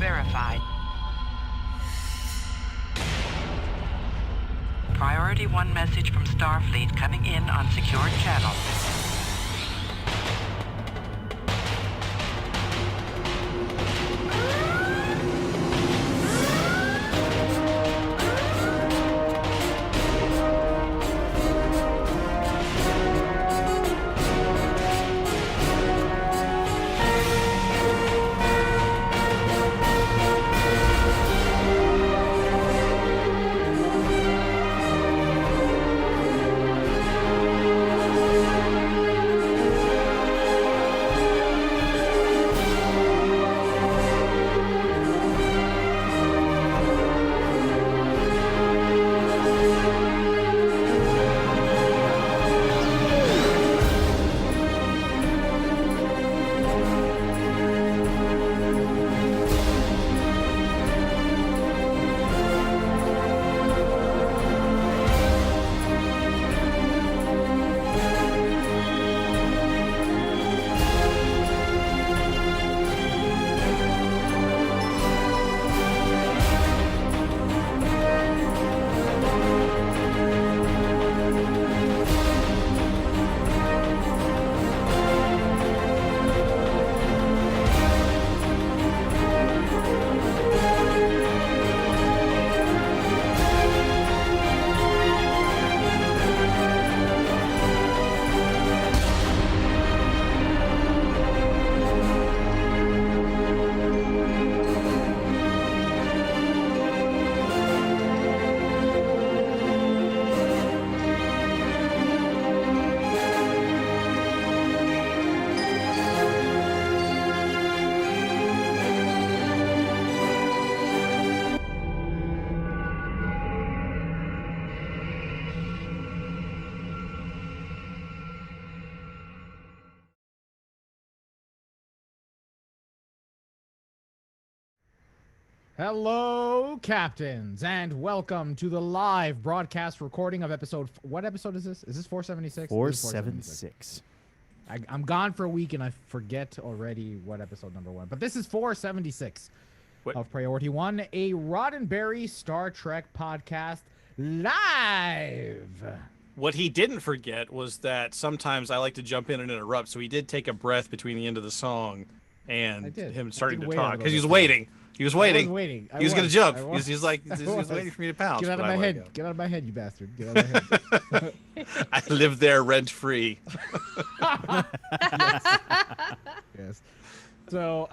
verified. Priority 1 message from Starfleet coming in on secured channel. Hello, captains, and welcome to the live broadcast recording of episode. What episode is this? Is this 476? 476. I'm gone for a week and I forget already what episode number one. But this is 476 of Priority 1, a Roddenberry Star Trek podcast live. What he didn't forget was that sometimes I like to jump in and interrupt, so he did take a breath between the end of the song and him starting to talk because he was waiting. He was waiting. He was going to jump. He was waiting for me to pounce. Get out of my head. Get out of my head, you bastard. Get out of my head. I live there rent-free. Yes. So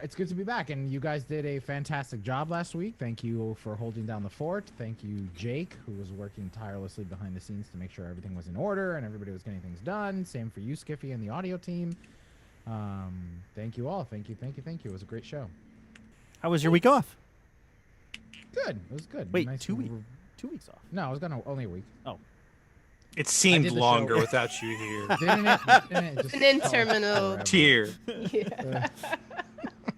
it's good to be back, and you guys did a fantastic job last week. Thank you for holding down the fort. Thank you, Jake, who was working tirelessly behind the scenes to make sure everything was in order and everybody was getting things done. Same for you, Skiffy, and the audio team. Thank you all. Thank you. It was a great show. How was your week off? Good. It was good. Wait, nice 2 weeks? 2 weeks off? No, I was gonna only a week. Oh. It seemed longer without you here. Didn't it? Just an interminable tear. Yeah.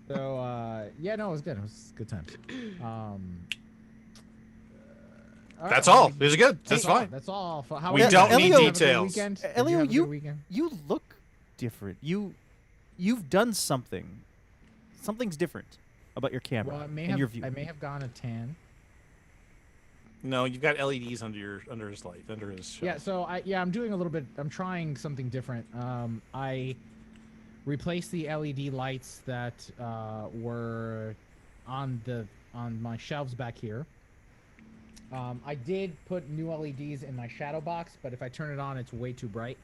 So yeah, no, it was good. It was a good time. That's all. It was good. That's fine. That's all. We don't need details. Elio, you look different. You've done something. Something's different about your camera and your view. I may have gone a tan. No, you've got LEDs under his light, under his shelf. Yeah, so I'm doing a little bit. I'm trying something different. I replaced the LED lights that were on my shelves back here. I did put new LEDs in my shadow box, but if I turn it on, it's way too bright.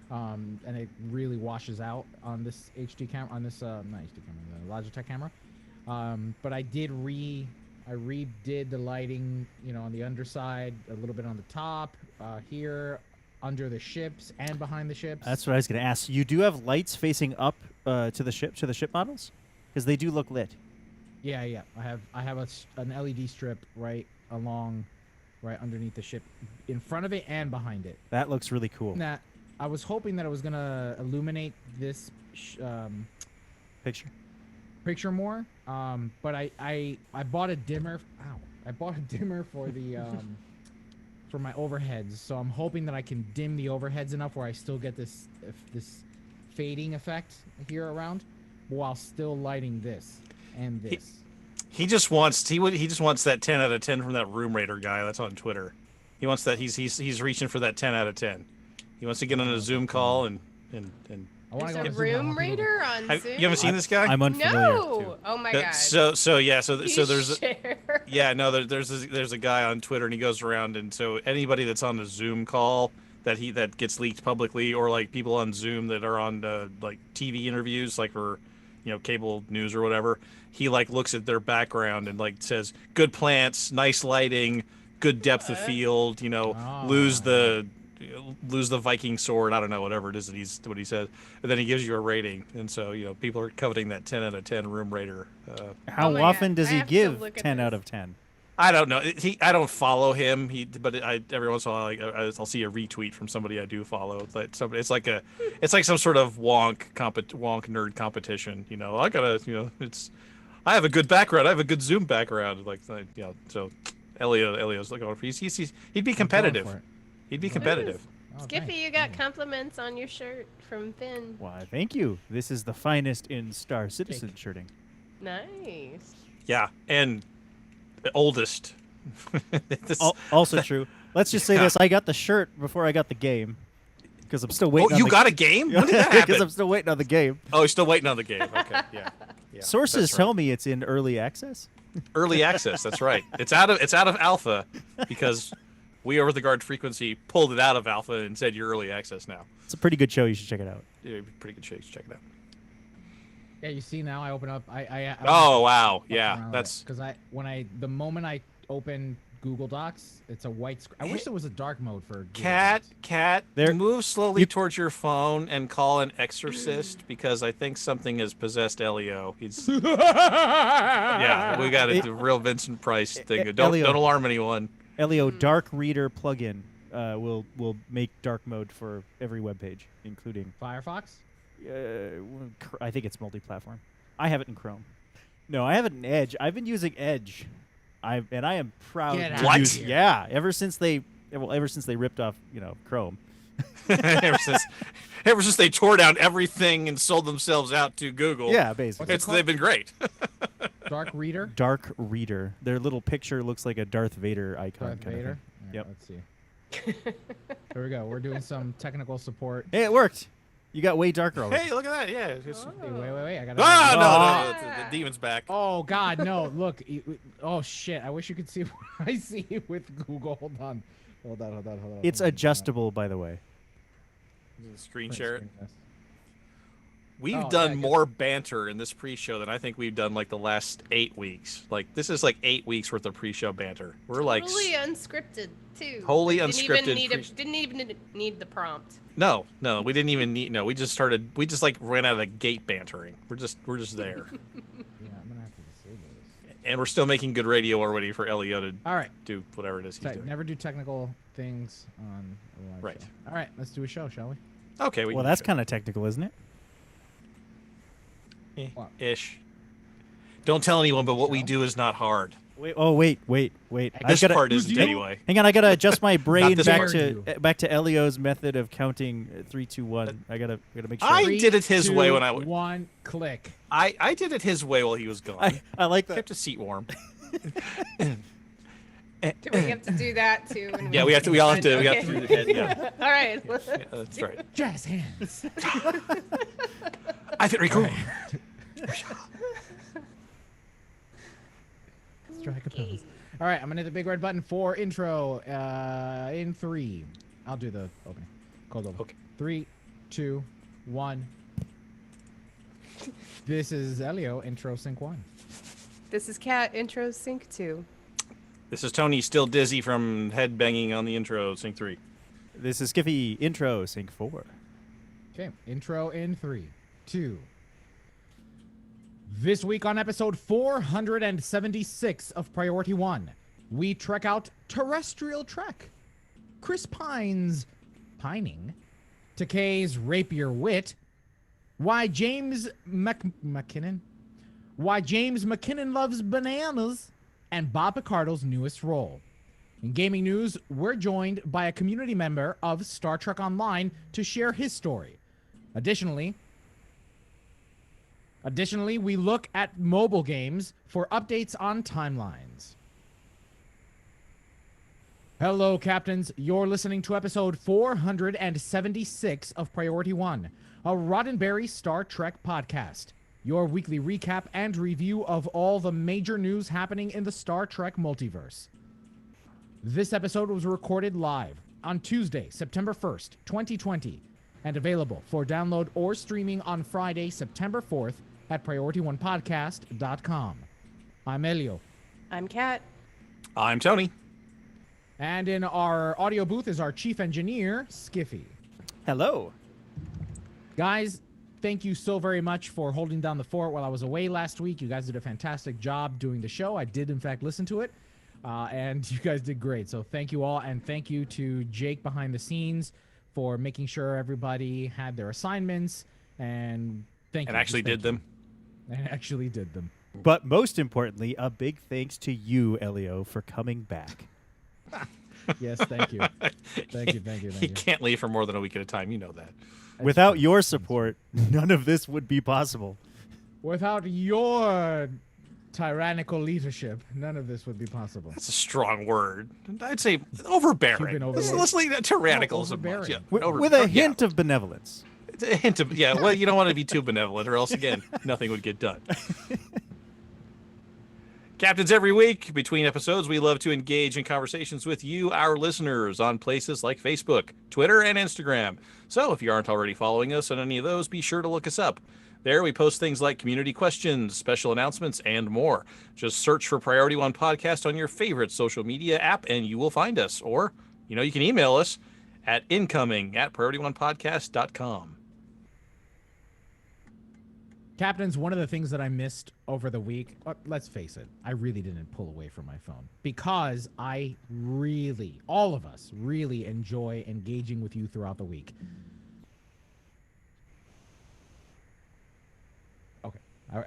And it really washes out on this HD camera, on this not HD camera, the Logitech camera. But I redid the lighting, on the underside, a little bit on the top, here, under the ships, and behind the ships. That's what I was going to ask. You do have lights facing up to the ship models, because they do look lit. Yeah. I have an LED strip right underneath the ship, in front of it and behind it. That looks really cool. Now, I was hoping that it was gonna illuminate this picture more, but I bought a dimmer. I bought a dimmer for the for my overheads, so I'm hoping that I can dim the overheads enough where I still get this fading effect here around, while still lighting this and this. He just wants that 10 out of 10 from that Room Raider guy that's on Twitter. He wants that. He's reaching for that 10 out of 10. He wants to get on a Zoom call and. There's a Room Raider on Zoom. You haven't seen this guy? I'm unfamiliar. No. Oh my god. So there's share. there's a guy on Twitter and he goes around, and so anybody that's on a Zoom call that gets leaked publicly, or like people on Zoom that are on like TV interviews, like for cable news or whatever, he like looks at their background and like says good plants, nice lighting, good depth of field, lose the Viking sword, I don't know, whatever it is that what he says, and then he gives you a rating, and so people are coveting that 10 out of 10 Room Raider. How often does he give 10 out of 10? I don't know. I don't follow him. But every once in a while I'll see a retweet from somebody I do follow. It's like some sort of wonk nerd competition. I have a good background. I have a good Zoom background. So Elio's looking for. He'd be competitive. He'd be competitive. Oh, Skippy, you got compliments on your shirt from Finn. Why, thank you. This is the finest in Star Citizen shirting. Nice. Yeah, and the oldest. Also true. Let's just say this: I got the shirt before I got the game because I'm still waiting. Oh, you got a game? When did that happen? Because I'm still waiting on the game. Oh, you're still waiting on the game. Okay, yeah. Sources tell me it's in early access. Early access. That's right. It's out of alpha because we over the guard frequency pulled it out of alpha and said you're early access now. It's a pretty good show. You should check it out. Yeah, pretty good show. You should check it out. Yeah, you see now I open up. Oh wow, yeah, that's because the moment I open Google Docs, it's a white screen. I wish there was a dark mode for Google Cat. Move slowly towards your phone and call an exorcist because I think something has possessed Elio. He's yeah, we got a real Vincent Price thing. Don't alarm anyone. Elio Dark Reader plugin will make dark mode for every web page, including Firefox. I think it's multi-platform. I have it in Chrome. No, I have it in Edge. I've been using Edge. I am proud to use. Yeah, ever since they ripped off Chrome. ever since they tore down everything and sold themselves out to Google. Yeah, basically. They've been great. Dark Reader. Dark Reader. Their little picture looks like a Darth Vader icon. Darth Vader. Right, yep. Let's see. Here we go. We're doing some technical support. Hey, it worked. You got way darker already. Hey, look at that. Yeah. Hey, wait. I got. No. The demon's back. Oh God, no! Look. Oh shit! I wish you could see what I see with Google. Hold on. It's adjustable, by the way. Screen share it. We've done more banter in this pre-show than I think we've done like the last 8 weeks. Like this is like 8 weeks worth of pre-show banter. We're like totally unscripted too. Wholly unscripted. Didn't even need the prompt. No, we didn't even need. No, we just like ran out of the gate bantering. We're just there. Yeah, I'm gonna have to disable this. And we're still making good radio already for Elio to all right do whatever it is he's doing. Never do technical things on a live right. show. All right, let's do a show, shall we? Okay. Well, that's kind of technical, isn't it? Ish. Don't tell anyone, but what we do is not hard. Wait. This part isn't anyway. Hang on, I gotta adjust my brain back to Elio's method of counting 3, 2, 1. I gotta make sure. I did it his way when I was 1 click. I did it his way while he was gone. I like that. Kept his seat warm. Do we have to do that too? Yeah, we have to. We all have to. Okay. We have to. Yeah. All right. Yeah, that's right. Jazz hands. I fit record. Strike a pose. All right, I'm gonna hit the big red button for intro. In 3, I'll do the opening. Cold open. Okay. 3, 2, 1. This is Elio. Intro sync 1. This is Kat. Intro sync 2. This is Tony, still dizzy from head banging on the intro. Sync 3. This is Skiffy. Intro sync 4. Okay. Intro in 3, 2. This week on episode 476 of Priority 1, we trek out Terrestrial Trek. Chris Pine's pining, Takei's rapier wit, why James McKinnon loves bananas, and Bob Picardo's newest role. In gaming news, we're joined by a community member of Star Trek Online to share his story. Additionally, Additionally, we look at mobile games for updates on timelines. Hello, Captains. You're listening to episode 476 of Priority One, a Roddenberry Star Trek podcast. Your weekly recap and review of all the major news happening in the Star Trek multiverse. This episode was recorded live on Tuesday, September 1st, 2020, and available for download or streaming on Friday, September 4th at PriorityOnePodcast.com. I'm Elio. I'm Kat. I'm Tony. And in our audio booth is our chief engineer, Skiffy. Hello. Guys, thank you so very much for holding down the fort while I was away last week. You guys did a fantastic job doing the show. I did, in fact, listen to it. And you guys did great. So thank you all. And thank you to Jake behind the scenes for making sure everybody had their assignments. And thank you. And actually did them. And actually did them. But most importantly, a big thanks to you, Elio, for coming back. Yes, thank you. Thank you. He can't leave for more than a week at a time. You know that. Without your support, none of this would be possible. Without your tyrannical leadership, none of this would be possible. That's a strong word. I'd say overbearing. Let's leave that tyrannical as much. Yeah, with a hint of benevolence. A hint of, yeah, well, you don't want to be too benevolent or else, again, nothing would get done. Captains, every week between episodes, we love to engage in conversations with you, our listeners, on places like Facebook, Twitter, and Instagram. So if you aren't already following us on any of those, be sure to look us up. There we post things like community questions, special announcements, and more. Just search for Priority One Podcast on your favorite social media app, and you will find us. Or, you can email us at incoming@PriorityOnePodcast.com. Captains, one of the things that I missed over the week, let's face it, I really didn't pull away from my phone because I really, all of us really enjoy engaging with you throughout the week. Okay,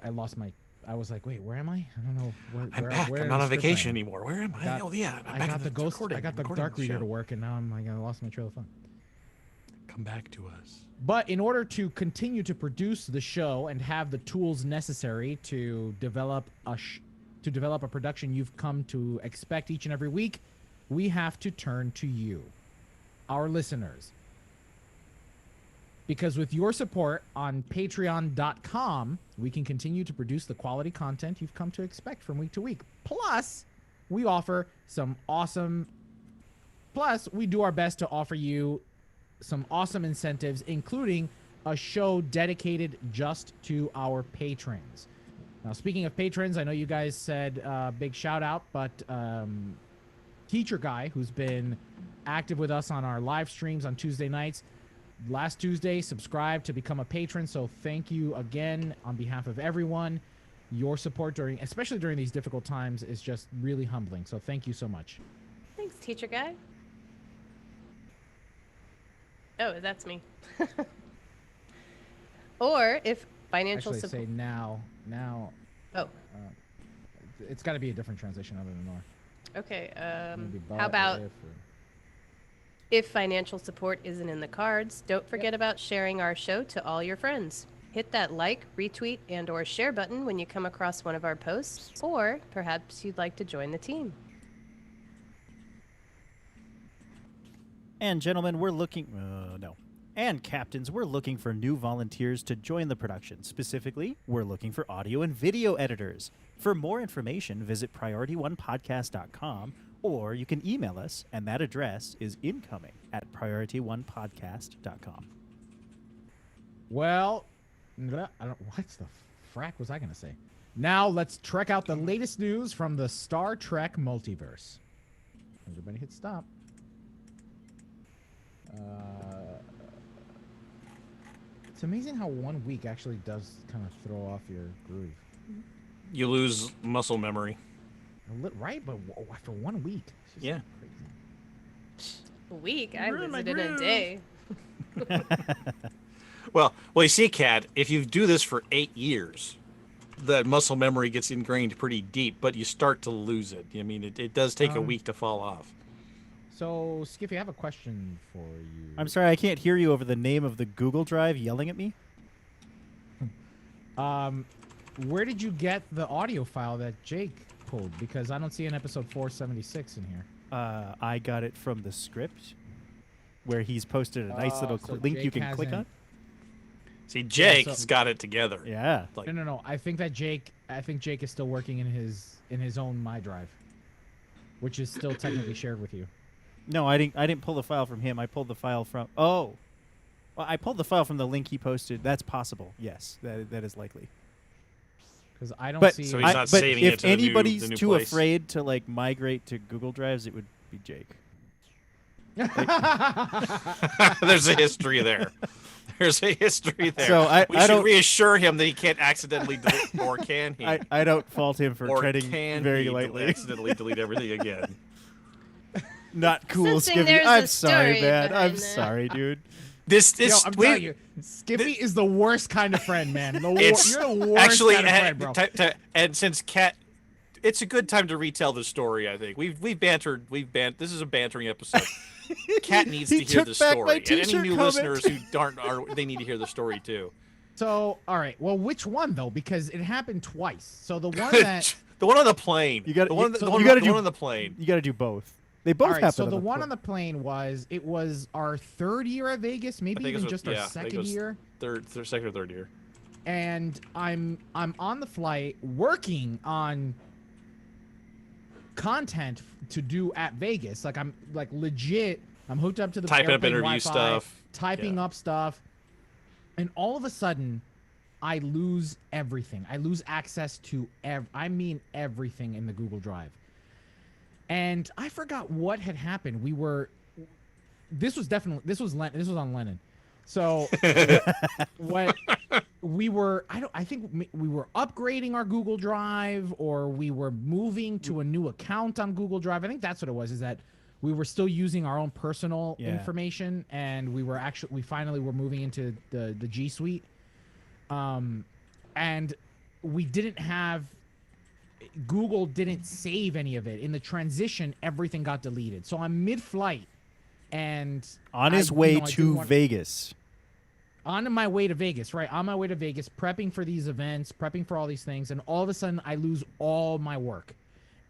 I lost my, I was like, wait, where am I? I don't know. I'm back. I'm not on vacation anymore. Where am I? Oh, yeah. I got the ghost, I got the dark reader to work, and now I'm like, I lost my trail of fun. Come back to us. But in order to continue to produce the show and have the tools necessary to develop a production you've come to expect each and every week, we have to turn to you, our listeners. Because with your support on patreon.com, we can continue to produce the quality content you've come to expect from week to week. Plus, we offer some awesome... Plus, we do our best to offer you some awesome incentives, including a show dedicated just to our patrons. Now, speaking of patrons, I know you guys said big shout out, but Teacher Guy, who's been active with us on our live streams on Tuesday nights, last Tuesday subscribed to become a patron. So thank you again on behalf of everyone. Your support especially during these difficult times, is just really humbling. So thank you so much. Thanks, Teacher Guy. Oh, that's me. Or if financial support. Say now. Oh. It's got to be a different translation other than nor. Okay. How about if financial support isn't in the cards, don't forget about sharing our show to all your friends. Hit that like, retweet, and/or share button when you come across one of our posts, or perhaps you'd like to join the team. And gentlemen, we're looking... And captains, we're looking for new volunteers to join the production. Specifically, we're looking for audio and video editors. For more information, visit PriorityOnePodcast.com, or you can email us, and that address is incoming@PriorityOnePodcast.com. Well, what the frack was I going to say? Now let's trek out the latest news from the Star Trek Multiverse. Everybody hit stop. It's amazing how 1 week actually does kind of throw off your groove. You lose muscle memory. Right, but after 1 week. Yeah. Crazy. A week? I lose it in a day. Well, you see, Kat, if you do this for 8 years, that muscle memory gets ingrained pretty deep, but you start to lose it. I mean, it does take a week to fall off. So, Skiffy, I have a question for you. I'm sorry, I can't hear you over the name of the Google Drive yelling at me. Where did you get the audio file that Jake pulled? Because I don't see an episode 476 in here. I got it from the script, where he's posted a nice little link Jake you can click on. See, Jake's got it together. Yeah. Like, No. I think Jake is still working in his own My Drive, which is still technically shared with you. No, I didn't pull the file from him. I pulled the file from. Oh, well, I pulled the file from the link he posted. That's possible. Yes, that is likely. Because I don't see. So he's not saving if it to the anybody's new too place. afraid to like migrate to Google Drives, it would be Jake. There's a history there. There's a history there. So we should reassure him that he can't accidentally delete, or can he? I don't fault him for treading very he lightly. accidentally delete everything again? Not cool, Sensing Skippy. there's I'm a sorry, story man. I'm behind that. sorry, dude. I'm telling you, Skippy is the worst kind of friend, man. You're the worst actually, kind of friend, bro. And since Kat, it's a good time to retell the story. I think we've bantered. This is a bantering episode. Kat needs to hear the story, and any new listeners who they need to hear the story too. So, all right. Well, which one though? Because it happened twice. So the one that the one on the plane. You got the one on the plane. You got to do both. They both happen. So the one on the plane was our third year at Vegas, maybe even just our second year. Second or third year. And I'm on the flight working on content to do at Vegas. Like I'm legit. I'm hooked up to the typing up interview Wi-Fi, stuff, typing up stuff, and all of a sudden, I lose everything. I lose access to everything in the Google Drive. And I forgot what had happened. This was on Lennon. So what I think we were upgrading our Google Drive, or we were moving to a new account on Google Drive. I think that's what it was, is that we were still using our own personal information, and we finally were moving into the G Suite. And we didn't have, Google didn't save any of it. In the transition, everything got deleted. So I'm mid-flight, and on his way to Vegas. On my way to Vegas, right? On my way to Vegas, prepping for these events, prepping for all these things, and all of a sudden I lose all my work.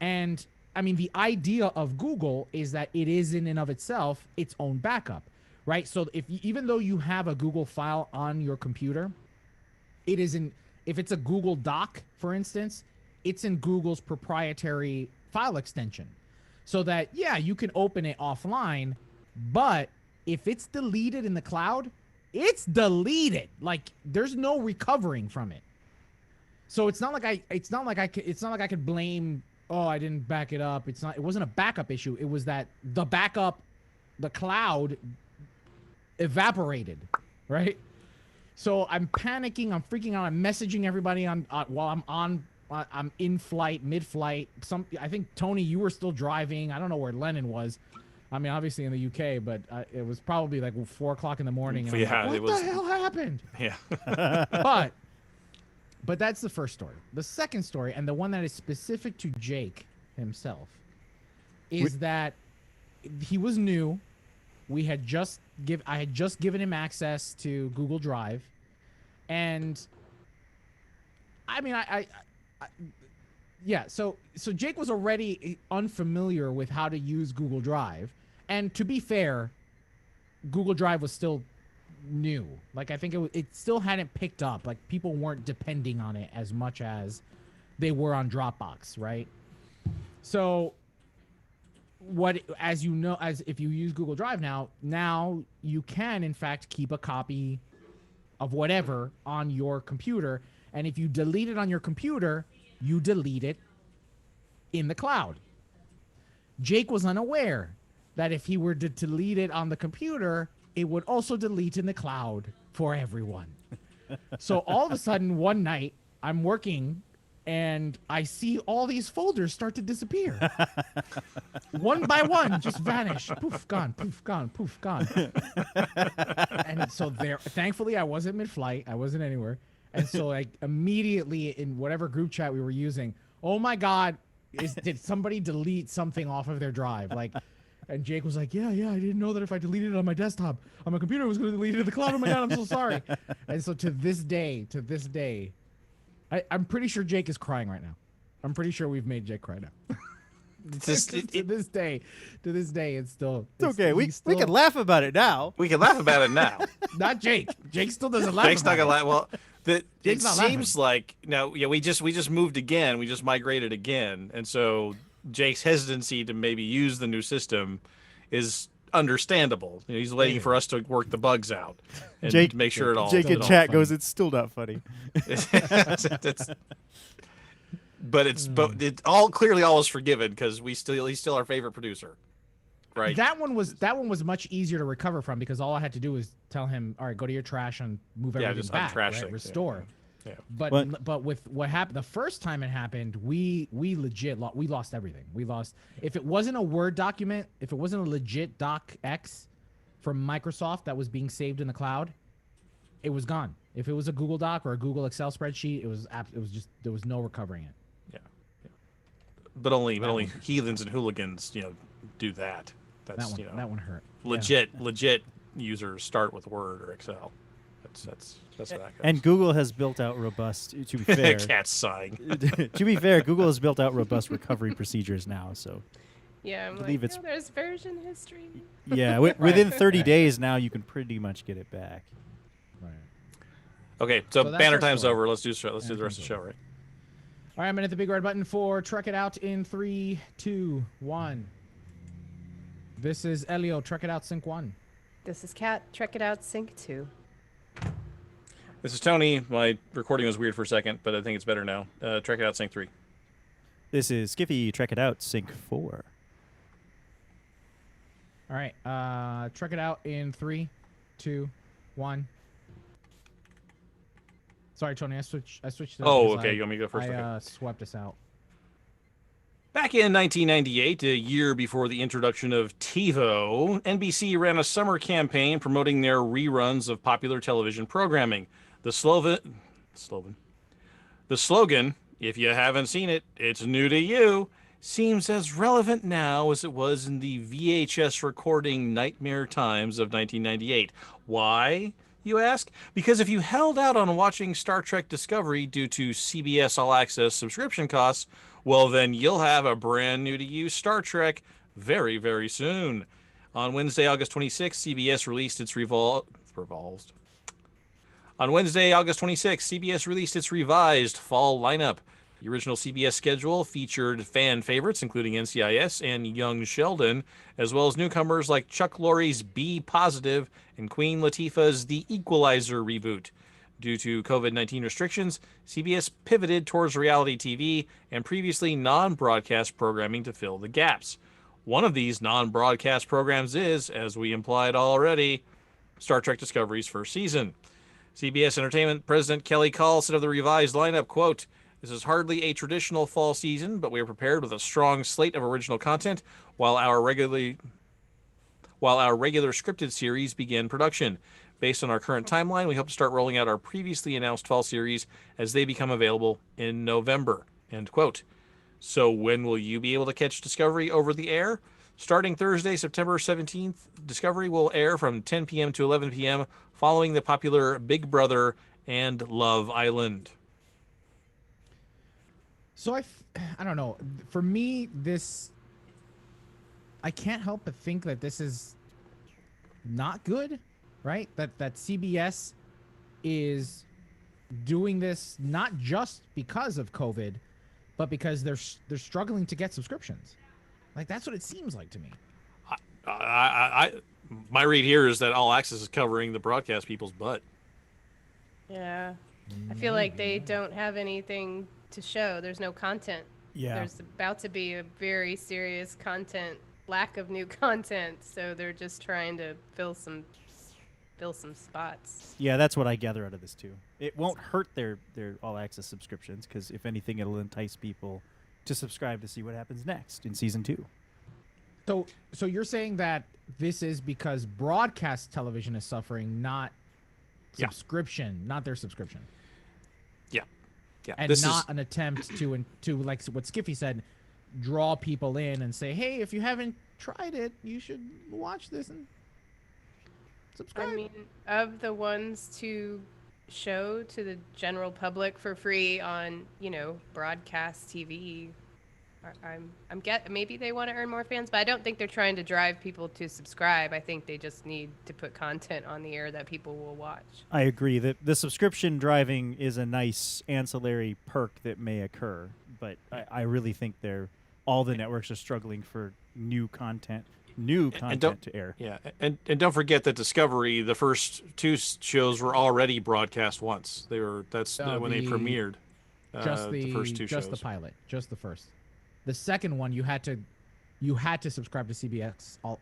And I mean, the idea of Google is that it is in and of itself its own backup, right? So even though you have a Google file on your computer, it isn't. If it's a Google Doc, for instance, it's in Google's proprietary file extension, so that you can open it offline, but if it's deleted in the cloud, it's deleted. Like there's no recovering from it. So it's not like I could blame, oh, I didn't back it up. It wasn't a backup issue. It was that the cloud evaporated, right? So I'm panicking, I'm freaking out, I'm messaging everybody while I'm in flight, mid-flight. I think Tony, you were still driving. I don't know where Lennon was. I mean, obviously in the UK, but it was probably like 4 o'clock in the morning. And what the hell happened? Yeah. But that's the first story. The second story, and the one that is specific to Jake himself, is that he was new. I had just given him access to Google Drive, and I mean, So Jake was already unfamiliar with how to use Google Drive, and to be fair, Google Drive was still new. Like I think it still hadn't picked up. Like people weren't depending on it as much as they were on Dropbox, right? So as if you use Google Drive now you can in fact keep a copy of whatever on your computer, and if you delete it on your computer, you delete it in the cloud. Jake was unaware that if he were to delete it on the computer, it would also delete in the cloud for everyone. So all of a sudden, one night, I'm working, and I see all these folders start to disappear. One by one, just vanish. Poof, gone, poof, gone, poof, gone. And so thankfully, I wasn't mid-flight. I wasn't anywhere. And so like immediately in whatever group chat we were using, oh my God, did somebody delete something off of their drive? Like, and Jake was like, yeah, I didn't know that if I deleted it on my desktop, on my computer, it was going to delete it in the cloud. Oh my God, I'm so sorry. And so to this day, I'm pretty sure Jake is crying right now. I'm pretty sure we've made Jake cry now. To this day, it's still. It's okay. We can laugh about it now. We can laugh about it now. Not Jake. Jake still doesn't laugh. Jake's not gonna laugh. Well, it Jake's not seems laughing. like now. Yeah, we just moved again. We just migrated again, and so Jake's hesitancy to maybe use the new system is understandable. You know, he's waiting for us to work the bugs out and Jake, to make sure it all. Jake in chat goes, "It's still not funny." But it all clearly all is forgiven because he's still our favorite producer, right? That one was much easier to recover from because all I had to do was tell him, all right, go to your trash and move everything just back, untrash right? things, Restore. Yeah. But with what happened the first time it happened, we legit we lost everything. We lost if it wasn't a Word document, if it wasn't a legit docx from Microsoft that was being saved in the cloud, it was gone. If it was a Google Doc or a Google Excel spreadsheet, it was just there was no recovering it. But only heathens and hooligans, do that. That's that one hurt. Legit users start with Word or Excel. That's what that goes. And Google has built out robust. To be fair, cat's sighing. To be fair, Google has built out robust recovery procedures now. So yeah, I'm believe it's there's version history. Yeah, within 30 days now, you can pretty much get it back. Right. Okay, so banner our time's story. over. Let's do the rest of the show, right? All right, I'm gonna hit the big red button for Trek It Out in 3, 2, 1. This is Elio. Trek It Out, Sync 1. This is Kat. Trek It Out, Sync 2. This is Tony. My recording was weird for a second, but I think it's better now. Trek It Out, Sync 3. This is Skiffy. Trek It Out, Sync 4. All right, Trek It Out in 3, 2, 1. Sorry, Tony. I switched. Oh, okay. You want me to go first? I swept us out. Back in 1998, a year before the introduction of TiVo, NBC ran a summer campaign promoting their reruns of popular television programming. The slogan, if you haven't seen it, it's new to you, seems as relevant now as it was in the VHS recording nightmare times of 1998. Why, you ask? Because if you held out on watching Star Trek Discovery due to CBS All Access subscription costs, well, then you'll have a brand new to you Star Trek very, very soon. On Wednesday, August 26th, CBS released its revised fall lineup. The original CBS schedule featured fan favorites, including NCIS and Young Sheldon, as well as newcomers like Chuck Lorre's Be Positive and Queen Latifah's The Equalizer reboot. Due to COVID-19 restrictions, CBS pivoted towards reality TV and previously non-broadcast programming to fill the gaps. One of these non-broadcast programs is, as we implied already, Star Trek Discovery's first season. CBS Entertainment President Kelly Call said of the revised lineup, quote, "This is hardly a traditional fall season, but we are prepared with a strong slate of original content while our regular scripted series begin production. Based on our current timeline, we hope to start rolling out our previously announced fall series as they become available in November." End quote. So when will you be able to catch Discovery over the air? Starting Thursday, September 17th, Discovery will air from 10 p.m. to 11 p.m. following the popular Big Brother and Love Island. So I don't know. For me, I can't help but think that this is not good, right? That CBS is doing this not just because of COVID, but because they're struggling to get subscriptions. Like, that's what it seems like to me. My read here is that All Access is covering the broadcast people's butt. Yeah. I feel like they don't have anything to show. There's no content. Yeah. There's about to be a very serious lack of new content, so they're just trying to fill some spots. Yeah, that's what I gather out of this too. It won't hurt their all access subscriptions because if anything, it'll entice people to subscribe to see what happens next in season 2. So you're saying that this is because broadcast television is suffering, not subscription, not their subscription. Yeah, and this not is an attempt to like what Skiffy said, draw people in and say, hey, if you haven't tried it, you should watch this and subscribe. I mean, of the ones to show to the general public for free on, broadcast TV. Maybe they want to earn more fans, but I don't think they're trying to drive people to subscribe. I think they just need to put content on the air that people will watch. I agree that the subscription driving is a nice ancillary perk that may occur, but I really think all the networks are struggling for new content to air. Yeah, and don't forget that Discovery, the first 2 shows were already broadcast once. When they premiered. The first 2 shows. Just the pilot, just the first. The second one you had to subscribe to CBS All.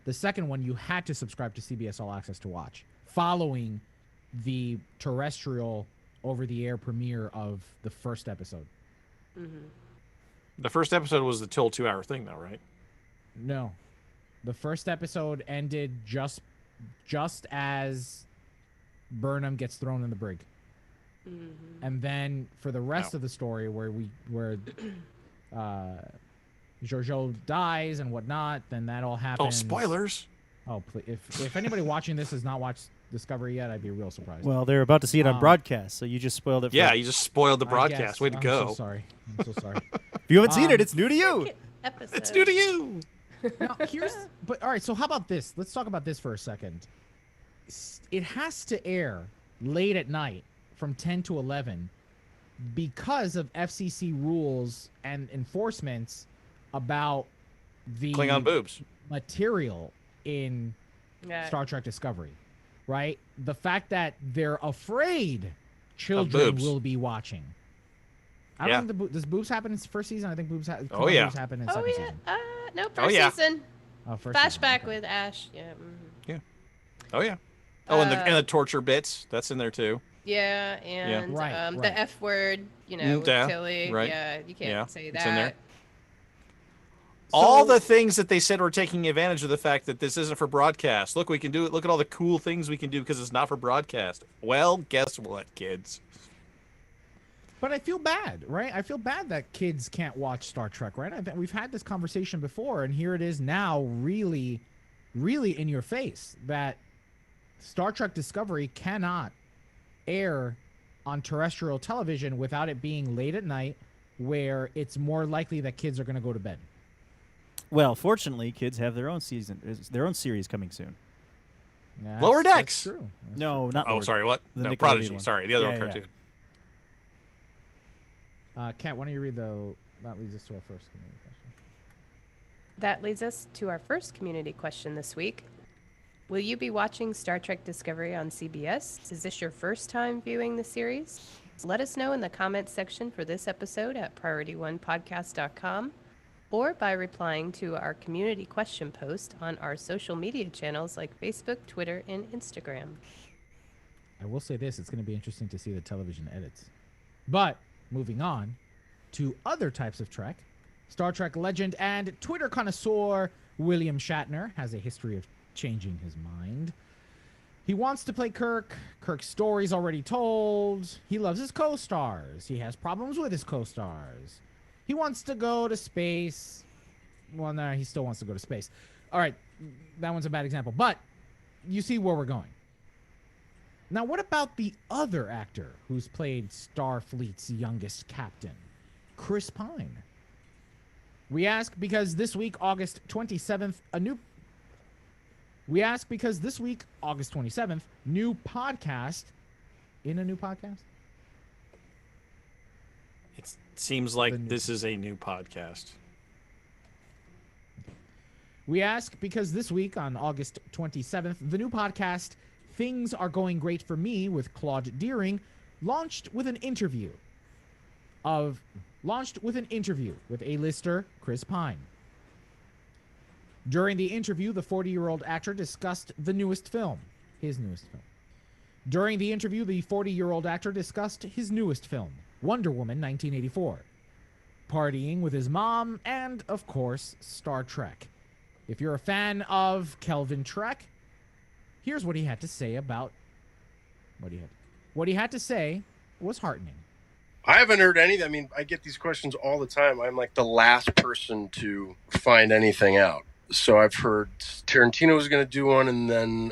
The second one you had to subscribe to CBS All Access to watch, following the terrestrial over-the-air premiere of the first episode. Mm-hmm. The first episode was the till 2-hour thing, though, right? No, the first episode ended just as Burnham gets thrown in the brig, and then for the rest of the story, where Giorgio dies and whatnot, then that all happens. Oh, spoilers! Oh, please. If anybody watching this has not watched Discovery yet, I'd be real surprised. Well, they're about to see it on broadcast, so you just spoiled it. You just spoiled the broadcast. Way to go! I'm so sorry. If you haven't seen it, it's new to you. It's new to you. Now, all right. So how about this? Let's talk about this for a second. It has to air late at night from 10 to 11 because of FCC rules and enforcements about the Klingon boobs material in Star Trek Discovery, right? The fact that they're afraid children will be watching. I don't think does boobs happen in the first season? I think boobs happen in second season. No, first season. First Flashback season. With Ash. Yeah. Yeah. Oh yeah. Oh, and the torture bits, that's in there too. Yeah, and Right. the F word, with Tilly. Right. Yeah, you can't say that. It's in there. All the things that they said were taking advantage of the fact that this isn't for broadcast. Look, we can do it. Look at all the cool things we can do because it's not for broadcast. Well, guess what, kids? But I feel bad, right? I feel bad that kids can't watch Star Trek, right? We've had this conversation before, and here it is now really, really in your face that Star Trek Discovery cannot air on terrestrial television without it being late at night where it's more likely that kids are going to go to bed. Well, fortunately, kids have their own series coming soon. Lower Decks. That's true. No, not. Oh, sorry, what? No, Prodigy. one. Sorry, the other one cartoon. Kat, why don't you read that leads us to our first community question. That leads us to our first community question this week. Will you be watching Star Trek Discovery on CBS? Is this your first time viewing the series? Let us know in the comments section for this episode at PriorityOnePodcast.com or by replying to our community question post on our social media channels like Facebook, Twitter, and Instagram. I will say this, it's going to be interesting to see the television edits. But moving on to other types of Trek, Star Trek legend and Twitter connoisseur William Shatner has a history of changing his mind. He wants to play Kirk. Kirk's story's already told. He loves his co-stars. He has problems with his co-stars. He wants to go to space. Well, no, he still wants to go to space. All right, that one's a bad example. But you see where we're going. Now, what about the other actor who's played Starfleet's youngest captain, Chris Pine? We ask because this week, August 27th, new podcast. In a new podcast? It seems like this is a new podcast. We ask because this week on August 27th, the new podcast, Things Are Going Great for Me with Claude Deering, launched with an interview with A-lister Chris Pine. During the interview, the 40-year-old actor discussed his newest film. During the interview, the 40-year-old actor discussed his newest film, Wonder Woman 1984, partying with his mom, and, of course, Star Trek. If you're a fan of Kelvin Trek, here's what he had to say about what he had to say was heartening. I haven't heard anything. I mean, I get these questions all the time. I'm like the last person to find anything out. So I've heard Tarantino was going to do one, and then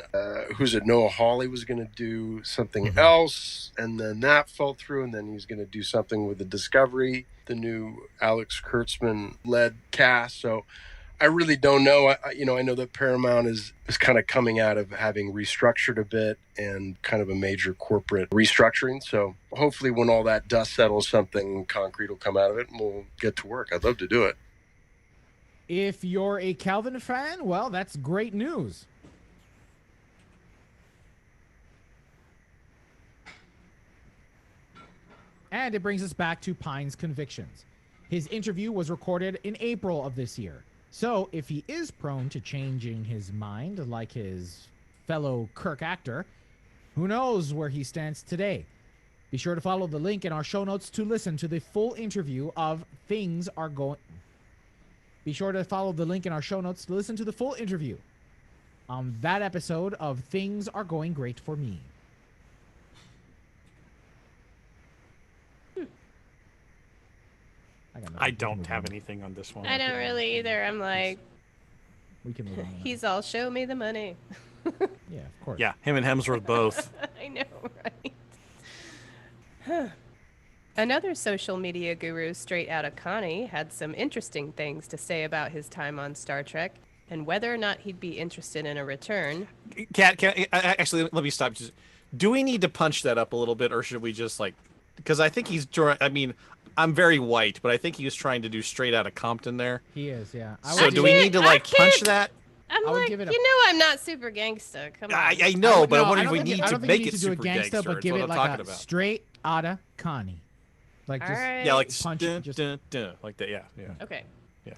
Noah Hawley was going to do something else, and then that fell through, and then he's going to do something with the Discovery, the new Alex Kurtzman-led cast. So I really don't know. I know that Paramount is kind of coming out of having restructured a bit and kind of a major corporate restructuring. So hopefully when all that dust settles, something concrete will come out of it, and we'll get to work. I'd love to do it. If you're a Calvin fan, well, that's great news. And it brings us back to Pine's convictions. His interview was recorded in April of this year. So if he is prone to changing his mind like his fellow Kirk actor, who knows where he stands today? Be sure to follow the link in our show notes to listen to the full interview of Things Are Going... Be sure to follow the link in our show notes to listen to the full interview on that episode of Things Are Going Great for Me. I don't have anything on this one. I don't really either. I'm like, we can move on. He's all, show me the money. Yeah, of course. Yeah, him and Hemsworth both. I know, right? Huh. Another social media guru, Straight Outta Connie, had some interesting things to say about his time on Star Trek and whether or not he'd be interested in a return. Actually, let me stop. Do we need to punch that up a little bit, or should we just because I think he's... I mean, I'm very white, but I think he was trying to do Straight Outta Compton there. He is, yeah. So do we need to punch that? I'm like, I'm not super gangsta. Come on. I know, but I'm wondering if we need to make it super gangsta, but give it like a Straight Outta Connie. Like just yeah, like punch dun, dun, dun, like that. Yeah. Okay. Yeah.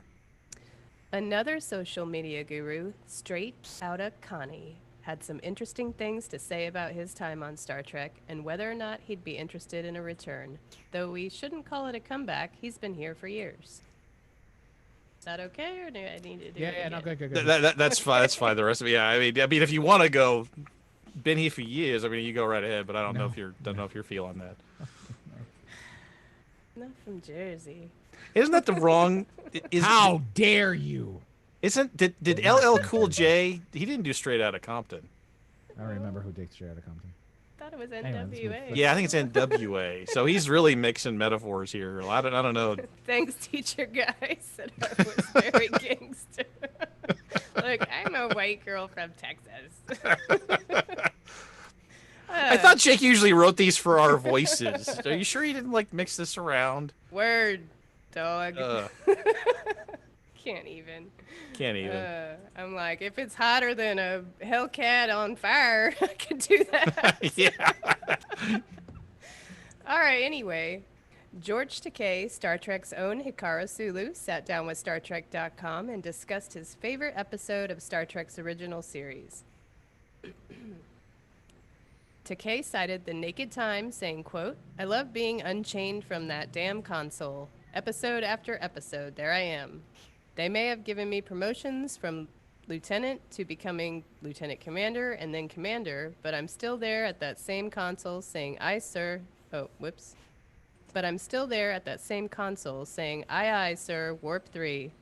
Another social media guru, Straight Outta Connie, had some interesting things to say about his time on Star Trek and whether or not he'd be interested in a return. Though we shouldn't call it a comeback, he's been here for years. Is that okay, or do I need to do it again? No, good. That's fine. That's fine. The rest of it, yeah. I mean, if you want to go, been here for years. I mean, you go right ahead. But I don't know if you're feeling that. Not from Jersey. Isn't that the wrong? How dare you? Did LL Cool J? He didn't do Straight Outta Compton. I don't remember who did Straight Outta Compton. I thought it was NWA. Yeah, I think it's NWA. So he's really mixing metaphors here. I don't know. Thanks, teacher guy. Said I was very gangster. Look, I'm a white girl from Texas. I thought Jake usually wrote these for our voices. Are you sure he didn't mix this around? Word, dog. Can't even. I'm like, if it's hotter than a Hellcat on fire, I could do that. Yeah. All right, anyway. George Takei, Star Trek's own Hikaru Sulu, sat down with StarTrek.com and discussed his favorite episode of Star Trek's original series. Takei cited The Naked Time, saying, quote, "I love being unchained from that damn console. Episode after episode, there I am. They may have given me promotions from lieutenant to becoming lieutenant commander and then commander, but I'm still there at that same console saying, aye, sir. Oh, whoops. But I'm still there at that same console saying, aye, aye, sir, warp 3.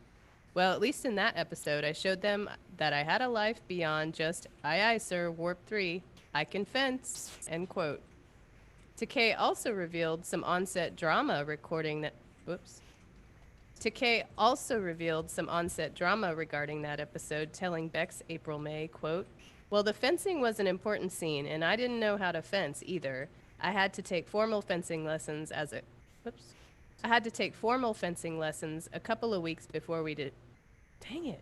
Well, at least in that episode, I showed them that I had a life beyond just, aye, aye, sir, warp 3. I can fence," end quote. Takei also revealed some on-set drama regarding that episode, telling Beck's April May, quote, "Well, the fencing was an important scene, and I didn't know how to fence either. I had to take formal fencing lessons a couple of weeks before we did. Dang it.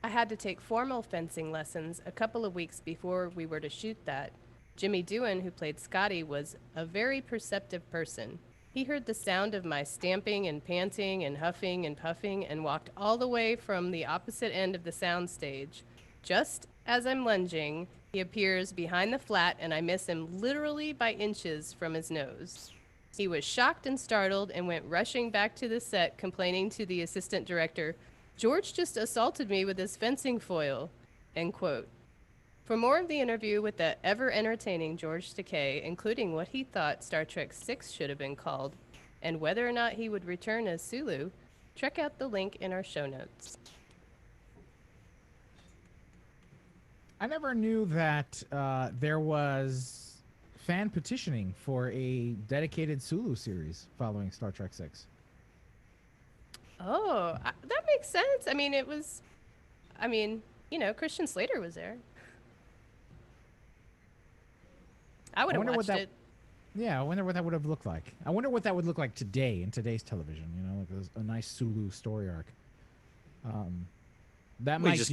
I had to take formal fencing lessons a couple of weeks before we were to shoot that. Jimmy Doohan, who played Scotty, was a very perceptive person. He heard the sound of my stamping and panting and huffing and puffing and walked all the way from the opposite end of the soundstage. Just as I'm lunging, he appears behind the flat and I miss him literally by inches from his nose. He was shocked and startled and went rushing back to the set, complaining to the assistant director, 'George just assaulted me with his fencing foil,' end quote. For more of the interview with the ever-entertaining George Takei, including what he thought Star Trek VI should have been called, and whether or not he would return as Sulu, check out the link in our show notes. I never knew that there was fan petitioning for a dedicated Sulu series following Star Trek 6. Oh, that makes sense. I mean, Christian Slater was there. I would have watched it. Yeah, I wonder what that would have looked like. I wonder what that would look like today in today's television. Like a nice Sulu story arc. That might you just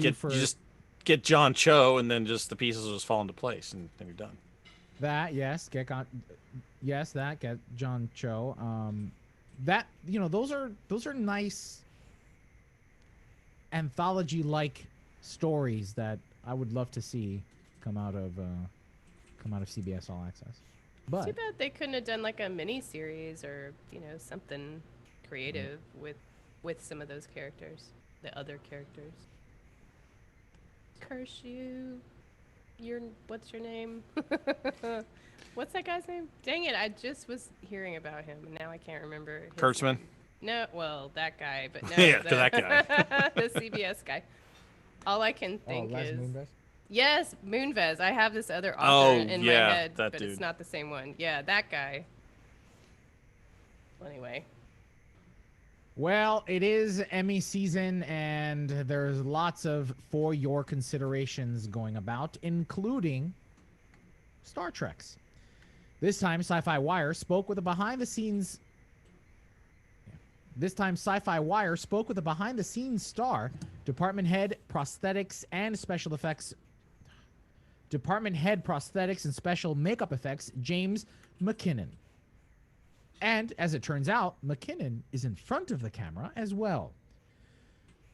get John Cho, and then just the pieces will just fall into place, and then you're done. Get John Cho. Those are nice anthology-like stories that I would love to see come out of CBS All Access. But too bad they couldn't have done like a mini series or something creative with some of those characters, the other characters. Curse you! What's your name? What's that guy's name? Dang it! I just was hearing about him, and now I can't remember. Kurtzman. No, well, that guy, but no. Yeah, that guy. The CBS guy. All I can think is. Moonves? Yes, Moonves. I have this other author in my head, but dude. It's not the same one. Yeah, that guy. Well, anyway. Well, it is Emmy season, and there's lots of for your considerations going about, including Star Treks. This time, Sci-Fi Wire spoke with a behind-the-scenes star, department head prosthetics and special makeup effects, James McKinnon. And as it turns out, McKinnon is in front of the camera as well.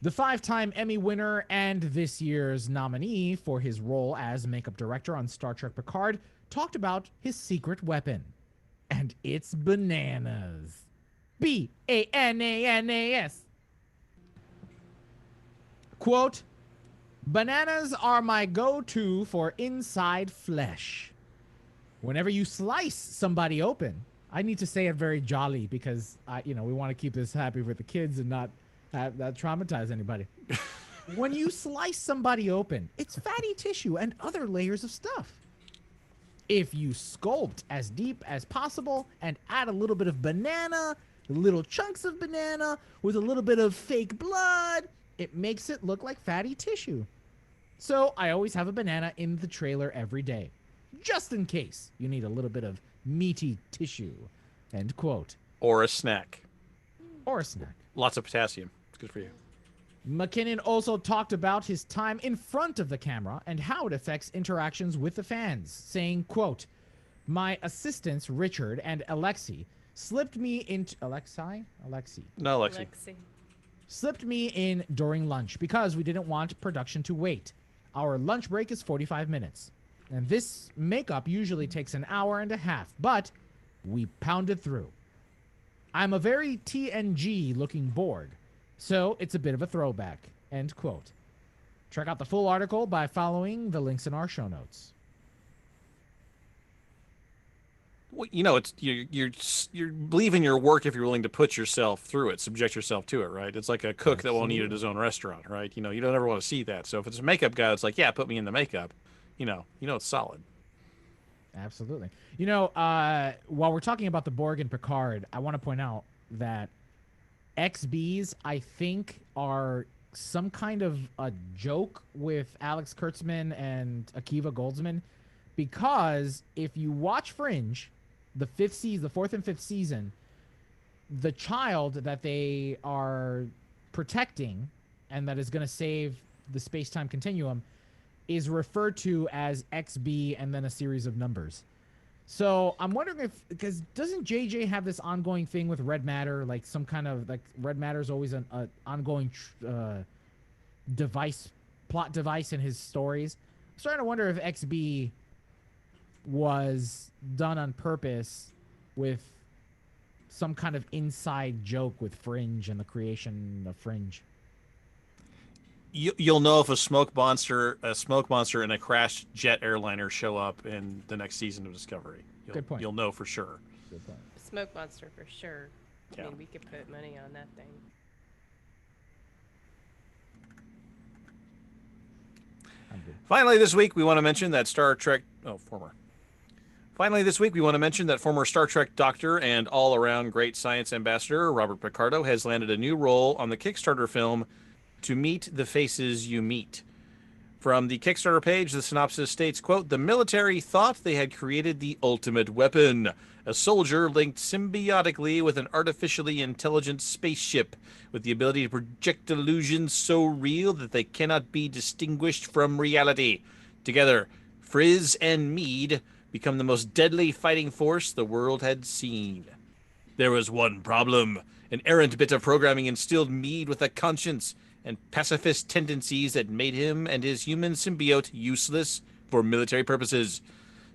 The 5-time Emmy winner and this year's nominee for his role as makeup director on Star Trek Picard talked about his secret weapon. And it's bananas. B-A-N-A-N-A-S. Quote, "Bananas are my go-to for inside flesh. Whenever you slice somebody open," I need to say it very jolly because we want to keep this happy for the kids and not have that traumatize anybody. When you slice somebody open, it's fatty tissue and other layers of stuff. If you sculpt as deep as possible and add a little bit of banana, little chunks of banana with a little bit of fake blood, it makes it look like fatty tissue. So I always have a banana in the trailer every day, just in case you need a little bit of meaty tissue. End quote. Or a snack. Lots of potassium. It's good for you. McKinnon also talked about his time in front of the camera and how it affects interactions with the fans, saying, quote, "My assistants, Richard and Alexi, slipped me into... Alexi? No, Alexi. Slipped me in during lunch because we didn't want production to wait. Our lunch break is 45 minutes. And this makeup usually takes an hour and a half, but we pounded through. I'm a very TNG-looking Borg, so it's a bit of a throwback." End quote. Check out the full article by following the links in our show notes. Well, it's you're believing your work if you're willing to put yourself through it, subject yourself to it, right? It's like a cook that won't eat at his own restaurant, right? You don't ever want to see that. So if it's a makeup guy, it's like, yeah, put me in the makeup. It's solid. Absolutely. While we're talking about the Borg and Picard, I want to point out that XBs, I think, are some kind of a joke with Alex Kurtzman and Akiva Goldsman, because if you watch Fringe, the 4th and 5th season, the child that they are protecting and that is going to save the space-time continuum is referred to as XB and then a series of numbers. So I'm wondering because doesn't JJ have this ongoing thing with Red Matter, like some kind of, like, Red Matter is always an ongoing plot device in his stories. I'm starting to wonder if XB was done on purpose with some kind of inside joke with Fringe and the creation of Fringe. You'll know if a smoke monster and a crashed jet airliner show up in the next season of Discovery. Good point. You'll know for sure. Good point. Smoke monster for sure. Yeah. I mean, we could put money on that thing. Finally, this week we want to mention that former Star Trek doctor and all-around great science ambassador Robert Picardo has landed a new role on the Kickstarter film To Meet the Faces You Meet. From the Kickstarter page, the synopsis states, quote, "The military thought they had created the ultimate weapon, a soldier linked symbiotically with an artificially intelligent spaceship with the ability to project illusions so real that they cannot be distinguished from reality. Together, Frizz and Mead become the most deadly fighting force the world had seen. There was one problem. An errant bit of programming instilled Mead with a conscience and pacifist tendencies that made him and his human symbiote useless for military purposes.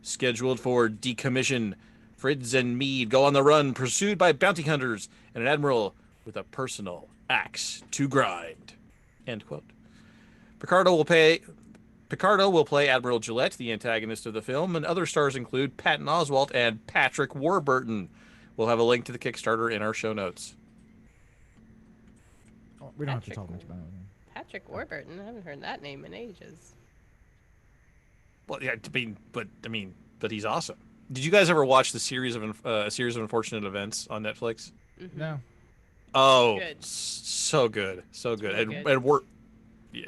Scheduled for decommission, Fritz and Mead go on the run, pursued by bounty hunters and an admiral with a personal axe to grind." End quote. Picardo will play Admiral Gillette, the antagonist of the film, and other stars include Patton Oswalt and Patrick Warburton. We'll have a link to the Kickstarter in our show notes. Oh, we don't have to talk much about it. Patrick Warburton. I haven't heard that name in ages. Well, yeah, but he's awesome. Did you guys ever watch the series of Unfortunate Events on Netflix? Mm-hmm. No. Oh, good. So good, so good. Really And we're, yeah,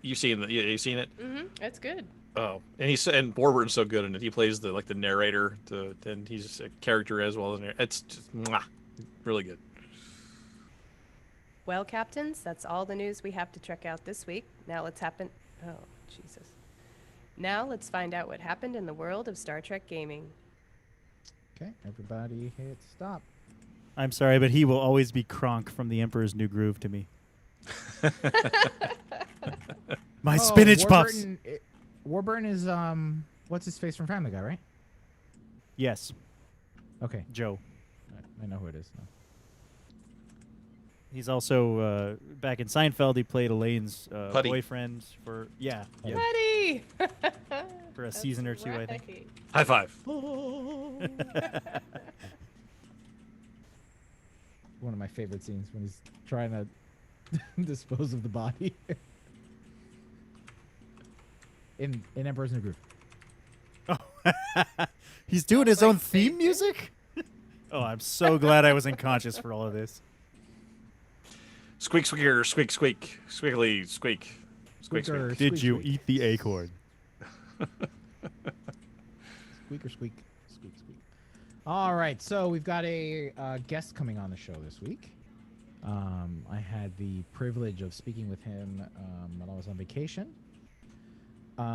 you've seen it? Mm-hmm. It's good. Oh, and Warburton's so good in it. He plays the narrator, and he's a character as well as it's just really good. Well, captains, that's all the news we have to check out this week. Now let's find out what happened in the world of Star Trek gaming. Okay, everybody hit stop. I'm sorry, but he will always be Kronk from The Emperor's New Groove to me. My spinach puffs. Warburton is what's his face from Family Guy, right? Yes. Okay. Joe. I know who it is now. He's also back in Seinfeld. He played Elaine's Putty. boyfriend for Buddy! for a season or two, I think. High five. One of my favorite scenes when he's trying to dispose of the body in Emperor's New Groove. Oh, he's doing his own theme music. Oh, I'm so glad I was unconscious for all of this. Squeak, squeaker, squeak, squeak, squiggly, squeak, squeak, squeak. Did you eat the acorn? Squeaker, squeak, squeak, squeak. All right, so we've got a guest coming on the show this week. I had the privilege of speaking with him when I was on vacation. Sorry,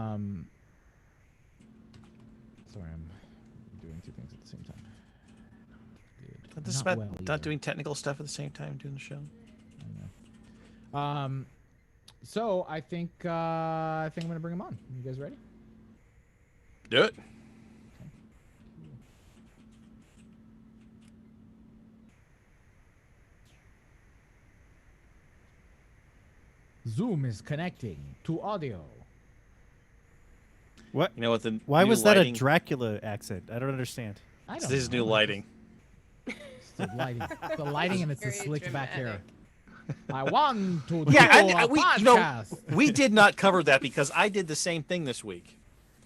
I'm doing two things at the same time. This is about not doing technical stuff at the same time doing the show. I know. So I think I'm gonna bring him on. You guys ready? Do it. Zoom is connecting to audio. What? You know what? Why was that a Dracula accent? I don't understand. It's his new lighting. It's the lighting. The lighting, and it's the slicked back hair. I want to do a a podcast. We did not cover that because I did the same thing this week.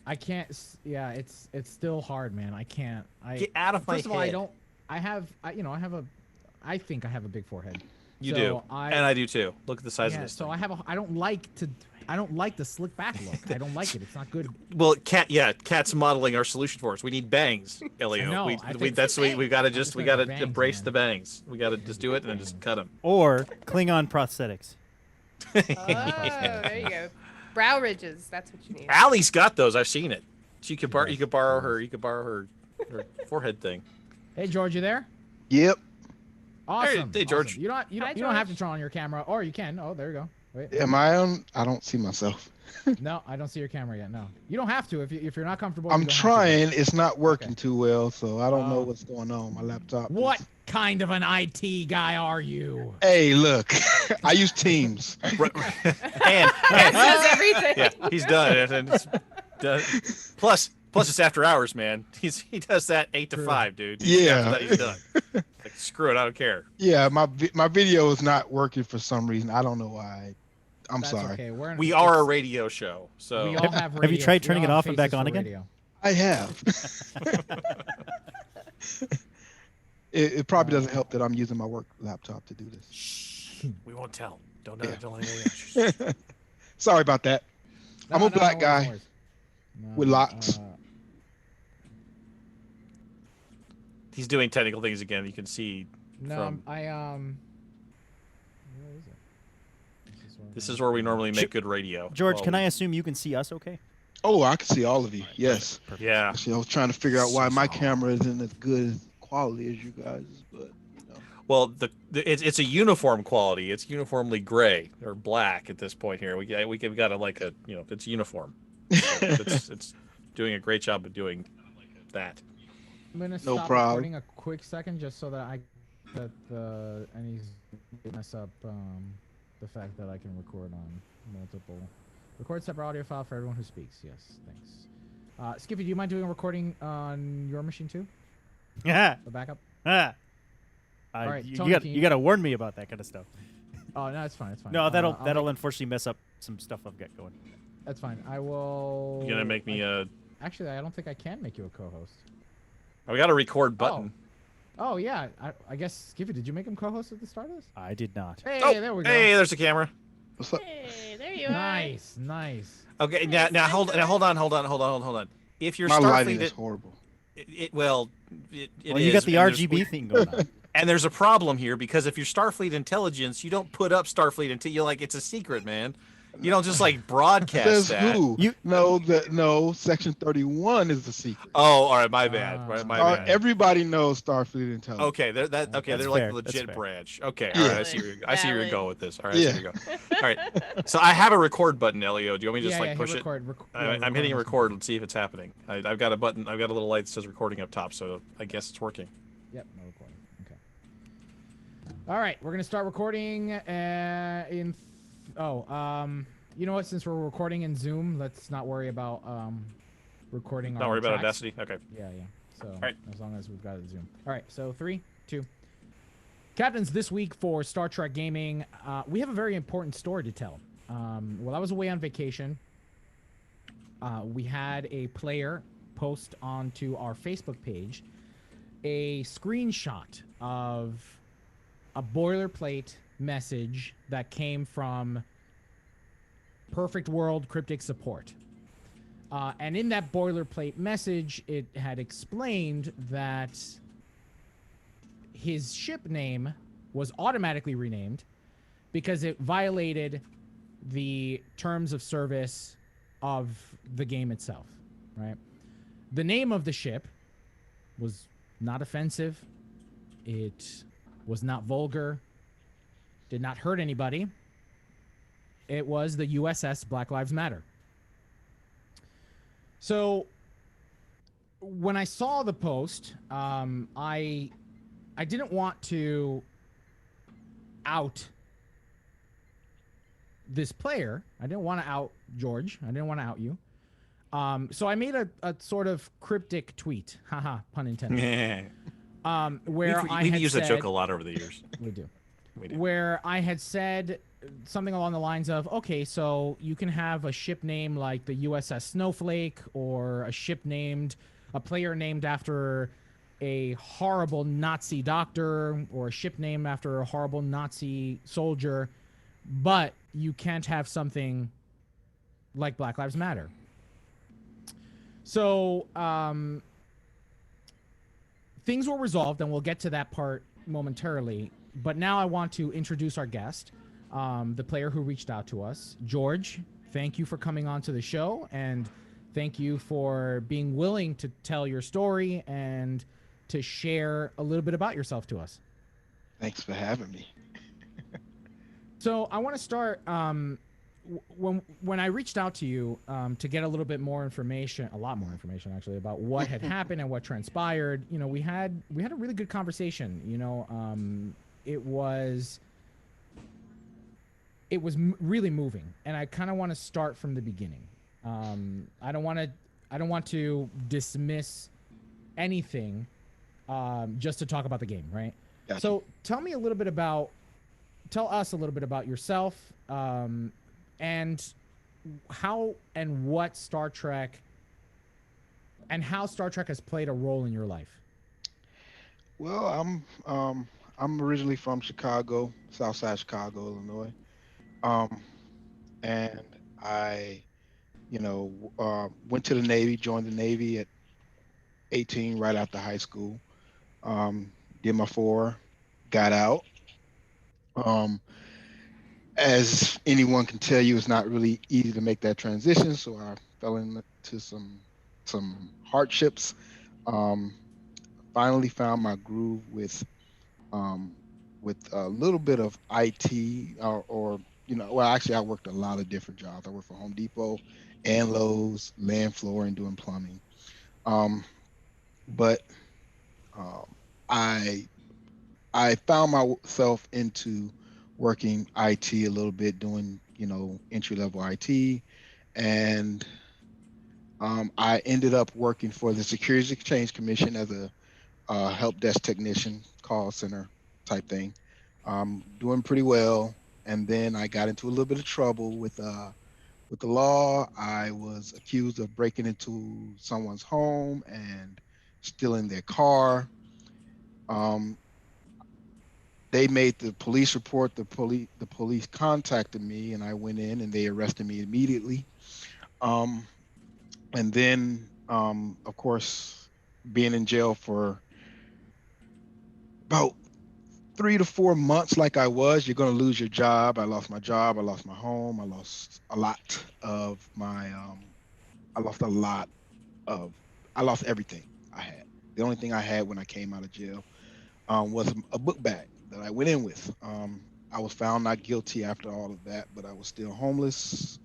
I can't. Yeah, it's still hard, man. I can't. Get out of my head. First of all, I don't. I think I have a big forehead. You do, and I do too. Look at the size of this. So thing. I don't like the slick back look. I don't like it. It's not good. Well, Kat's modeling our solution for us. We need bangs, Elio. No, we've got to embrace the bangs. We got to just do it and then just cut them. Or Klingon prosthetics. Oh, there you go. Brow ridges. That's what you need. Allie's got those. I've seen it. You could borrow her forehead thing. Hey, George, you there? Yep. Awesome. Hey, George. Awesome. You don't have to turn on your camera, or you can. Oh, there you go. Wait. Am I on? I don't see myself. No, I don't see your camera yet. No, you don't have to if you're not comfortable. I'm trying. It's not working too well, so I don't know what's going on with my laptop. What kind of an IT guy are you? Hey, look, I use Teams. and does everything. Yeah, he's done it. And it's done. Plus it's after hours, man. He does that 8 to 5, dude. Yeah. After that, he's done. Like, screw it, I don't care. Yeah, my video is not working for some reason. I don't know why. I'm sorry. Okay. We are a radio show, so we all have radio. Have you tried turning it off and back on again? Radio. I have. It probably doesn't help that I'm using my work laptop to do this. Shh. We won't tell. Don't anyone. Sorry about that. I'm a black guy with locks. He's doing technical things again. You can see. No, where is it? This is where we normally make good radio. George, can I assume you can see us okay? Oh, I can see all of you. Yes. Yeah. Actually, I was trying to figure out why my camera isn't as good quality as you guys, but well, it's a uniform quality. It's uniformly gray or black at this point here. We got it's uniform. So it's doing a great job of doing that. I'm gonna stop recording a quick second just so that any mess up the fact that I can record on multiple. Record separate audio file for everyone who speaks. Yes, thanks. Skippy, do you mind doing a recording on your machine too? Yeah. A backup. All right, you Tony, got to warn me about that kind of stuff. Oh no, it's fine. It's fine. No, that'll unfortunately mess up some stuff I've got going. That's fine. I will. You're gonna make me a. Actually, I don't think I can make you a co-host. We got a record button. Oh yeah. I guess Skippy, did you make him co-host at the start of this? I did not. Hey, there we go. Hey, there's the camera. Hey, there you are. Nice. Okay, now hold on. If you're my Starfleet, lighting is horrible. It you got the RGB thing going on. And there's a problem here because if you're Starfleet intelligence, you don't put up Starfleet until it's a secret, man. You don't just broadcast that. Who? No, Section 31 is the secret. Oh, all right, my bad. My bad. Everybody knows Starfleet intelligence. Okay, they're fair. like the legit branch. Okay, all right, I see where you're going with this. All right, Yeah. I see where you're going. All right, so I have a record button, Elio. Do you want me to just push it? I'm hitting record. Let's see if it's happening. I've got a button. I've got a little light that says recording up top, so I guess it's working. Yep, no recording. Okay. All right, we're gonna start recording you know what? Since we're recording in Zoom, let's not worry about recording. Don't worry about Audacity. Okay. Yeah. So right. As long as we've got it Zoom. All right. So 3, 2. Captains, this week for Star Trek Gaming, we have a very important story to tell. While I was away on vacation, we had a player post onto our Facebook page a screenshot of a boilerplate message that came from Perfect World Cryptic Support. And in that boilerplate message, it had explained that his ship name was automatically renamed because it violated the terms of service of the game itself, right? The name of the ship was not offensive. It was not vulgar. Did not hurt anybody. It was the USS Black Lives Matter. So when I saw the post, I didn't want to out this player. I didn't want to out George. I didn't want to out you. So I made a sort of cryptic tweet. Haha, pun intended. Where we've used that joke a lot over the years. We do. Where I had said something along the lines of, okay, so you can have a ship name like the USS Snowflake, or a player named after a horrible Nazi doctor, or a ship named after a horrible Nazi soldier, but you can't have something like Black Lives Matter. So things were resolved, and we'll get to that part momentarily. But now I want to introduce our guest, the player who reached out to us. George, thank you for coming on to the show, and thank you for being willing to tell your story and to share a little bit about yourself to us. Thanks for having me. So I want to start when I reached out to you to get a little bit more information, a lot more information actually, about what had happened and what transpired. You know, we had a really good conversation. You know, it was really moving, and I kind of want to start from the beginning. I don't want to dismiss anything just to talk about the game, right? Gotcha. So tell us a little bit about yourself, and how and what Star Trek and how Star Trek has played a role in your life. Well, I'm originally from Chicago, Southside Chicago, Illinois. Um, and I, went to the Navy, joined the Navy at 18, right after high school. Um, did my 4, got out. Um, as anyone can tell you, it's not really easy to make that transition. So I fell into some hardships. Um, Finally found my groove um, with a little bit of IT well, actually, I worked a lot of different jobs. I worked for Home Depot and Lowe's, land floor, and doing plumbing. Um, but um, I I found myself into working IT a little bit, doing entry level IT, and I ended up working for the Securities Exchange Commission as a help desk technician, call center type thing, doing pretty well. And then I got into a little bit of trouble with the law. I was accused of breaking into someone's home and stealing their car. Um, they made the police report. The police contacted me, and I went in, and they arrested me immediately. Um, and then, of course, being in jail for about 3 to 4 months, like I was, you're going to lose your job. I lost my job. I lost my home. I lost a lot of my. I lost a lot of. I lost everything I had. The only thing I had when I came out of jail was a book bag that I went in with. I was found not guilty after all of that, but I was still homeless.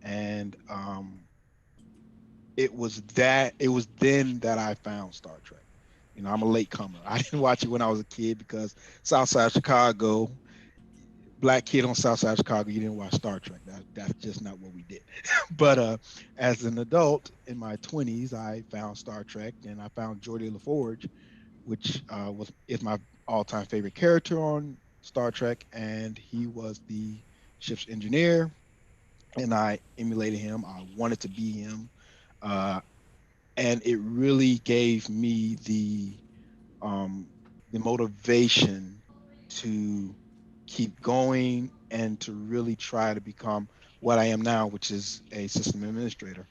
And It was that. It was then that I found Star Trek. I'm a late comer. I didn't watch it when I was a kid because Southside Chicago, black kid on Southside Chicago, you didn't watch Star Trek. That's just not what we did. But as an adult in my 20s, I found Star Trek, and I found Geordi LaForge, which is my all-time favorite character on Star Trek, and he was the ship's engineer, and I emulated him. I wanted to be him, uh, and it really gave me um, the motivation to keep going and to really try to become what I am now, which is a system administrator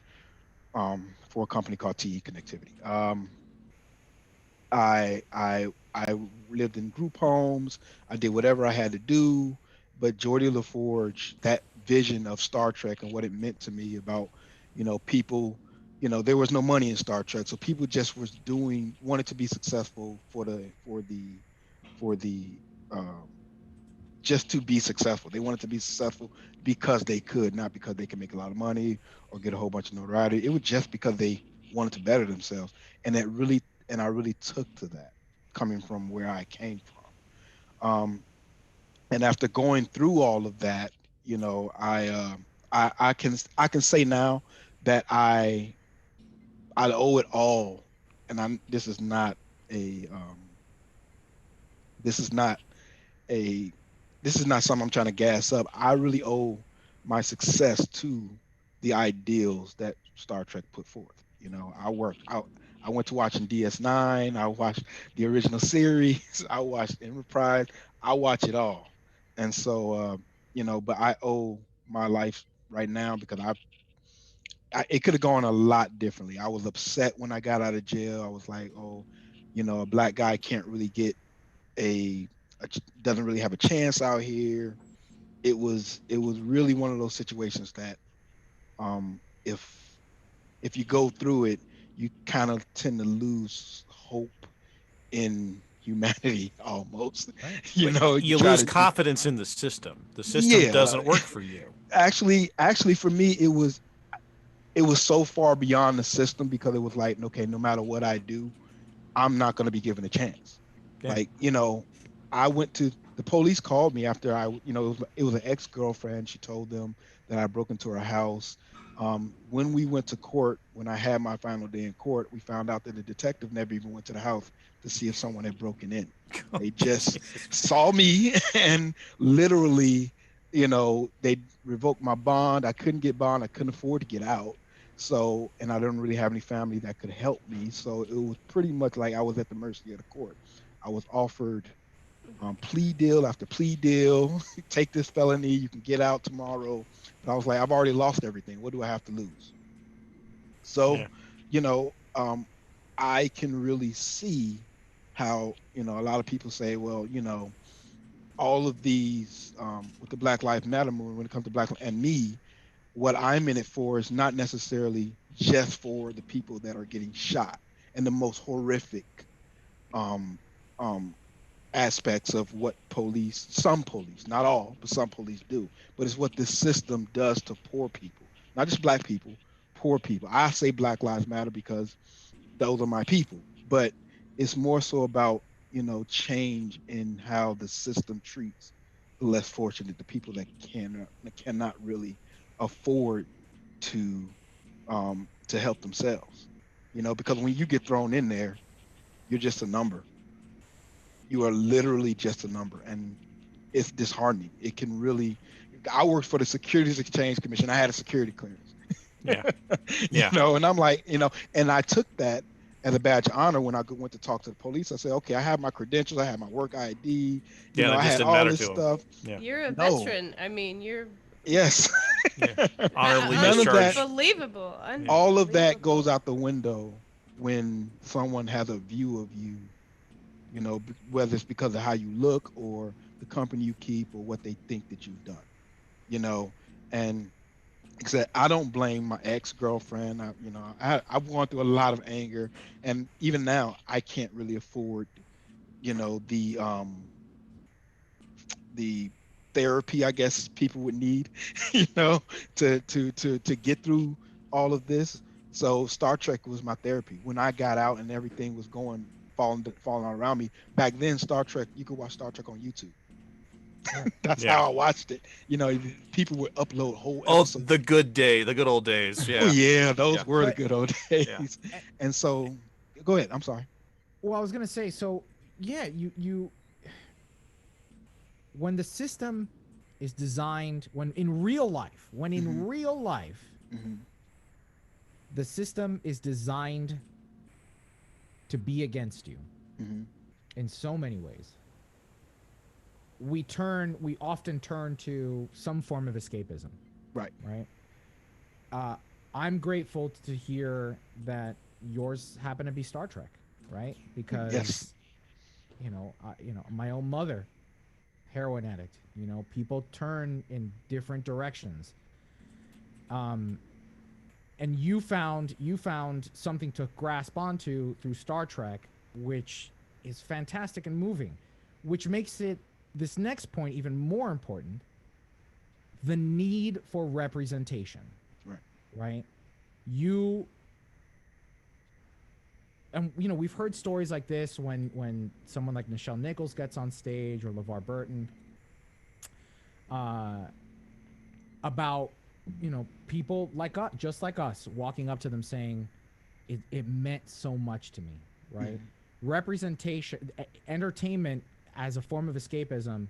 for a company called TE Connectivity. I lived in group homes. I did whatever I had to do. But Geordi LaForge, that vision of Star Trek and what it meant to me about, people, there was no money in Star Trek, so people just wanted to be successful for the um, just to be successful. They wanted to be successful because they could, not because they could make a lot of money or get a whole bunch of notoriety. It was just because they wanted to better themselves, and I really took to that, coming from where I came from. And after going through all of that, I can say now that I owe it all, and this is not a this is not a this is not something I'm trying to gas up. I really owe my success to the ideals that Star Trek put forth. I worked out. I went to watching DS9. I watched the original series. I watched Enterprise. I watch it all, and so but I owe my life right now because it could have gone a lot differently. I was upset when I got out of jail. I was like, oh, a black guy can't really get a, doesn't really have a chance out here. It was really one of those situations that if you go through it, you kind of tend to lose hope in humanity almost. Right. You lose confidence in the system. The system doesn't work for you. Actually, for me, it was so far beyond the system because it was like, okay, no matter what I do, I'm not going to be given a chance. Yeah. Like, I went to the police called me after it was an ex-girlfriend. She told them that I broke into her house. When we went to court, when I had my final day in court, we found out that the detective never even went to the house to see if someone had broken in. They just saw me and literally they revoked my bond. I couldn't get bond. I couldn't afford to get out. So, and I didn't really have any family that could help me. So it was pretty much like I was at the mercy of the court. I was offered plea deal after plea deal. Take this felony, you can get out tomorrow. But I was like, I've already lost everything. What do I have to lose? So, I can really see how, a lot of people say, well, all of these with the Black Lives Matter movement, when it comes to and me, what I'm in it for is not necessarily just for the people that are getting shot and the most horrific um, um, aspects of what some police, not all, but some police do. But it's what this system does to poor people, not just Black people, poor people. I say Black Lives Matter because those are my people, but it's more so about, change in how the system treats the less fortunate, the people that cannot really afford to help themselves, because when you get thrown in there, you're just a number. You are literally just a number, and it's disheartening. It can really. I worked for the Securities Exchange Commission. I had a security clearance. Yeah. And I'm like, and I took that as a badge of honor when I went to talk to the police. I said, okay, I have my credentials, I have my work ID, I had all this stuff. Yeah. You're a veteran. I mean, you're. Yes. Honorably None of that. Unbelievable. All of that goes out the window when someone has a view of you, whether it's because of how you look or the company you keep or what they think that you've done, and except I don't blame my ex-girlfriend. I've gone through a lot of anger, and even now I can't really afford, the therapy I guess people would need, to get through all of this. So Star Trek was my therapy. When I got out and everything was falling around me. Back then, Star Trek, you could watch Star Trek on YouTube. That's how I watched it. People would upload whole episodes. Oh, the good old days. Yeah. Oh yeah, those were the good old days. Yeah. And so, go ahead. I'm sorry. Well, I was gonna say, so yeah, you when the system is designed, when in real life, the system is designed to be against you in so many ways. We often turn to some form of escapism. Right. I'm grateful to hear that yours happen to be Star Trek, right? Because, my own mother, heroin addict, people turn in different directions. And you found something to grasp onto through Star Trek, which is fantastic and moving, which makes it, this next point, even more important: the need for representation. Right. We've heard stories like this when someone like Nichelle Nichols gets on stage, or LeVar Burton, about, people like us, just like us, walking up to them saying, it meant so much to me, right? Representation, entertainment as a form of escapism.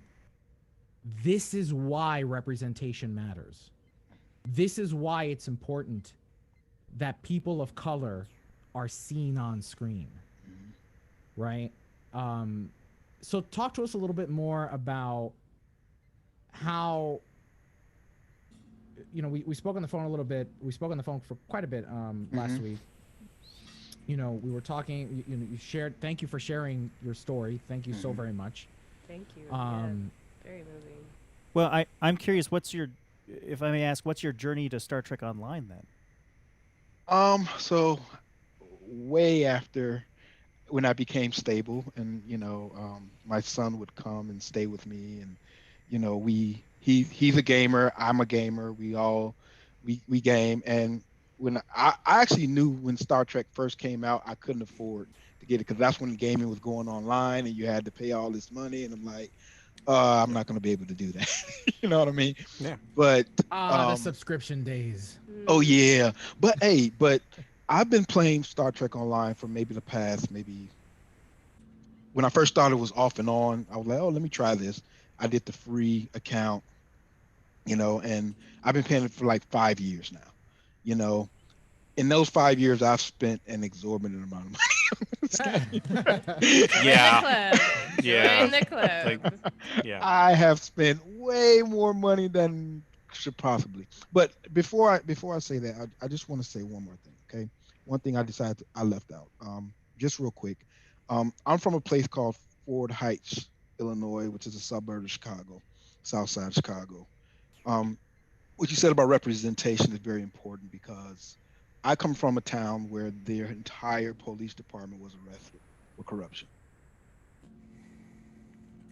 This is why representation matters. This is why it's important that people of color are seen on screen, right? So talk to us a little bit more about how, we spoke on the phone a little bit. We spoke on the phone for quite a bit last week. We were talking, you shared, thank you for sharing your story. Thank you so very much. Thank you. Very moving. Well, I'm curious, if I may ask, what's your journey to Star Trek Online then? So way after, when I became stable, and my son would come and stay with me, and he's a gamer, I'm a gamer, we game. And when I actually knew when Star Trek first came out, I couldn't afford to get it, because that's when gaming was going online and you had to pay all this money, and I'm like, I'm not going to be able to do that. You know what I mean? Yeah. But the subscription days. Oh yeah, but I've been playing Star Trek Online for maybe the past, when I first started, it was off and on. I was like, oh, let me try this. I did the free account, And I've been paying it for like 5 years now. You know, in those 5 years, I've spent an exorbitant amount of money on this game. Yeah. Join the club. Yeah. I have spent way more money than should possibly. But before I say that, I just want to say one more thing. Okay, one thing I left out. Just real quick. I'm from a place called Ford Heights, Illinois, which is a suburb of Chicago, South Side of Chicago. Um, what you said about representation is very important because I come from a town where their entire police department was arrested for corruption.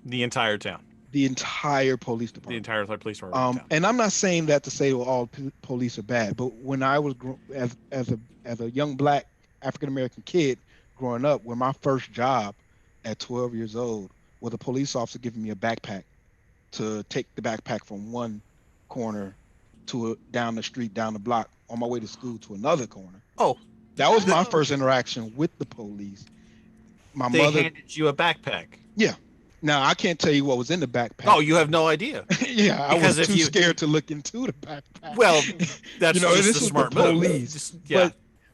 The entire town. The entire police The department. entire police department. And I'm not saying that to say well, all police are bad, but when I was as a young black African American kid growing up, when my first job at 12 years old was a police officer giving me a backpack to take the backpack from one corner down the street, down the block, on my way to school to another corner. Oh, that was my first interaction with the police. They handed you a backpack. Yeah. Now I can't tell you what was in the backpack. Oh, you have no idea. Yeah, because I was too scared to look into the backpack. Well, that's this the was smart the police. Just, yeah.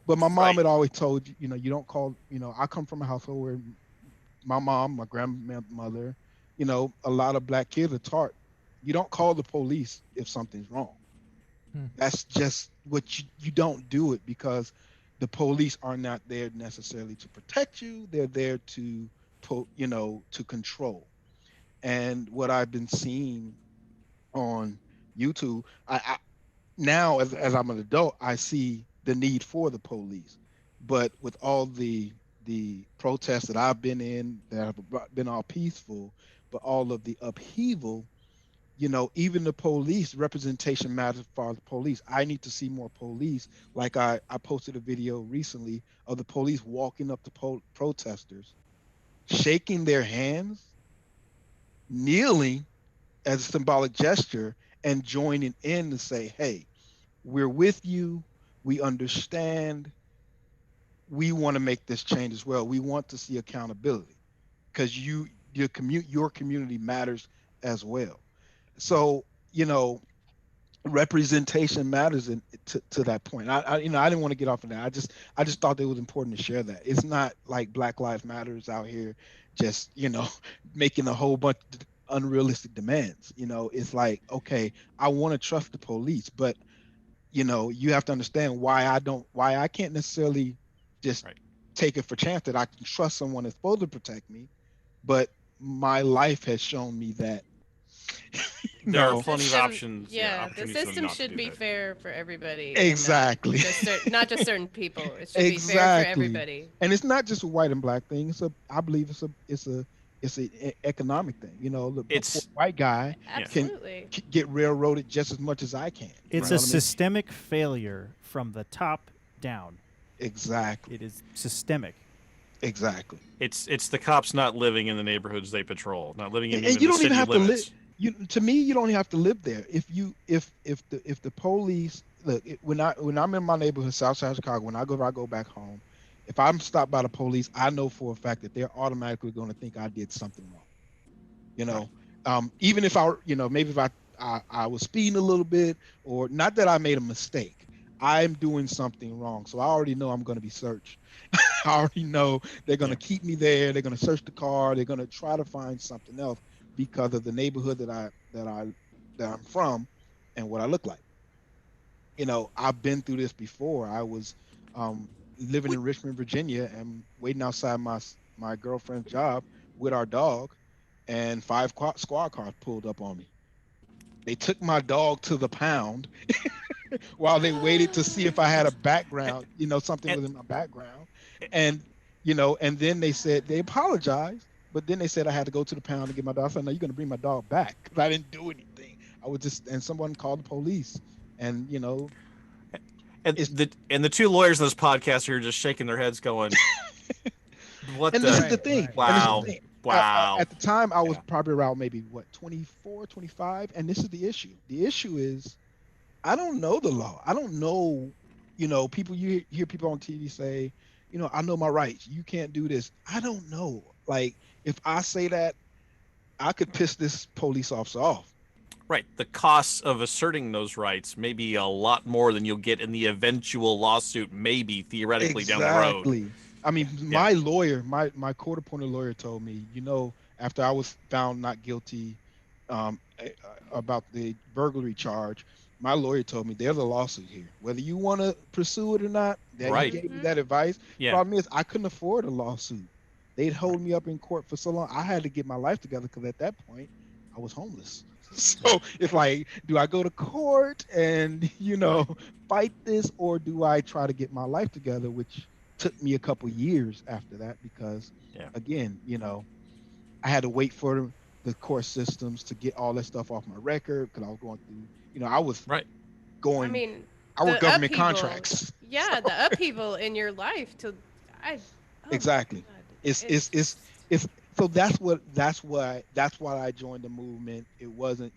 But my mom had always told you you don't call. I come from a household where my mom, my grandmother, a lot of black kids are taught you don't call the police if something's wrong. That's just what you don't do it because the police are not there necessarily to protect you. They're there to control. And what I've been seeing on YouTube, I now as I'm an adult, I see the need for the police. But with all the protests that I've been in that have been all peaceful, but all of the upheaval, even the police representation matters for the police. I need to see more police. Like I posted a video recently of the police walking up to protesters, shaking their hands, kneeling as a symbolic gesture, and joining in to say, hey, we're with you. We understand. We want to make this change as well. We want to see accountability because your community matters as well. So, representation matters to that point. I didn't want to get off of that. I just thought it was important to share that. It's not like Black Lives Matters out here just, making a whole bunch of unrealistic demands. It's like, okay, I want to trust the police, but you have to understand why I can't necessarily just take it for chance that I can trust someone that's supposed to protect me, but my life has shown me that there are plenty of options. Yeah, the system should be fair for everybody. Exactly. Not just certain people. It should be fair for everybody. And it's not just a white and black thing. I believe it's an economic thing. The white guy can get railroaded just as much as I can. It's a systemic failure from the top down. Exactly. It is systemic. Exactly. It's the cops not living in the neighborhoods they patrol, not living in the city limits. You don't even have to live. To me, you don't even have to live there. If the police look, when I'm in my neighborhood, South Side of Chicago, when I go back home, if I'm stopped by the police, I know for a fact that they're automatically going to think I did something wrong. Even if maybe if I was speeding a little bit, or not that I made a mistake, I'm doing something wrong. So I already know I'm going to be searched. I already know they're going to keep me there. They're going to search the car. They're going to try to find something else because of the neighborhood that I'm from and what I look like. I've been through this before. I was living in Richmond, Virginia, and waiting outside my girlfriend's job with our dog, and 5 squad cars pulled up on me. They took my dog to the pound while they waited to see if I had a background, something was in my background. And, and then they said, they apologized, but then they said I had to go to the pound to get my dog. I said, no, you're going to bring my dog back, because I didn't do anything. And someone called the police, and, And the two lawyers in this podcast are just shaking their heads going, what and this is the thing. Wow. Wow. At the time, I was probably around maybe, 24, 25, and this is the issue. The issue is I don't know the law. I don't know, people, you hear people on TV say, I know my rights. You can't do this. I don't know. Like, if I say that, I could piss this police officer off. Right. The costs of asserting those rights may be a lot more than you'll get in the eventual lawsuit, maybe theoretically down the road. Exactly. I mean, my lawyer, my court-appointed lawyer told me, after I was found not guilty about the burglary charge, my lawyer told me there's a lawsuit here. Whether you want to pursue it or not, that he gave me that advice. Yeah. Problem is, I couldn't afford a lawsuit. They'd hold me up in court for so long. I had to get my life together because at that point, I was homeless. So it's like, do I go to court and, fight this, or do I try to get my life together, which took me a couple years after that because, again, I had to wait for the court systems to get all that stuff off my record because I was going through, I was going. I work government contracts. Yeah, so. The upheaval in your life exactly. It's so that's why I joined the movement. It wasn't,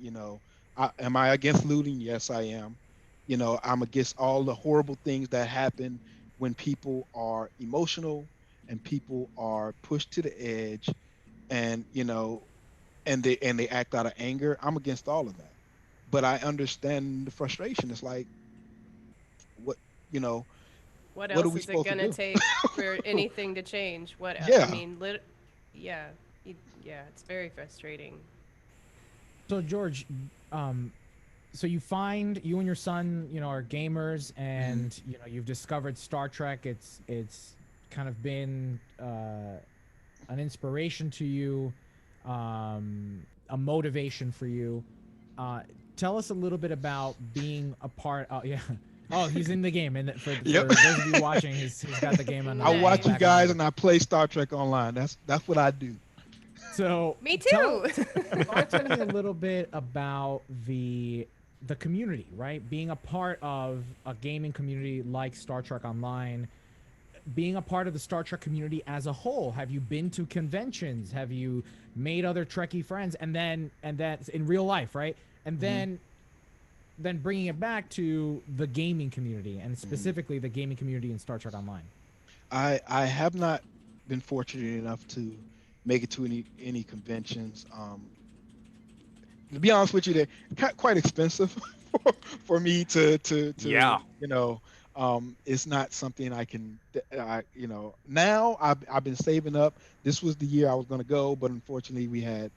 am I against looting? Yes, I am. I'm against all the horrible things that happen when people are emotional and people are pushed to the edge and, and they act out of anger. I'm against all of that. But I understand the frustration. It's like, what else is it going to take for anything to change? What else? Yeah. I mean, it's very frustrating. So George, so you and your son, are gamers, and you've discovered Star Trek. It's kind of been an inspiration to you, a motivation for you. Tell us a little bit about being a part. Oh, he's in the game, and for those of you watching, he's got the game on. I watch you guys, and I play Star Trek Online. That's what I do. So me too. Tell me a little bit about the community, right? Being a part of a gaming community like Star Trek Online, being a part of the Star Trek community as a whole. Have you been to conventions? Have you made other Trekkie friends? And then in real life, right? And then bringing it back to the gaming community, and specifically the gaming community in Star Trek Online. I have not been fortunate enough to make it to any conventions. To be honest with you, they're quite expensive for me to it's not something I can, now I've been saving up. This was the year I was going to go, but unfortunately we had,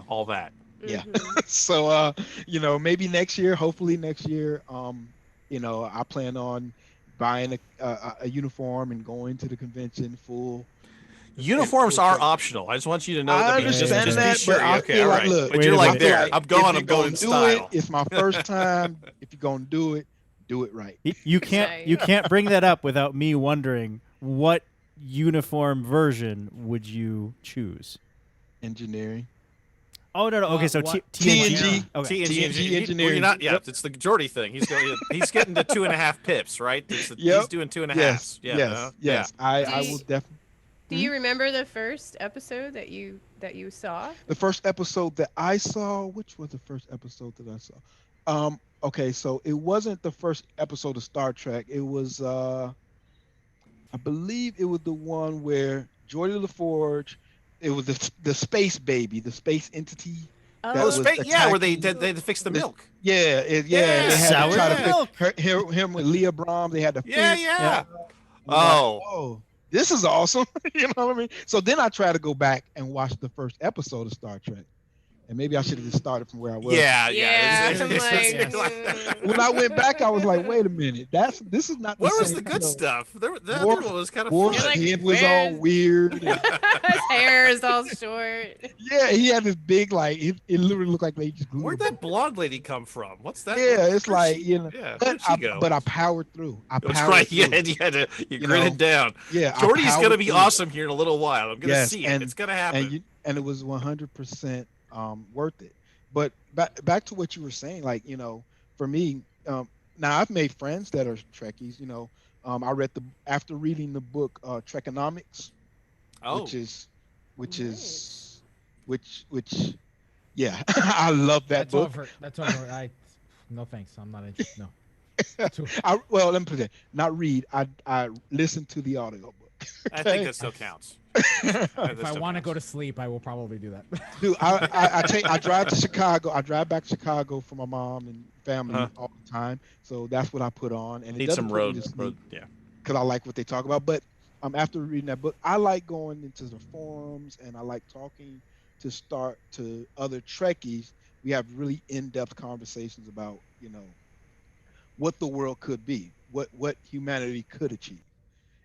all that. Yeah. So, maybe next year, hopefully next year, I plan on buying a uniform and going to the convention full. Uniforms are optional. I just want you to know that. I understand that, just be sure. But I feel like, look, but you're like there. I'm going in style. It's my first time. If you're going to do it right. You can't bring that up without me wondering what uniform version would you choose? Engineering. Oh no! Okay, so TNG. Okay. TNG engineering. You're not. Yeah, it's the Geordie thing. He's getting to 2.5 pips, right? He's doing 2.5. Yes. I will definitely. Do you remember the first episode that you saw? The first episode that I saw, which was the first episode that I saw? Okay, so it wasn't the first episode of Star Trek. It was, I believe it was the one where Geordi LaForge. It was the space baby, the space entity. Oh, where they fixed the milk. Yeah. They had sour to try to milk. fix him with Leah Brahms. They had to fix. Yeah. Oh, this is awesome. You know what I mean? So then I try to go back and watch the first episode of Star Trek. And maybe I should have just started from where I was. Yeah. When I went back, I was like, wait a minute. This is not the Where same was the good stuff? The other one was kind of Worf's head was all weird. His hair is all short. Yeah, he had this big, it literally looked like they just glued. Where'd that blonde lady come from? What's that? Yeah, it's like, where'd she go? But I powered through. That's right. Yeah, you gritted down. Yeah. Geordie's going to be awesome here in a little while. I'm going to see it. It's going to happen. And it was 100% worth it. But back to what you were saying, for me, now I've made friends that are Trekkies. I read after reading the book Trekonomics, which yeah, I love that book. That's over. No thanks. I'm not interested. No. Let me put it. Not read. I listened to the audiobook. I think that still counts. If I want to go to sleep, I will probably do that. Dude, I drive to Chicago. I drive back to Chicago for my mom and family all the time. So that's what I put on, and it doesn't put me to sleep. Yeah. Because I like what they talk about. But after reading that book, I like going into the forums and I like talking to other Trekkies. We have really in-depth conversations about, what the world could be, what humanity could achieve.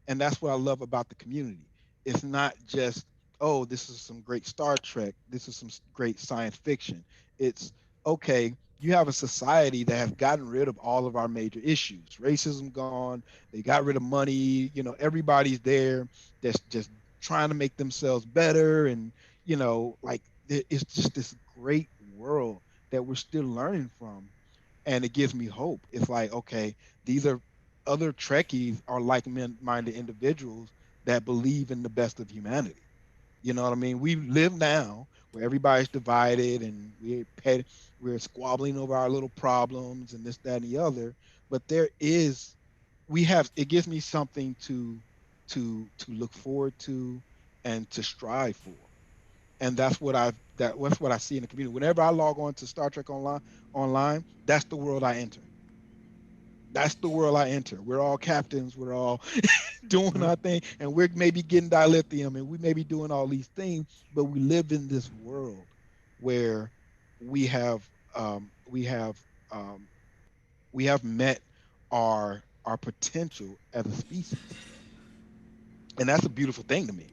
And that's what I love about the community. It's not just, oh, this is some great Star Trek, this is some great science fiction. It's okay, you have a society that has gotten rid of all of our major issues. Racism gone, they got rid of money, everybody's there that's just trying to make themselves better. And, like it's just this great world that we're still learning from. And it gives me hope. It's like, okay, these are other Trekkies are like-minded individuals that believe in the best of humanity. You know what I mean? We live now where everybody's divided and we're squabbling over our little problems and this, that, and the other. But it gives me something to look forward to and to strive for. And that's what I see in the community. Whenever I log on to Star Trek online, that's the world I enter. That's the world I enter. We're all captains. We're all doing our thing, and we're maybe getting dilithium, and we may be doing all these things, but we live in this world where we have met our potential as a species, and that's a beautiful thing to me.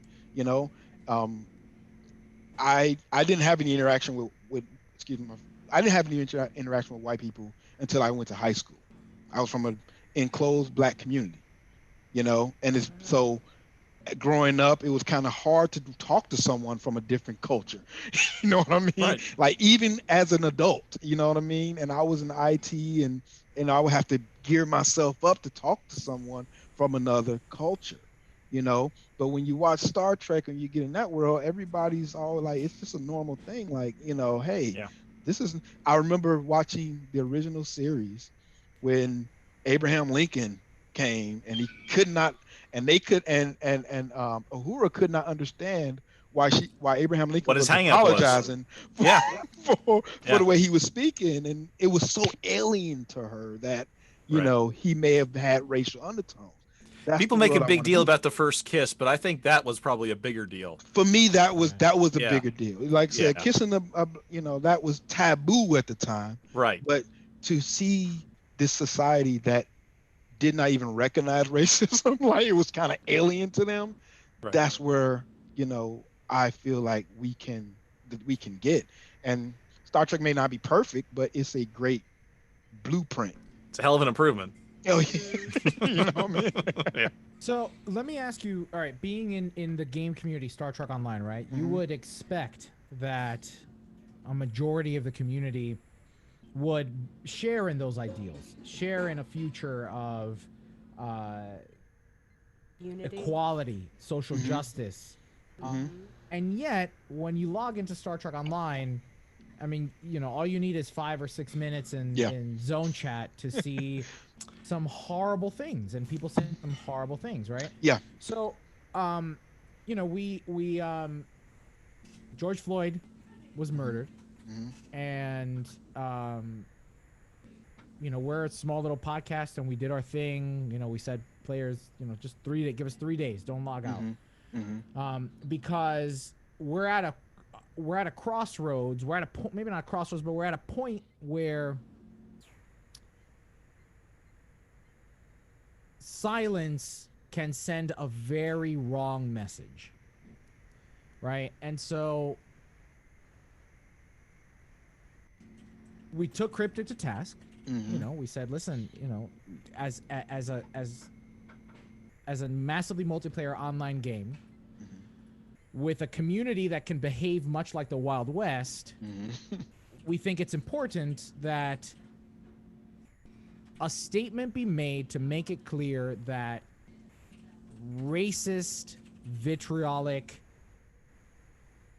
I didn't have any interaction with excuse me, I didn't have any interaction with white people until I went to high school. I was from an enclosed Black community, and it's so growing up, it was kind of hard to talk to someone from a different culture. You know what I mean? Right. Like even as an adult, you know what I mean? And I was in IT and I would have to gear myself up to talk to someone from another culture, But when you watch Star Trek and you get in that world, everybody's all like, it's just a normal thing. Like, hey, this is, I remember watching the original series when Abraham Lincoln came and he could not, and they could, and Uhura could not understand why Abraham Lincoln was apologizing for the way he was speaking. And it was so alien to her that, he may have had racial undertones. People make a big deal about the first kiss, but I think that was probably a bigger deal. For me, that was a bigger deal. Like I said, kissing that was taboo at the time. Right. But to see this society that did not even recognize racism, like it was kind of alien to them, that's where, I feel like we can get. And Star Trek may not be perfect, but it's a great blueprint. It's a hell of an improvement. Oh, you know what I mean? Yeah. So let me ask you, all right, being in the game community, Star Trek Online, right? You would expect that a majority of the community would share in those ideals, share in a future of unity, equality, social justice. And yet, when you log into Star Trek Online, I mean, all you need is 5 or 6 minutes in zone chat to see some horrible things, and people saying some horrible things, right? Yeah. So, we George Floyd was murdered, and we're a small little podcast, and we did our thing. We said players, just give us 3 days, don't log out, because we're at a crossroads. We're at a point, maybe not a crossroads, but we're at a point where silence can send a very wrong message, right? And so we took Cryptic to task. We said, listen, as a massively multiplayer online game with a community that can behave much like the Wild West, we think it's important that a statement be made to make it clear that racist, vitriolic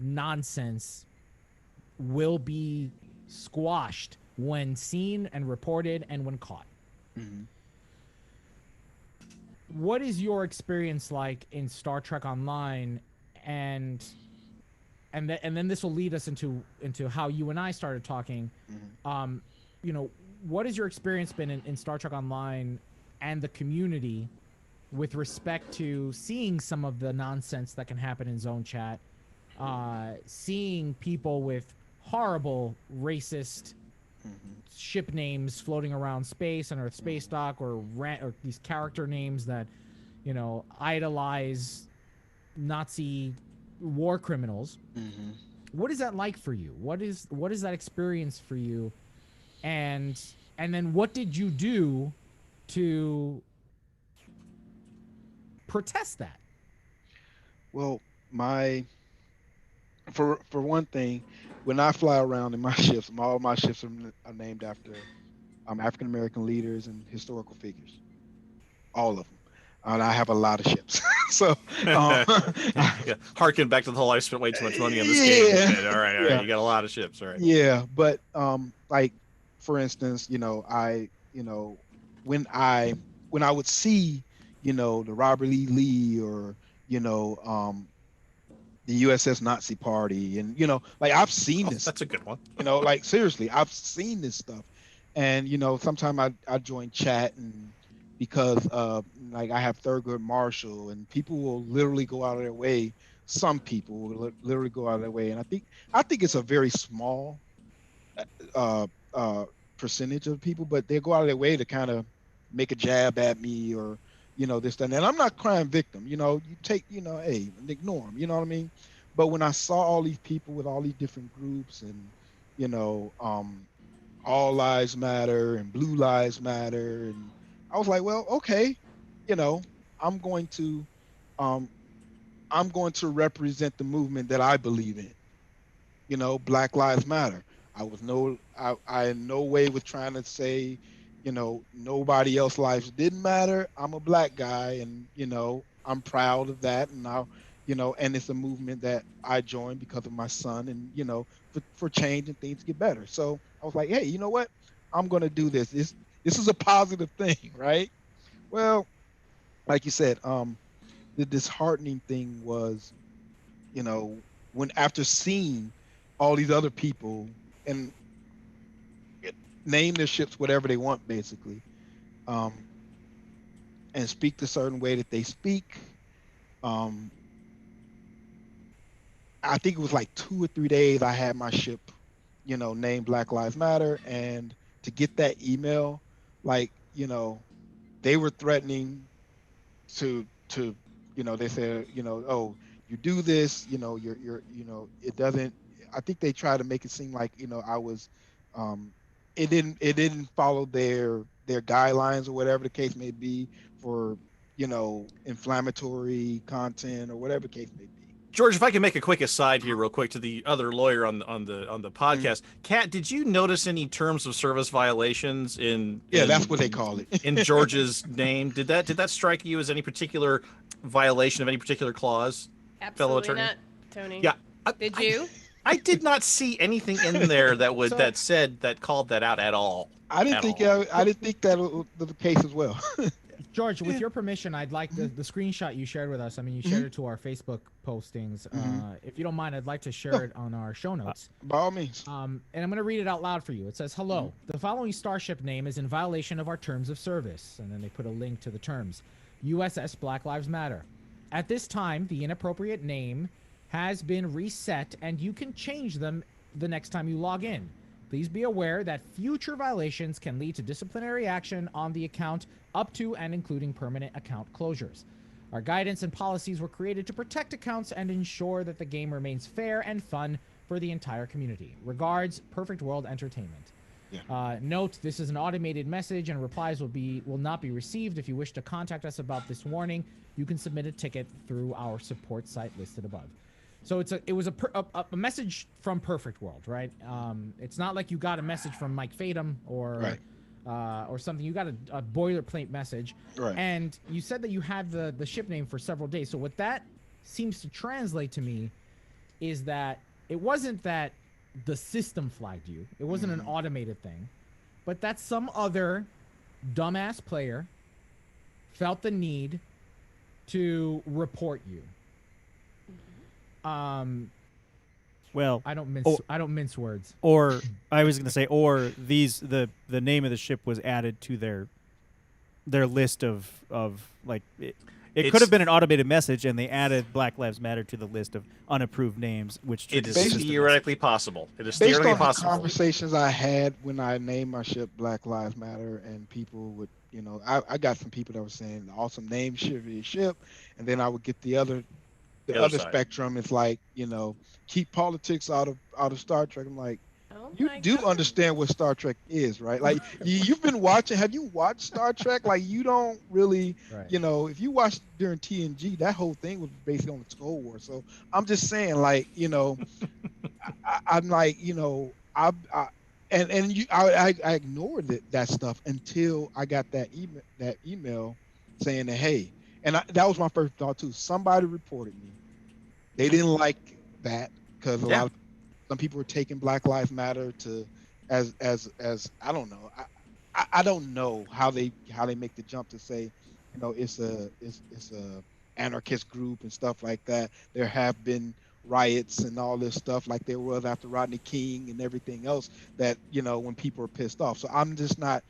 nonsense will be squashed when seen and reported and when caught. what is your experience like in Star Trek Online, and then this will lead us into how you and I started talking. You know, what has your experience been in Star Trek Online and the community with respect to seeing some of the nonsense that can happen in Zone Chat, seeing people with horrible racist ship names floating around space and Earth space dock, or these character names that, you know, idolize Nazi war criminals. What is that like for you? What is that experience for you? And then what did you do to protest that? Well, for one thing, when I fly around in my ships, all my ships are named after African American leaders and historical figures, all of them. And I have a lot of ships. So, harken back to the whole I spent way too much money on this game. All right, you got a lot of ships, all right. Yeah, but like, for instance, when I would see, the Robert E. Lee, or the USS Nazi Party, and like, I've seen this. That's a good one. Like, seriously, I've seen this stuff, and sometimes I join chat, and because like, I have Thurgood Marshall, and people will literally go out of their way. Some people will literally go out of their way, and I think it's a very small percentage of people, but they go out of their way to kind of make a jab at me, or this, that, and I'm not crying victim. You take, hey, ignore them. You know what I mean? But when I saw all these people with all these different groups, and all lives matter and blue lives matter, and I was like, well, okay, I'm going to represent the movement that I believe in. Black Lives Matter. I in no way was trying to say, nobody else's lives didn't matter. I'm a black guy, and I'm proud of that, and and it's a movement that I joined because of my son, and for change and things to get better. So I was like, hey, you know what? I'm gonna do this. This is a positive thing, right? Well, like you said, the disheartening thing was, when, after seeing all these other people and name their ships whatever they want, basically, and speak the certain way that they speak. I think it was like 2 or 3 days I had my ship, named Black Lives Matter, and to get that email, like, they were threatening to they said, oh, you do this, you're it doesn't. I think they tried to make it seem like, I was, it didn't follow their guidelines, or whatever the case may be, for inflammatory content, or whatever the case may be. George, if I can make a quick aside here real quick to the other lawyer on the podcast. Kat, did you notice any terms of service violations in that's what they call it. in George's name? Did that strike you as any particular violation of any particular clause? Absolutely fellow attorney? not, Tony. Yeah. Did you? I did not see anything in there that called that out at all. I didn't think that was the case as well. George, with your permission, I'd like the screenshot you shared with us. I mean, you shared it to our Facebook postings. If you don't mind, I'd like to share it on our show notes. By all means. And I'm going to read it out loud for you. It says, hello, the following starship name is in violation of our terms of service. And then they put a link to the terms. USS Black Lives Matter. At this time, the inappropriate name has been reset, and you can change them the next time you log in. Please be aware that future violations can lead to disciplinary action on the account, up to and including permanent account closures. Our guidance and policies were created to protect accounts and ensure that the game remains fair and fun for the entire community. Regards, Perfect World Entertainment. Yeah. Note, this is an automated message, and replies will not be received. If you wish to contact us about this warning, you can submit a ticket through our support site listed above. So it was a message from Perfect World, right? It's not like you got a message from Mike Fadum or something. You got a boilerplate message, right? And you said that you had the ship name for several days. So what that seems to translate to me is that it wasn't that the system flagged you. It wasn't an automated thing, but that some other dumbass player felt the need to report you. Well, I don't mince words. Or I was going to say, or the name of the ship was added to their list of like it could have been an automated message, and they added Black Lives Matter to the list of unapproved names, which triggers it's theoretically possible. It is theoretically possible. Based on the conversations I had when I named my ship Black Lives Matter, and people would, I got some people that were saying awesome name ship, and then I would get the other spectrum. It's like, keep politics out of Star Trek. I'm like, you do understand what Star Trek is, right? Like you've been watching. Have you watched Star Trek? Like you don't really, right. If you watched during TNG, that whole thing was based on the Cold War. So I'm just saying, like, I'm like, I ignored that stuff until I got that email saying that, hey, and that was my first thought too. Somebody reported me. They didn't like that because some people were taking Black Lives Matter to as I don't know. I don't know how they make the jump to say, it's a anarchist group and stuff like that. There have been riots and all this stuff like there was after Rodney King and everything else that, when people are pissed off. So I'm just not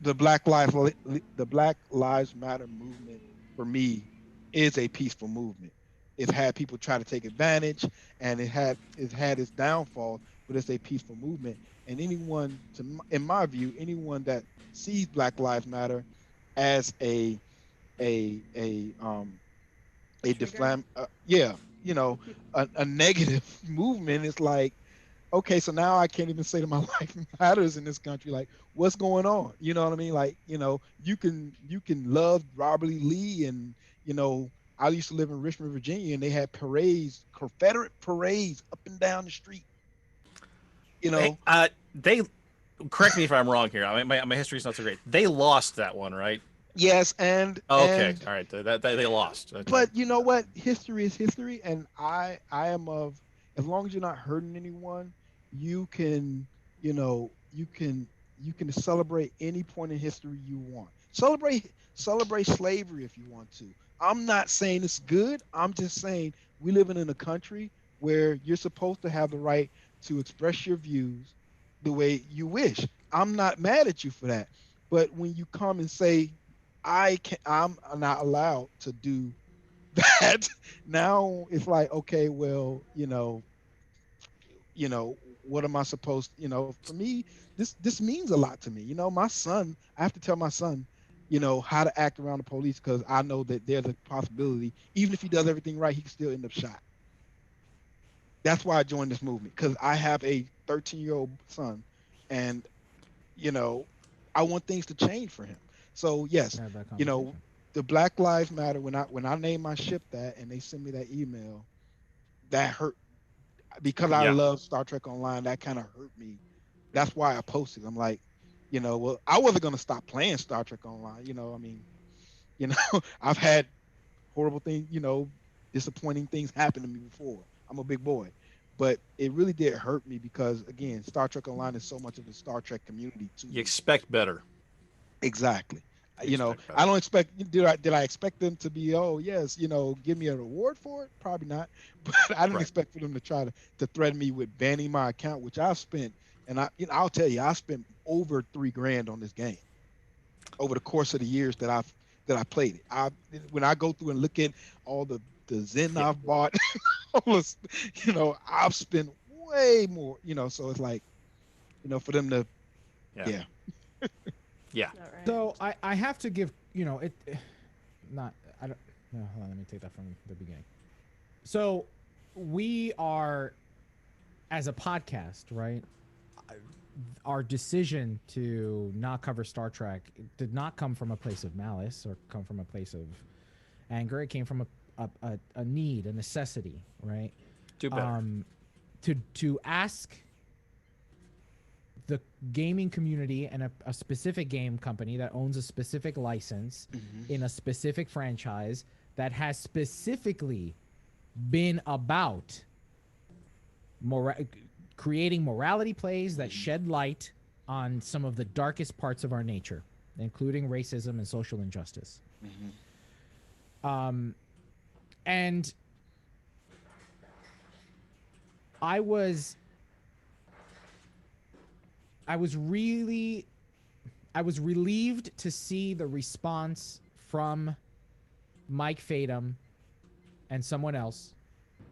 the Black Lives Matter movement for me is a peaceful movement. It's had people try to take advantage, and it had its downfall, but it's a peaceful movement. And anyone, in my view, anyone that sees Black Lives Matter as a negative movement, it's like, okay, so now I can't even say that my life matters in this country. Like, what's going on? You know what I mean? Like, you can love Robert E. Lee, and I used to live in Richmond, Virginia, and they had parades, Confederate parades up and down the street. They correct me if I'm wrong here. I mean, my history's not so great. They lost that one, right? Yes, and all right, that they lost. Okay. But you know what? History is history, and I am of, as long as you're not hurting anyone, you can celebrate any point in history you want. Celebrate slavery if you want to. I'm not saying it's good. I'm just saying we live in a country where you're supposed to have the right to express your views the way you wish. I'm not mad at you for that. But when you come and say, I'm not allowed to do that, now it's like, okay, well, what am I supposed, for me, this means a lot to me. My son, I have to tell my son, how to act around the police, because I know that there's a possibility, even if he does everything right, he can still end up shot. That's why I joined this movement, because I have a 13-year-old son, and, I want things to change for him. So yes, the Black Lives Matter, when I named my ship that and they sent me that email, that hurt, because I love Star Trek Online, that kind of hurt me. That's why I posted. I'm like, well, I wasn't going to stop playing Star Trek Online. I've had horrible things, disappointing things happen to me before. I'm a big boy. But it really did hurt me because, again, Star Trek Online is so much of the Star Trek community too. You expect better. Exactly. I don't expect, did I expect them to be, oh yes, give me a reward for it? Probably not. But I didn't expect for them to try to threaten me with banning my account, which I've spent, and I'll tell you, I spent over $3,000 on this game over the course of the years that I played it. When I go through and look at all the Zen I've bought, I've spent way more, so it's like, for them to, Yeah. Right. So I have to give, I don't, no, hold on, let me take that from the beginning. So we are, as a podcast, right? Our decision to not cover Star Trek did not come from a place of malice or come from a place of anger. It came from a need, a necessity, right? Do better. To ask the gaming community and a specific game company that owns a specific license in a specific franchise that has specifically been about creating morality plays that shed light on some of the darkest parts of our nature, including racism and social injustice. Mm-hmm. And I was relieved to see the response from Mike Fadum and someone else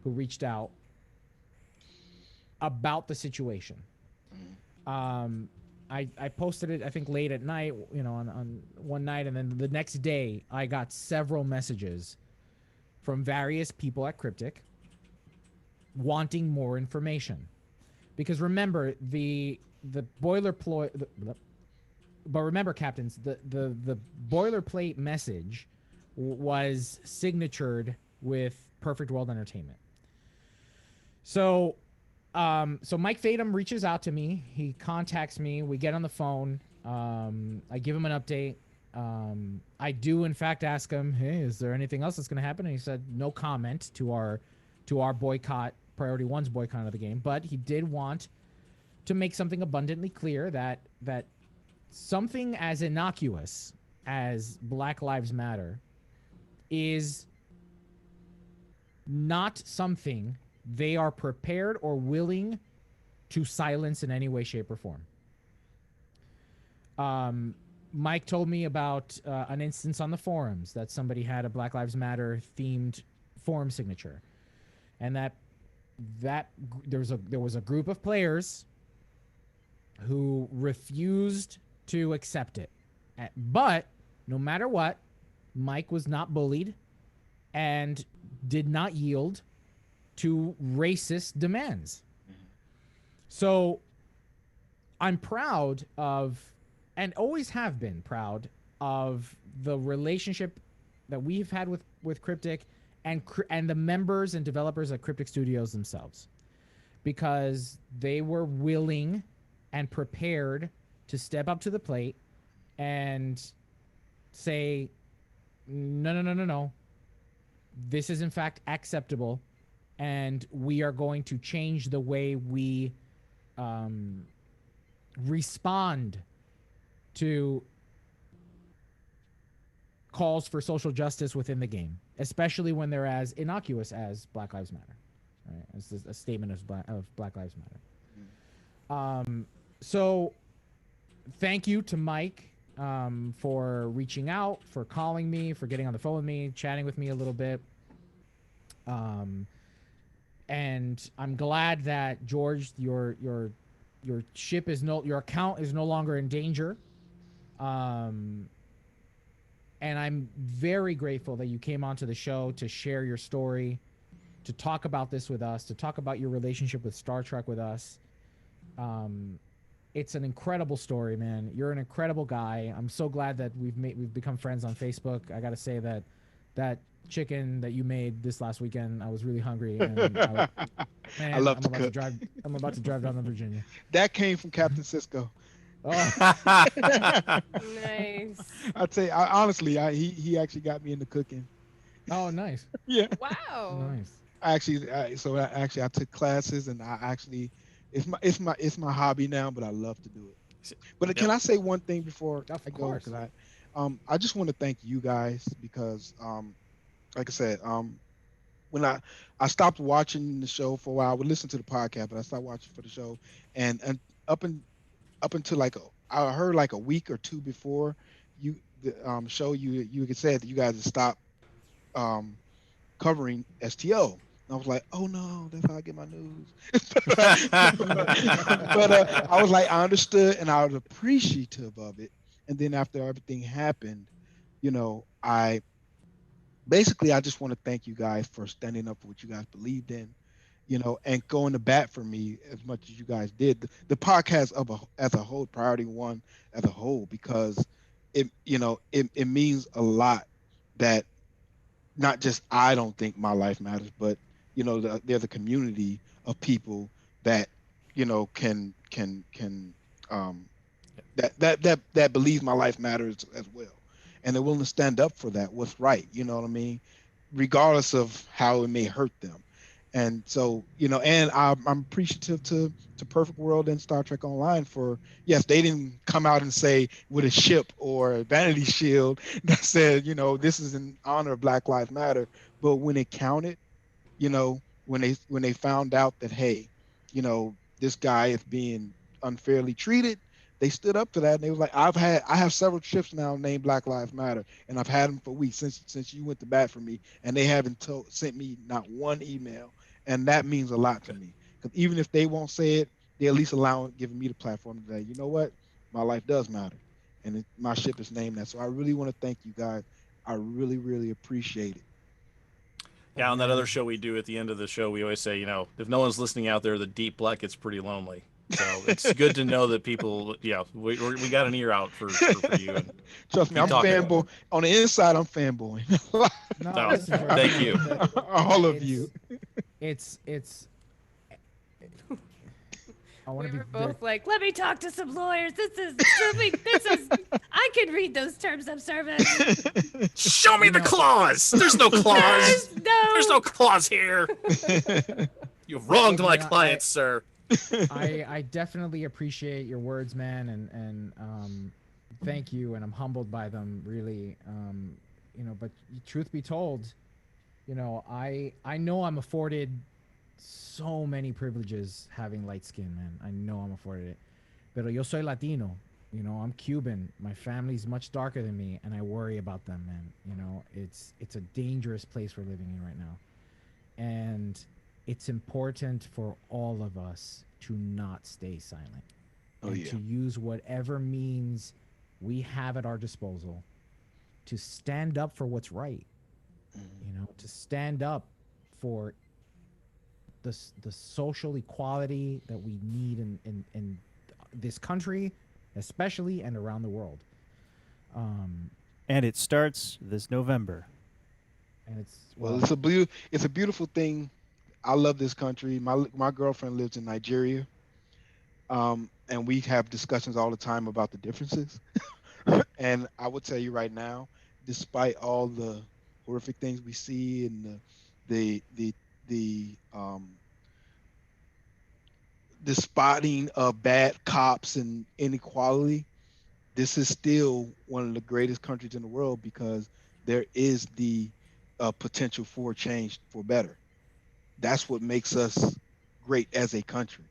who reached out about the situation. I posted it, I think, late at night, on one night, and then the next day I got several messages from various people at Cryptic wanting more information. Because remember, the boilerplate, but remember, captains, the boilerplate message was signatured with Perfect World Entertainment. So Mike Fadum reaches out to me. He contacts me. We get on the phone. I give him an update. I do, in fact, ask him, hey, is there anything else that's going to happen? And he said no comment to our boycott, Priority One's boycott of the game. But he did want to make something abundantly clear that something as innocuous as Black Lives Matter is not something they are prepared or willing to silence in any way, shape, or form. Mike told me about an instance on the forums that somebody had a Black Lives Matter themed forum signature, and that there was a group of players who refused to accept it. But no matter what, Mike was not bullied and did not yield to racist demands. So I'm proud of, and always have been proud of, the relationship that we've had with Cryptic and the members and developers at Cryptic Studios themselves, because they were willing and prepared to step up to the plate and say, no, this is in fact acceptable, and we are going to change the way we respond to calls for social justice within the game, especially when they're as innocuous as Black Lives Matter, right? As a statement of Black Lives Matter. So thank you to Mike for reaching out, for calling me, for getting on the phone with me, chatting with me a little bit. And I'm glad that, George, your ship is your account is no longer in danger. And I'm very grateful that you came onto the show to share your story, to talk about this with us, to talk about your relationship with Star Trek with us. It's an incredible story, man. You're an incredible guy. I'm so glad that we've become friends on Facebook. I got to say that chicken that you made this last weekend, I was really hungry. And I love to cook. I'm about to drive down to Virginia. That came from Captain Cisco. Oh. Nice. I'll tell you, honestly, he actually got me into cooking. Oh, nice. Yeah. Wow. Nice. I took classes, and it's my hobby now, but I love to do it. But can I say one thing before I go? Because I just want to thank you guys, because like I said, when I stopped watching the show for a while, I would listen to the podcast, but I stopped watching for the show, and up until I heard like a week or two before the show, you could say that you guys had stopped covering STO. And I was like, oh no, that's how I get my news. but I was like, I understood, and I was appreciative of it. And then after everything happened, I just want to thank you guys for standing up for what you guys believed in, and going to bat for me as much as you guys did. The podcast as a whole, Priority One as a whole, because it means a lot that not just I don't think my life matters, but there's a community of people that can that believe my life matters as well, and they're willing to stand up for that, what's right, you know what I mean, regardless of how it may hurt them. And so, and I'm appreciative to Perfect World and Star Trek Online for, yes, they didn't come out and say with a ship or a vanity shield that said, this is in honor of Black Lives Matter. But when it counted, when they found out that, hey, this guy is being unfairly treated, they stood up to that, and they was like, I have several ships now named Black Lives Matter, and I've had them for weeks since you went to bat for me, and they haven't sent me not one email, and that means a lot to me, because even if they won't say it, they at least giving me the platform to say, you know what, my life does matter, and my ship is named that. So I really want to thank you guys. I really, really appreciate it. Yeah, on that other show we do at the end of the show, we always say, if no one's listening out there, the deep black gets pretty lonely. So it's good to know that people, we got an ear out for you. And trust me, I'm fanboy. On the inside, I'm fanboying. No, listen, thank you. All of you. It's I want to we be were both like, let me talk to some lawyers. This is I can read those terms of service. Show me the clause. There's no clause. There's no clause here. You've wronged my clients, sir. I definitely appreciate your words, man, and thank you, and I'm humbled by them, really. But truth be told, I know I'm afforded so many privileges having light skin, man. I know I'm afforded it. Pero yo soy Latino. I'm Cuban. My family's much darker than me, and I worry about them, man. It's a dangerous place we're living in right now. And it's important for all of us to not stay silent. And to use whatever means we have at our disposal to stand up for what's right. To stand up for the social equality that we need in this country, especially, and around the world. And it starts this November. And it's it's a beautiful thing. I love this country. My girlfriend lives in Nigeria, and we have discussions all the time about the differences. And I would tell you right now, despite all the horrific things we see and the spotting of bad cops and inequality, this is still one of the greatest countries in the world because there is the potential for change for better. That's what makes us great as a country.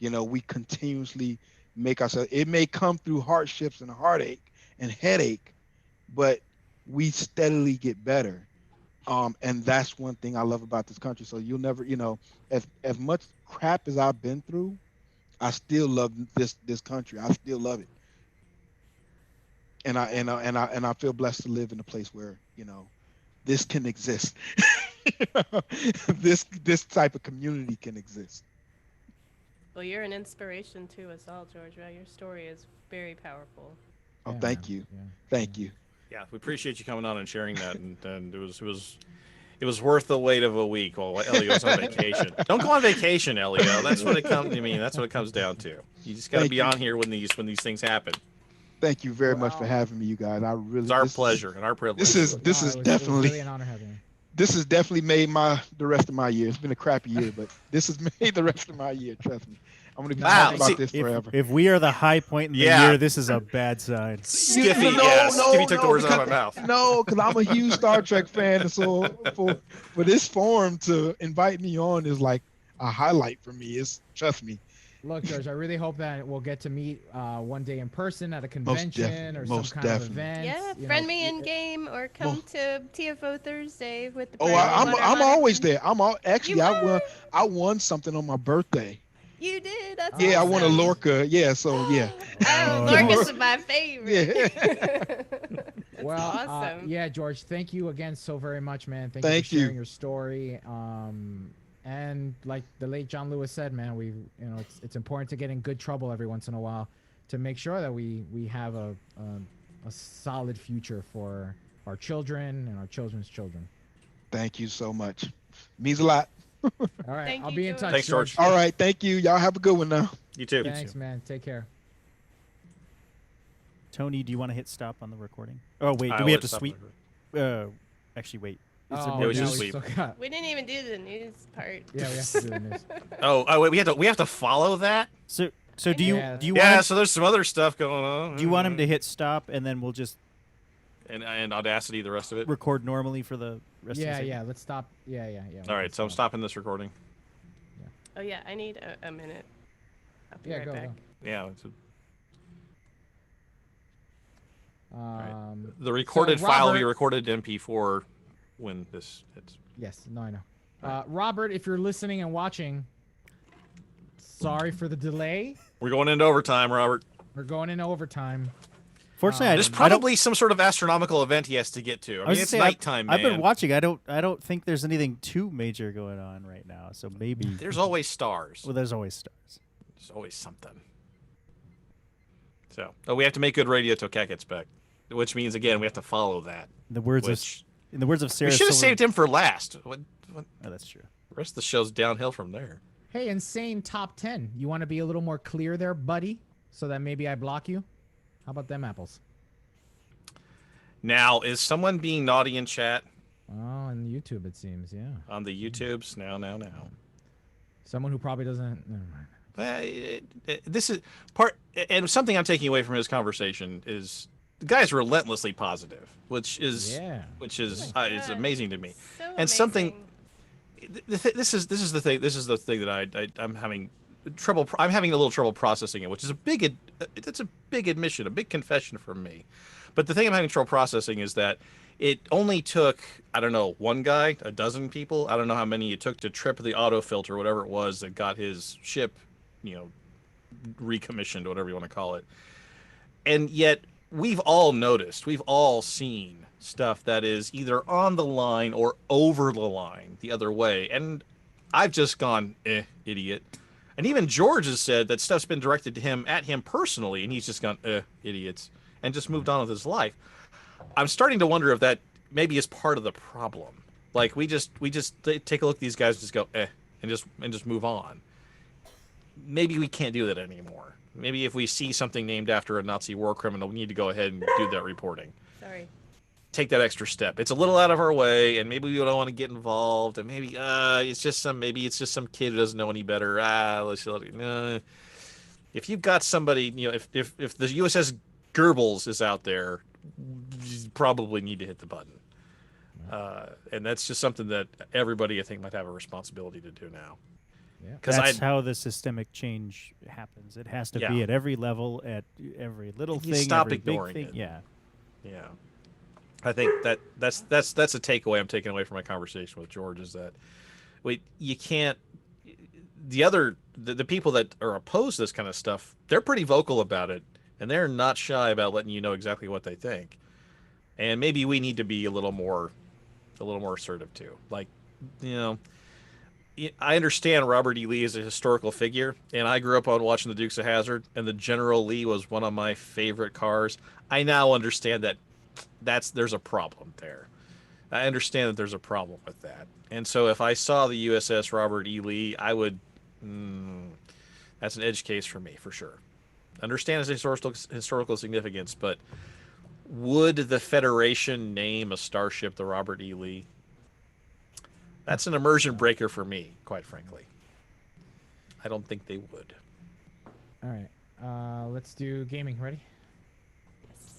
We continuously make ourselves, it may come through hardships and heartache and headache, but we steadily get better. And that's one thing I love about this country. So you'll never, as much crap as I've been through, I still love this country. I still love it. And I feel blessed to live in a place where, this can exist. This type of community can exist. Well, you're an inspiration to us all, Georgia. Your story is very powerful. Oh, thank you. Yeah. Thank you. Yeah, we appreciate you coming on and sharing that, and it was worth the wait of a week while Elio's on vacation. Don't go on vacation, Elio. That's what it comes. That's what it comes down to. You just got to be on here when these things happen. Thank you very much for having me, you guys. It's our pleasure and our privilege. This is definitely really an honor having you. This has definitely made the rest of my year. It's been a crappy year, but this has made the rest of my year. Trust me. I'm gonna be talking about this forever. If we are the high point in the year, this is a bad sign. Skiffy, Skiffy took the words out of my mouth. No, because I'm a huge Star Trek fan, and so for this forum to invite me on is like a highlight for me. Trust me. Look, George, I really hope that we'll get to meet one day in person at a convention or some kind of event. Yeah, friend me in game or come to TFO Thursday with the. I'm always there. I won something on my birthday. You did. That's I awesome. won a Lorca. Yeah, so yeah. Lorca's my favorite. Yeah. Well, awesome. George, thank you again so very much, man. Thank you for sharing your story. And like the late John Lewis said, man, it's important to get in good trouble every once in a while to make sure that we have a solid future for our children and our children's children. Thank you so much. Means a lot. All right, I'll be in touch. Thanks, George. All right, thank you. Y'all have a good one now. You too. Thanks, man. Take care. Tony, do you want to hit stop on the recording? Oh wait, do we have to sweep? Actually, wait. Oh, it was no, just we sleep. still got. We didn't even do the news part. Yeah, we have to do the news. Oh, wait, we have to follow that. So do you Yeah. do you Yeah, want him, so there's some other stuff going on. do you want him to hit stop and then we'll just and Audacity the rest of it? record normally for the rest of the Yeah, segment? yeah. Let's stop. Yeah. All right, so I'm stopping this recording. Oh yeah, I need a minute. I'll be Yeah, right go. back. Yeah. Go. The recorded so file will be Robert- recorded to MP4 when this hits. Yes. No, I know. Robert, if you're listening and watching, sorry for the delay. We're going into overtime, Robert. We're going in overtime. Fortunately, There's probably some sort of astronomical event he has to get to. I mean, it's nighttime, man. I've been watching. I don't think there's anything too major going on right now. So maybe There's always stars. Well, there's always stars. There's always something. So, we have to make good radio till Cat gets back, which means again we have to follow that. In the words of Sarah, We should have Silver- saved him for last. What? Oh, that's true. The rest of the show's downhill from there. Hey, insane top 10. You want to be a little more clear there, buddy? So that maybe I block you? How about them apples? Now, is someone being naughty in chat Oh, on YouTube it seems, yeah. on the YouTubes? Now. Someone who probably doesn't. Never mind. This is part, and something I'm taking away from his conversation is the guy's relentlessly positive, which is it's amazing to me. So And amazing. something. This is the thing. This is the thing that I'm having trouble. I'm having a little trouble processing it, which is that's a big admission, a big confession from me. But the thing I'm having trouble processing is that it only took, I don't know, one guy, a dozen people, I don't know how many it took to trip the auto filter, whatever it was that got his ship, recommissioned, whatever you want to call it. And yet we've all noticed, we've all seen stuff that is either on the line or over the line the other way. And I've just gone, idiot. And even George has said that stuff's been directed to him, at him personally, and he's just gone, idiots, and just moved on with his life. I'm starting to wonder if that maybe is part of the problem. Like we just take a look at these guys and just go, and just move on. Maybe we can't do that anymore. Maybe if we see something named after a Nazi war criminal, we need to go ahead and do that reporting. Sorry. Take that extra step. It's a little out of our way, and maybe we don't want to get involved, and maybe it's just some kid who doesn't know any better. If you've got somebody, if the USS Goebbels is out there, you probably need to hit the button. And that's just something that everybody, I think, might have a responsibility to do now. Yeah. That's how the systemic change happens. It has to be at every level, at every little thing. Stop every ignoring big thing. it. Yeah. I think that's a takeaway I'm taking away from my conversation with George is that you can't. The people that are opposed to this kind of stuff, they're pretty vocal about it, and they're not shy about letting you know exactly what they think. And maybe we need to be a little more assertive too. Like, I understand Robert E. Lee is a historical figure, and I grew up on watching the Dukes of Hazzard, and the General Lee was one of my favorite cars. I now understand that there's a problem there. I understand that there's a problem with that. And so if I saw the USS Robert E. Lee, I would, that's an edge case for me, for sure. Understand its historical significance, but would the Federation name a starship the Robert E. Lee? That's an immersion breaker for me, quite frankly. I don't think they would. All right. Let's do gaming. Ready? Yes.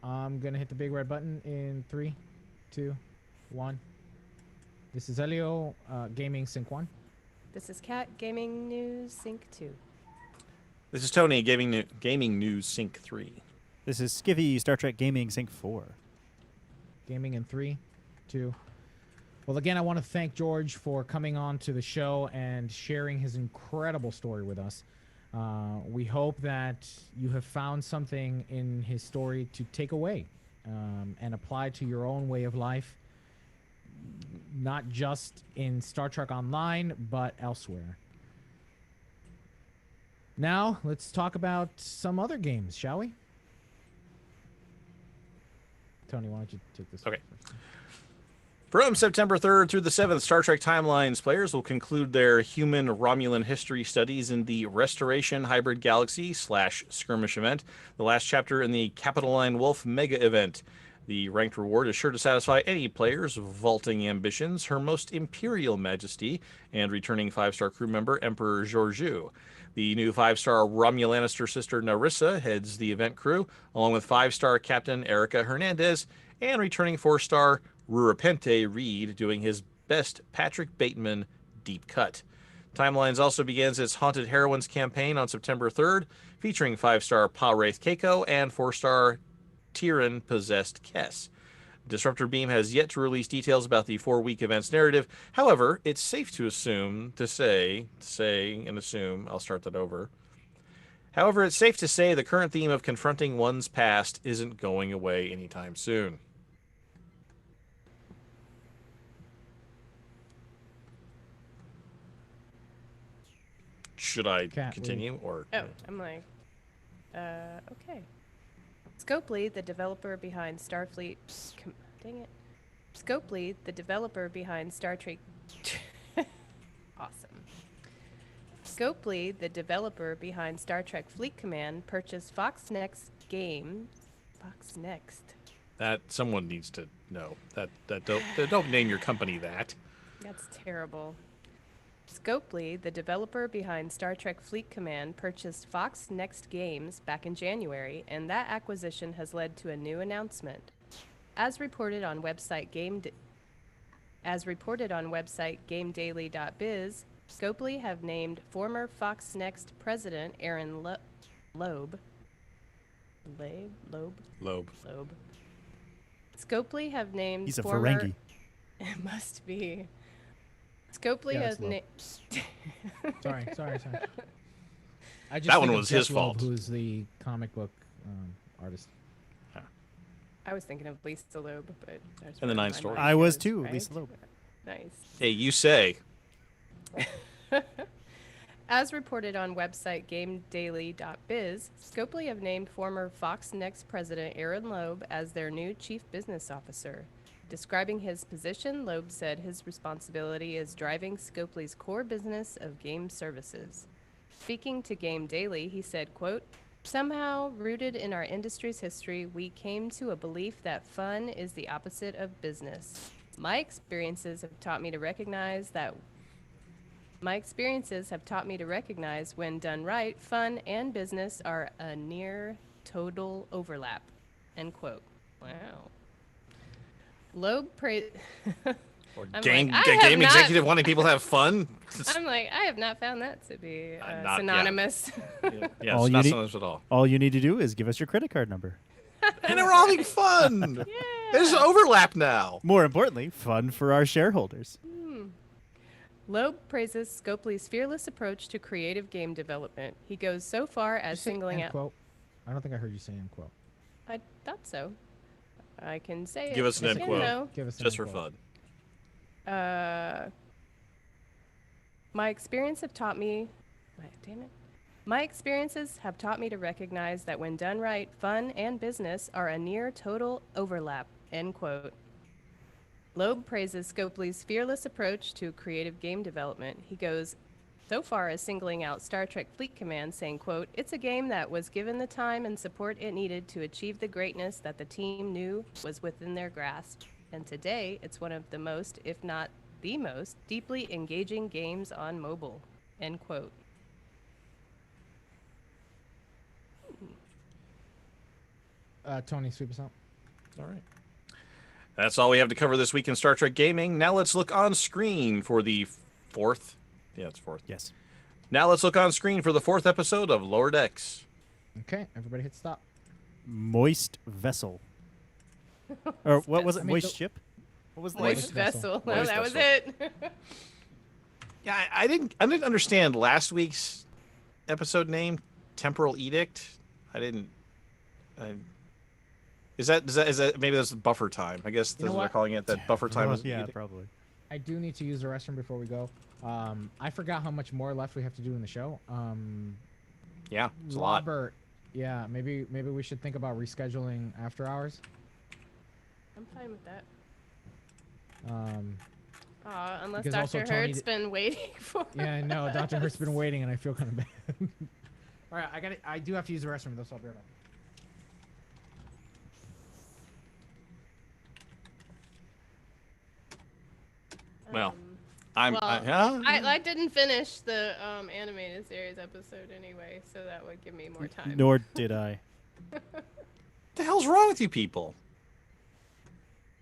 I'm going to hit the big red button in 3, 2, 1. This is Elio, Gaming Sync 1. This is Kat, Gaming News Sync 2. This is Tony, Gaming News Sync 3. This is Skiffy, Star Trek Gaming Sync 4. Gaming in 3, 2. Well, again, I want to thank George for coming on to the show and sharing his incredible story with us. We hope that you have found something in his story to take away and apply to your own way of life, not just in Star Trek Online, but elsewhere. Now, let's talk about some other games, shall we? Tony, why don't you take this? Okay. From September 3rd through the 7th, Star Trek Timelines players will conclude their human Romulan history studies in the Restoration Hybrid Galaxy / Skirmish event, the last chapter in the Capitoline Wolf Mega event. The ranked reward is sure to satisfy any player's vaulting ambitions. Her Most Imperial Majesty and returning 5-star crew member Emperor Georgiou. The new 5-star Romulan Lannister sister Narissa heads the event crew, along with 5-star Captain Erica Hernandez and returning 4-star Rurapente Reed doing his best Patrick Bateman deep cut. Timelines also begins its Haunted Heroines campaign on September 3rd, featuring 5-star Pa Wraith Keiko and 4-star Tyrion Possessed Kess. Disruptor Beam has yet to release details about the 4-week event's narrative. However, it's safe to assume, I'll start that over. However, it's safe to say the current theme of confronting one's past isn't going away anytime soon. Should I continue or? Oh, I'm like, okay. Scopely, the developer behind Starfleet. Dang it. Scopely, the developer behind Star Trek. Awesome. Scopely, the developer behind Star Trek Fleet Command, purchased Fox Next Games. Fox Next. That someone needs to know. Don't name your company that. That's terrible. Scopely, the developer behind Star Trek Fleet Command, purchased Fox Next Games back in January, and that acquisition has led to a new announcement. As reported on website GameDaily.biz, Scopely have named former Fox Next president Aaron Loeb. Scopely have named He's a former... Ferengi. It must be. Scopely has named... Sorry. I just that one think of was Jeff his fault. Loeb, who's the comic book artist. I was thinking of Lisa Loeb, but... And the 9 stories. I was too, right? Lisa Loeb. Nice. Hey, you say. As reported on website GameDaily.biz, Scopely have named former Fox Next president Aaron Loeb as their new chief business officer. Describing his position, Loeb said his responsibility is driving Scopely's core business of game services. Speaking to Game Daily, he said, quote, "Somehow, rooted in our industry's history, we came to a belief that fun is the opposite of business. My experiences have taught me to recognize when done right, fun and business are a near total overlap." End quote. Wow. Loeb praised... Game executive wanting people to have fun? I'm like, I have not found that to be synonymous. Yeah, it's not synonymous at all. All you need to do is give us your credit card number. And we're all having fun! Yeah. There's overlap now! More importantly, fun for our shareholders. Loeb praises Scopely's fearless approach to creative game development. He goes so far as singling out... Quote? I don't think I heard you say end quote. I thought so. I can say Give us an end quote. No. Give us an Just end for quote. fun. My experiences have taught me to recognize that when done right, fun and business are a near total overlap. End quote. Loeb praises Scopely's fearless approach to creative game development. He goes so far as singling out Star Trek Fleet Command, saying, quote, "It's a game that was given the time and support it needed to achieve the greatness that the team knew was within their grasp. And today, it's one of the most, if not the most, deeply engaging games on mobile." End quote. Tony, sweep us out. All right. That's all we have to cover this week in Star Trek Gaming. Now let's look on screen for the fourth. Yeah, it's fourth. Yes. Now let's look on screen for the 4th episode of Lower Decks. Okay, everybody hit stop. Moist vessel. Or what was it? Moist ship? What was the Moist vessel. No, Moist that was vessel. it. Yeah, I didn't understand last week's episode name, Temporal Edict. Is that maybe that's buffer time? I guess that's what they're calling it. That buffer time is yeah, probably. I do need to use the restroom before we go. I forgot how much more left we have to do in the show. Yeah, it's a lot. Robert, yeah, maybe we should think about rescheduling after hours. I'm fine with that. Unless because also Dr. Hurt's been waiting for Yeah, no, Dr. Hurt's been waiting, and I feel kind of bad. All right, I do have to use the restroom, though, so I'll be right back. Well, I didn't finish the animated series episode anyway, so that would give me more time. Nor did I. What the hell's wrong with you people?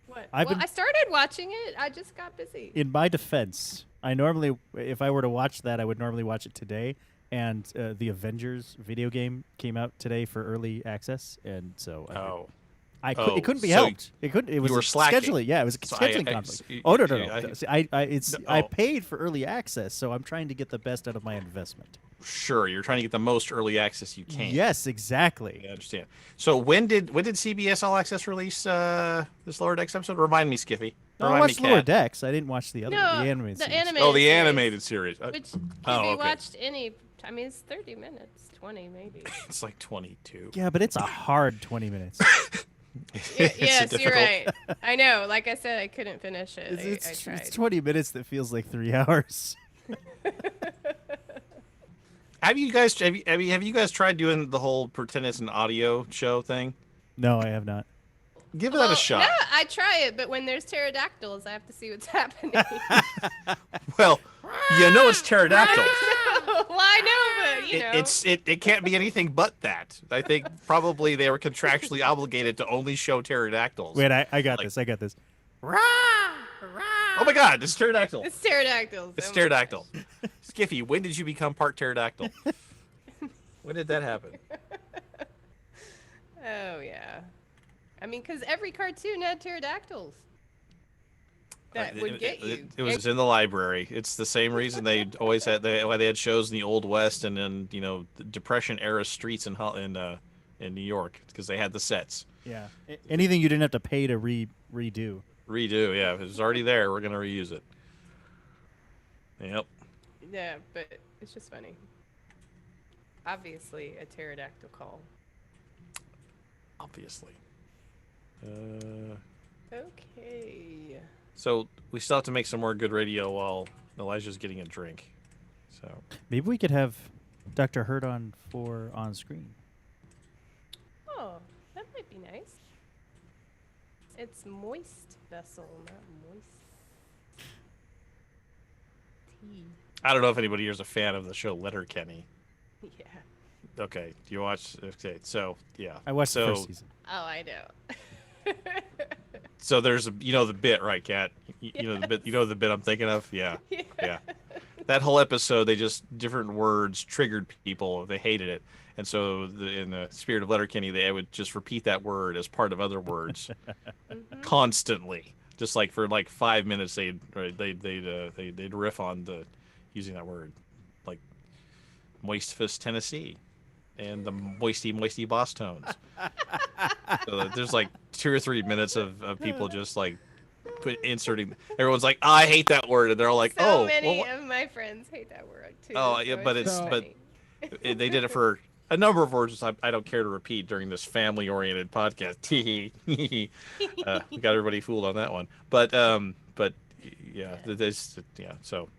What? I started watching it. I just got busy. In my defense, I normally, if I were to watch that, I would normally watch it today. And the Avengers video game came out today for early access, and so it couldn't be helped. It couldn't. It was scheduling. Yeah, it was a scheduling conflict. No. I paid for early access, so I'm trying to get the best out of my investment. Sure, you're trying to get the most early access you can. Yes, exactly. I understand. So when did CBS All Access release this Lower Decks episode? Remind me, Skiffy. I watched Lower Decks. I didn't watch the animated series. The animated series. Which have you watched any? I mean, it's 30 minutes, 20 maybe. It's like 22. Yeah, but it's a hard 20 minutes. Yes, you're right. I know. Like I said, I couldn't finish it. I tried. It's 20 minutes that feels like 3 hours. Have you guys tried doing the whole pretend it's an audio show thing? No, I have not. Give that a shot. No, I try it, but when there's pterodactyls, I have to see what's happening. Well, you know it's pterodactyls. Well, I know, but you know. It can't be anything but that. I think probably they were contractually obligated to only show pterodactyls. Wait, I got this. Oh my God, it's pterodactyl. It's pterodactyls. It's pterodactyl. Skiffy, when did you become part pterodactyl? When did that happen? Oh yeah. I mean, because every cartoon had pterodactyls. That would get you. It was in the library. It's the same reason they always had why they had shows in the Old West and then the Depression era streets in New York because they had the sets. Yeah, anything you didn't have to pay to redo. Redo, yeah. If it was already there, we're gonna reuse it. Yep. Yeah, but it's just funny. Obviously, a pterodactyl call. Obviously. Okay. So we still have to make some more good radio while Elijah's getting a drink. So maybe we could have Dr. Hurt on screen. Oh, that might be nice. It's moist vessel, not moist tea. I don't know if anybody here is a fan of the show Letterkenny. Yeah. Okay. Do you watch? Okay. So yeah. I watched the first season. Oh, I know. So there's the bit, right, Kat? You know the bit. You know the bit I'm thinking of. Yeah. Yeah. That whole episode, they just different words triggered people. They hated it, and so in the spirit of Letterkenny, they would just repeat that word as part of other words constantly. Just like for 5 minutes, they'd riff on using that word, like Moist Fist, Tennessee. And the moisty boss tones. So there's 2 or 3 minutes of people just inserting. Everyone's like, I hate that word, and they're all like, so many of my friends hate that word too. Oh yeah, so they did it for a number of words I don't care to repeat during this family-oriented podcast. We got everybody fooled on that one, but yeah, So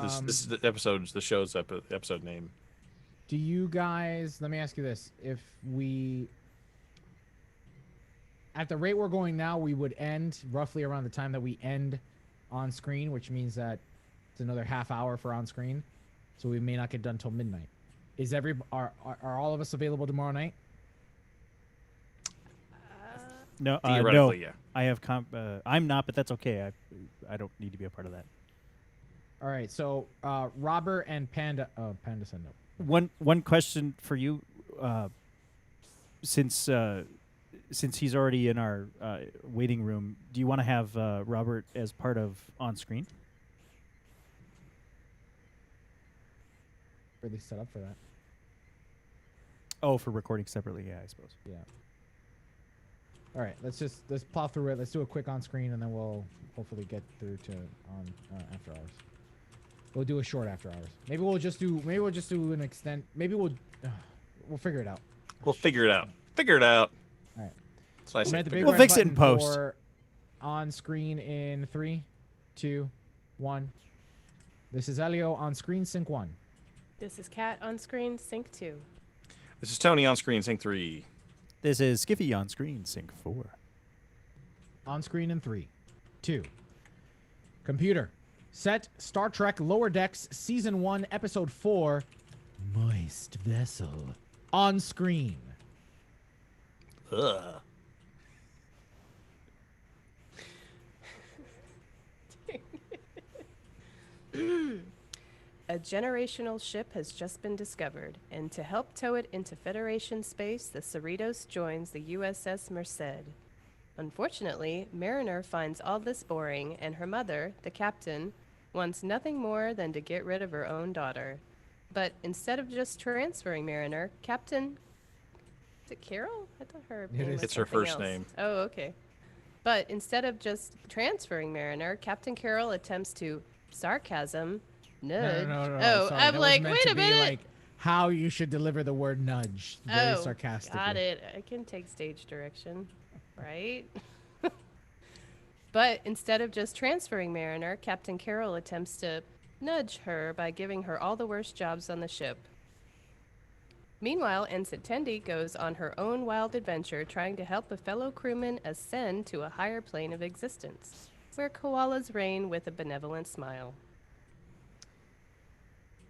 this is the show's episode name. Do you guys, let me ask you this, if we, at the rate we're going now, we would end roughly around the time that we end on screen, which means that it's another half hour for on screen, so we may not get done till midnight. Are all of us available tomorrow night? No, theoretically, yeah. I have I'm not, but that's okay. I don't need to be a part of that. All right, so Robert and Panda. Oh, Panda said no. One question for you, since he's already in our waiting room, do you want to have Robert as part of on screen? Are they set up for that? Oh, for recording separately, yeah, I suppose. Yeah. All right, let's plow through it. Let's do a quick on screen, and then we'll hopefully get through to on after hours. We'll do a short after hours. Maybe we'll just do an extent. Maybe we'll figure it out. We'll figure it out. Figure it out. All right. So I said, we'll fix it in post. On screen in 3, 2, 1. This is Elio on screen, sync 1. This is Kat on screen, sync 2. This is Tony on screen, sync 3. This is Skiffy on screen, sync 4. On screen in 3, 2, Computer, set Star Trek Lower Decks Season 1, Episode 4, Moist Vessel, on screen. Ugh. A generational ship has just been discovered, and to help tow it into Federation space, the Cerritos joins the USS Merced. Unfortunately, Mariner finds all this boring, and her mother, the captain, wants nothing more than to get rid of her own daughter. But instead of just transferring Mariner, Captain... Is it Carol? I thought her name was It's her something first else. name. Oh, okay. But instead of just transferring Mariner, Captain Carol attempts to sarcasm... Nudge. No. Oh, Sorry, I'm that like, was meant wait to a be minute. like how you should deliver the word nudge. Very sarcastically. Got it. I can take stage direction, right? But instead of just transferring Mariner, Captain Carroll attempts to nudge her by giving her all the worst jobs on the ship. Meanwhile, Ensign Tendi goes on her own wild adventure trying to help a fellow crewman ascend to a higher plane of existence, where koalas reign with a benevolent smile.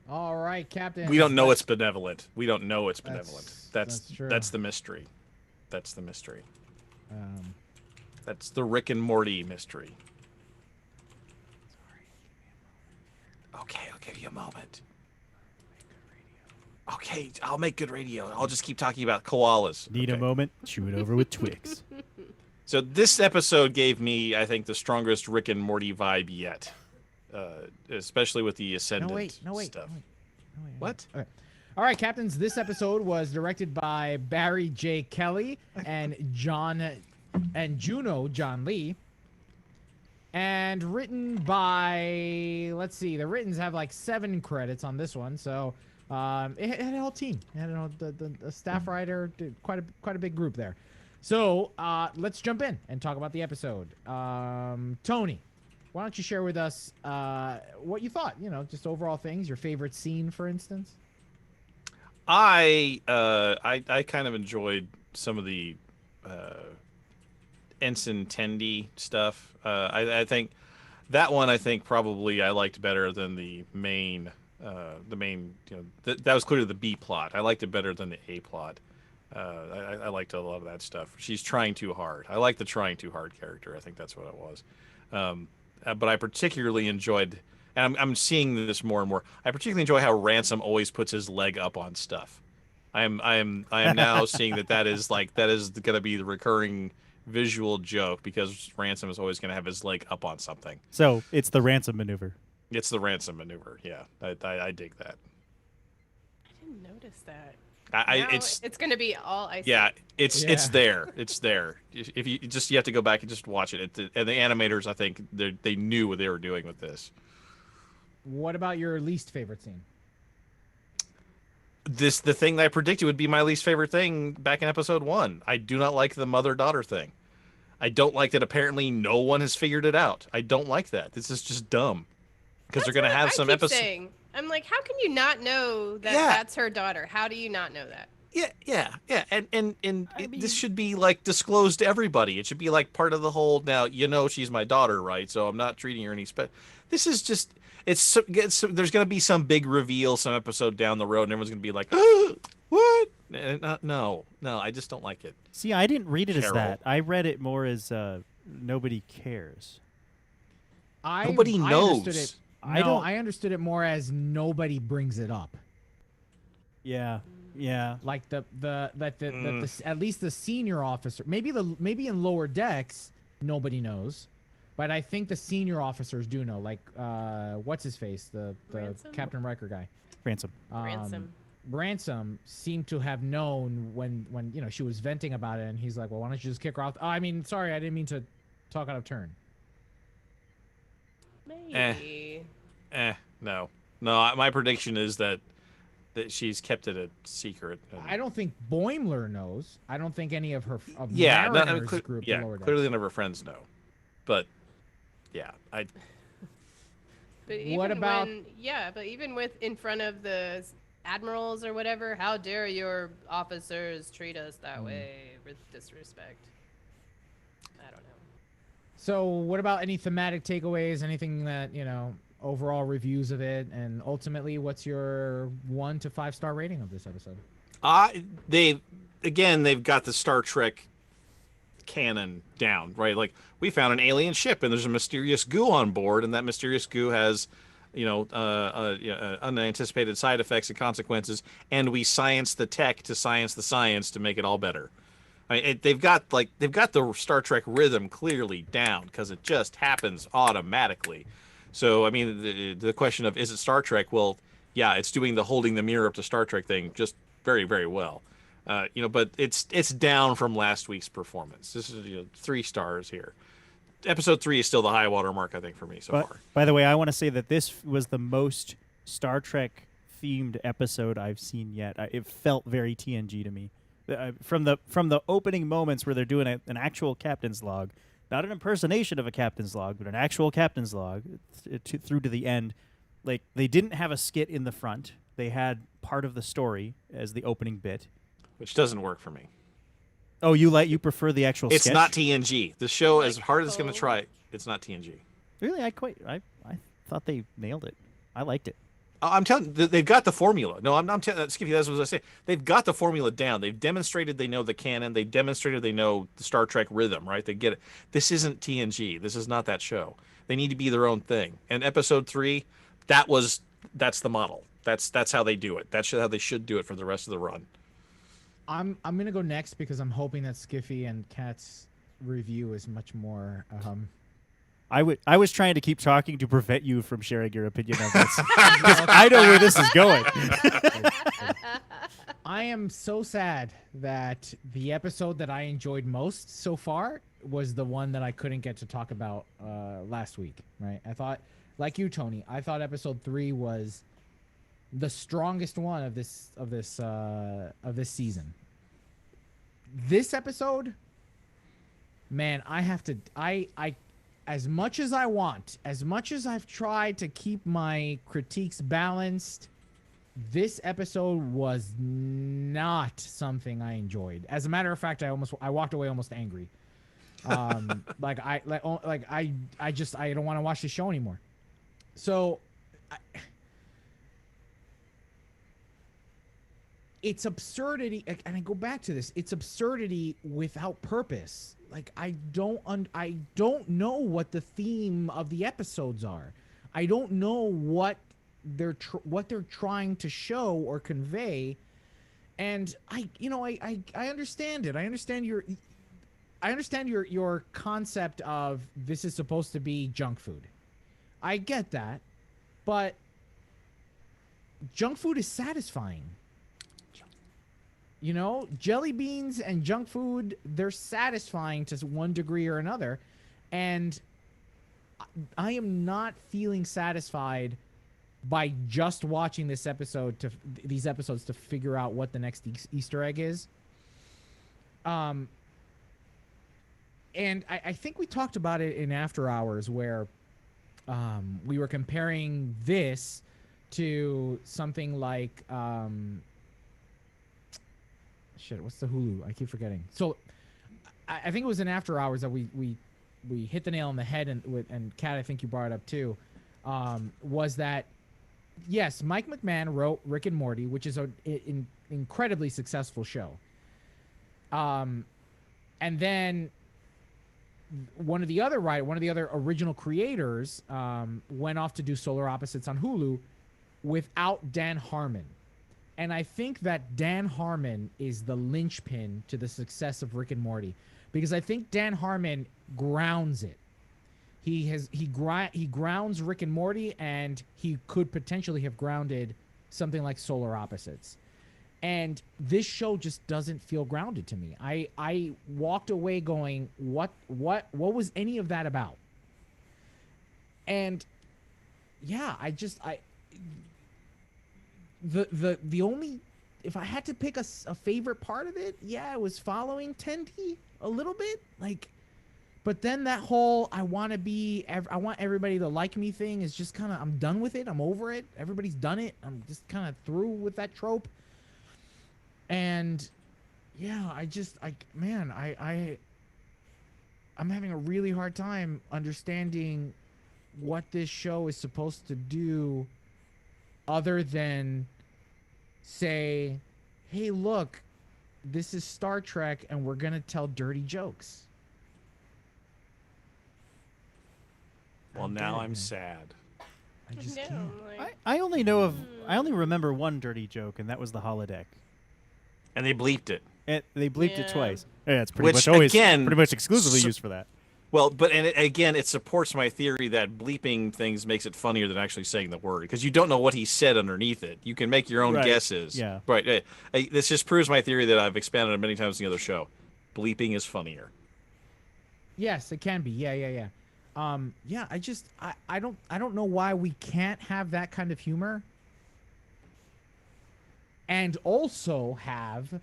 All right, Captain. We don't know it's benevolent. We don't know it's benevolent. That's true. That's the mystery. That's the mystery. Um, That's the Rick and Morty mystery. Okay, I'll give you a moment. Okay, I'll make good radio. I'll just keep talking about koalas. Need a moment? Chew it over with Twix. So this episode gave me, I think, the strongest Rick and Morty vibe yet. Especially with the Ascendant stuff. What? Okay. All right, Captains. This episode was directed by Barry J. Kelly and Juno John Lee, and written by, let's see, the writtens have like 7 credits on this one, so it had a whole team. It had the staff writer, quite a big group there. So let's jump in and talk about the episode. Tony, why don't you share with us what you thought? You know, just overall things. Your favorite scene, for instance. I kind of enjoyed some of the Ensign Tendi stuff. I think that one probably I liked better than the main. That was clearly the B plot. I liked it better than the A plot. I liked a lot of that stuff. She's trying too hard. I like the trying too hard character. I think that's what it was. But I particularly enjoyed, and I'm seeing this more and more. I particularly enjoy how Ransom always puts his leg up on stuff. I am now seeing that is going to be the recurring visual joke, because Ransom is always going to have his leg up on something. So it's the Ransom maneuver. It's the Ransom maneuver. Yeah, I dig that. I didn't notice that. It's going to be all I see. Yeah, it's there. It's there. If you have to go back and just watch it. And the animators, I think they knew what they were doing with this. What about your least favorite scene? The thing that I predicted would be my least favorite thing back in episode 1. I do not like the mother-daughter thing. I don't like that apparently no one has figured it out. I don't like that. This is just dumb. Because they're going to have some episodes. I'm like, how can you not know that that's her daughter? How do you not know that? Yeah. And this should be like disclosed to everybody. It should be like part of the whole. Now she's my daughter, right? So I'm not treating her any special. This is just there's going to be some big reveal some episode down the road, and everyone's going to be like, what? No, I just don't like it. See, I didn't read it Carol. as that. I read it more as nobody cares. Nobody knows. I understood it more as nobody brings it up. Yeah. Like at least the senior officer, maybe in lower decks nobody knows, but I think the senior officers do know. Like what's his face, the Captain Riker guy. Ransom. Ransom seemed to have known when she was venting about it, and he's like, well, why don't you just kick her off? Oh, I mean, sorry, I didn't mean to talk out of turn. Maybe. No. My prediction is that she's kept it a secret. I don't think Boimler knows. I don't think any of her Mariner's group. Yeah, clearly none of her friends know. But yeah, But even what about? But even with in front of the admirals or whatever, how dare your officers treat us that way with disrespect? I don't know. So, what about any thematic takeaways? Anything that overall reviews of it, and ultimately, what's your 1 to 5 star rating of this episode? They've got the Star Trek canon down, right? Like, we found an alien ship and there's a mysterious goo on board, and that mysterious goo has unanticipated side effects and consequences, and we science the tech to science the science to make it all better. I mean, they've got the Star Trek rhythm clearly down because it just happens automatically. So I mean, the question of, is it Star Trek? Well, yeah, it's doing the holding the mirror up to Star Trek thing just very, very well. But it's down from last week's performance. This is 3 stars here. Episode 3 is still the high water mark, I think, for me so far. By the way, I want to say that this was the most Star Trek themed episode I've seen yet. It felt very TNG to me. From the opening moments where they're doing an actual captain's log, not an impersonation of a captain's log, but an actual captain's log, through to the end. Like, they didn't have a skit in the front. They had part of the story as the opening bit, which doesn't work for me. Oh, you prefer the actual sketch? It's not TNG. The show, as hard as it's going to try, it's not TNG. Really? I thought they nailed it. I liked it. I'm telling you, they've got the formula. No, I'm telling Skippy, that's what I say. They've got the formula down. They've demonstrated they know the canon. They demonstrated they know the Star Trek rhythm, right? They get it. This isn't TNG. This is not that show. They need to be their own thing. And episode 3, that's the model. That's how they do it. That's how they should do it for the rest of the run. I'm gonna go next because I'm hoping that Skiffy and Kat's review is much more. I was trying to keep talking to prevent you from sharing your opinion on this. I know where this is going. I am so sad that the episode that I enjoyed most so far was the one that I couldn't get to talk about last week. Right? I thought, like you, Tony, I thought episode 3 was the strongest one of this season. This episode, man, I as much as I want, as much as I've tried to keep my critiques balanced, this episode was not something I enjoyed. As a matter of fact, I walked away almost angry. I don't want to watch the show anymore. So it's absurdity, and I go back to this. It's absurdity without purpose. Like, I don't know what the theme of the episodes are. I don't know what they're trying to show or convey. And I understand it. I understand your concept of this is supposed to be junk food. I get that, but junk food is satisfying. Jelly beans and junk food, they're satisfying to one degree or another. And I am not feeling satisfied by just watching these episodes to figure out what the next Easter egg is. And I think we talked about it in After Hours where we were comparing this to something like... what's the Hulu? I keep forgetting. So I think it was in After Hours that we hit the nail on the head, and Kat, I think you brought it up too, was that, yes, Mike McMahon wrote Rick and Morty, which is an incredibly successful show. And then one of the other original creators went off to do Solar Opposites on Hulu without Dan Harmon. And I think that Dan Harmon is the linchpin to the success of Rick and Morty, because I think Dan Harmon grounds it. He grounds Rick and Morty, and he could potentially have grounded something like Solar Opposites. And this show just doesn't feel grounded to me. I walked away going, what was any of that about? And yeah, the only, if I had to pick a favorite part of it, yeah, it was following Tendi a little bit, but then that whole I want everybody to like me thing is just kind of, I'm done with it. I'm over it. Everybody's done it. I'm just kind of through with that trope. And yeah, I'm having a really hard time understanding what this show is supposed to do other than say, hey, look, this is Star Trek and we're going to tell dirty jokes. Well, now I'm sad. I just can't. I only know of, I only remember one dirty joke, and that was the holodeck. And they bleeped it. They bleeped it twice. Yeah, it's pretty much always pretty much exclusively used for that. Well, but again, it supports my theory that bleeping things makes it funnier than actually saying the word, because you don't know what he said underneath it. You can make your own guesses. Yeah. Right. This just proves my theory that I've expanded on many times in the other show. Bleeping is funnier. Yes, it can be. Yeah. I don't know why we can't have that kind of humor and also have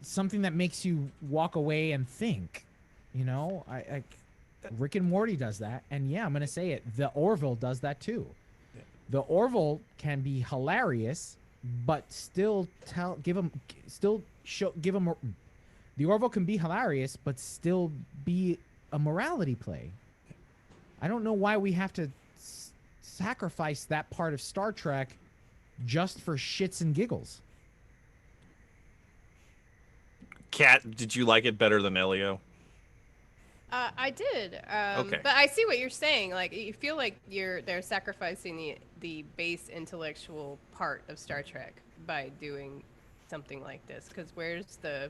something that makes you walk away and think. You know, I Rick and Morty does that, and yeah, I'm gonna say it. The Orville does that too. Yeah. The Orville can be hilarious, but still give him. The Orville can be hilarious, but still be a morality play. I don't know why we have to sacrifice that part of Star Trek just for shits and giggles. Kat, did you like it better than Elio? I did. Okay. But I see what you're saying. Like, you feel like they're sacrificing the base intellectual part of Star Trek by doing something like this. Because where's the...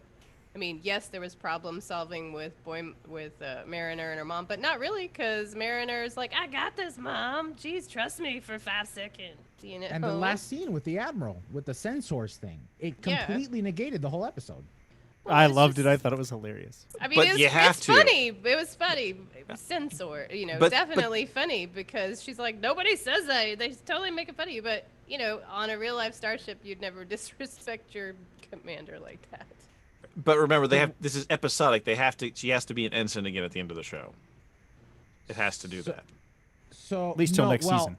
I mean, yes, there was problem solving with Mariner and her mom, but not really, because Mariner's like, I got this, Mom. Jeez, trust me for 5 seconds. You know? And the last scene with the Admiral, with the sensors thing, it completely negated the whole episode. Well, I loved it. I thought it was hilarious. I mean, it's funny. It was funny. Censor, definitely funny, because she's like, nobody says that. They totally make it funny. But, on a real life starship, you'd never disrespect your commander like that. But remember, this is episodic. She has to be an ensign again at the end of the show. It has to do that. So at least till next season.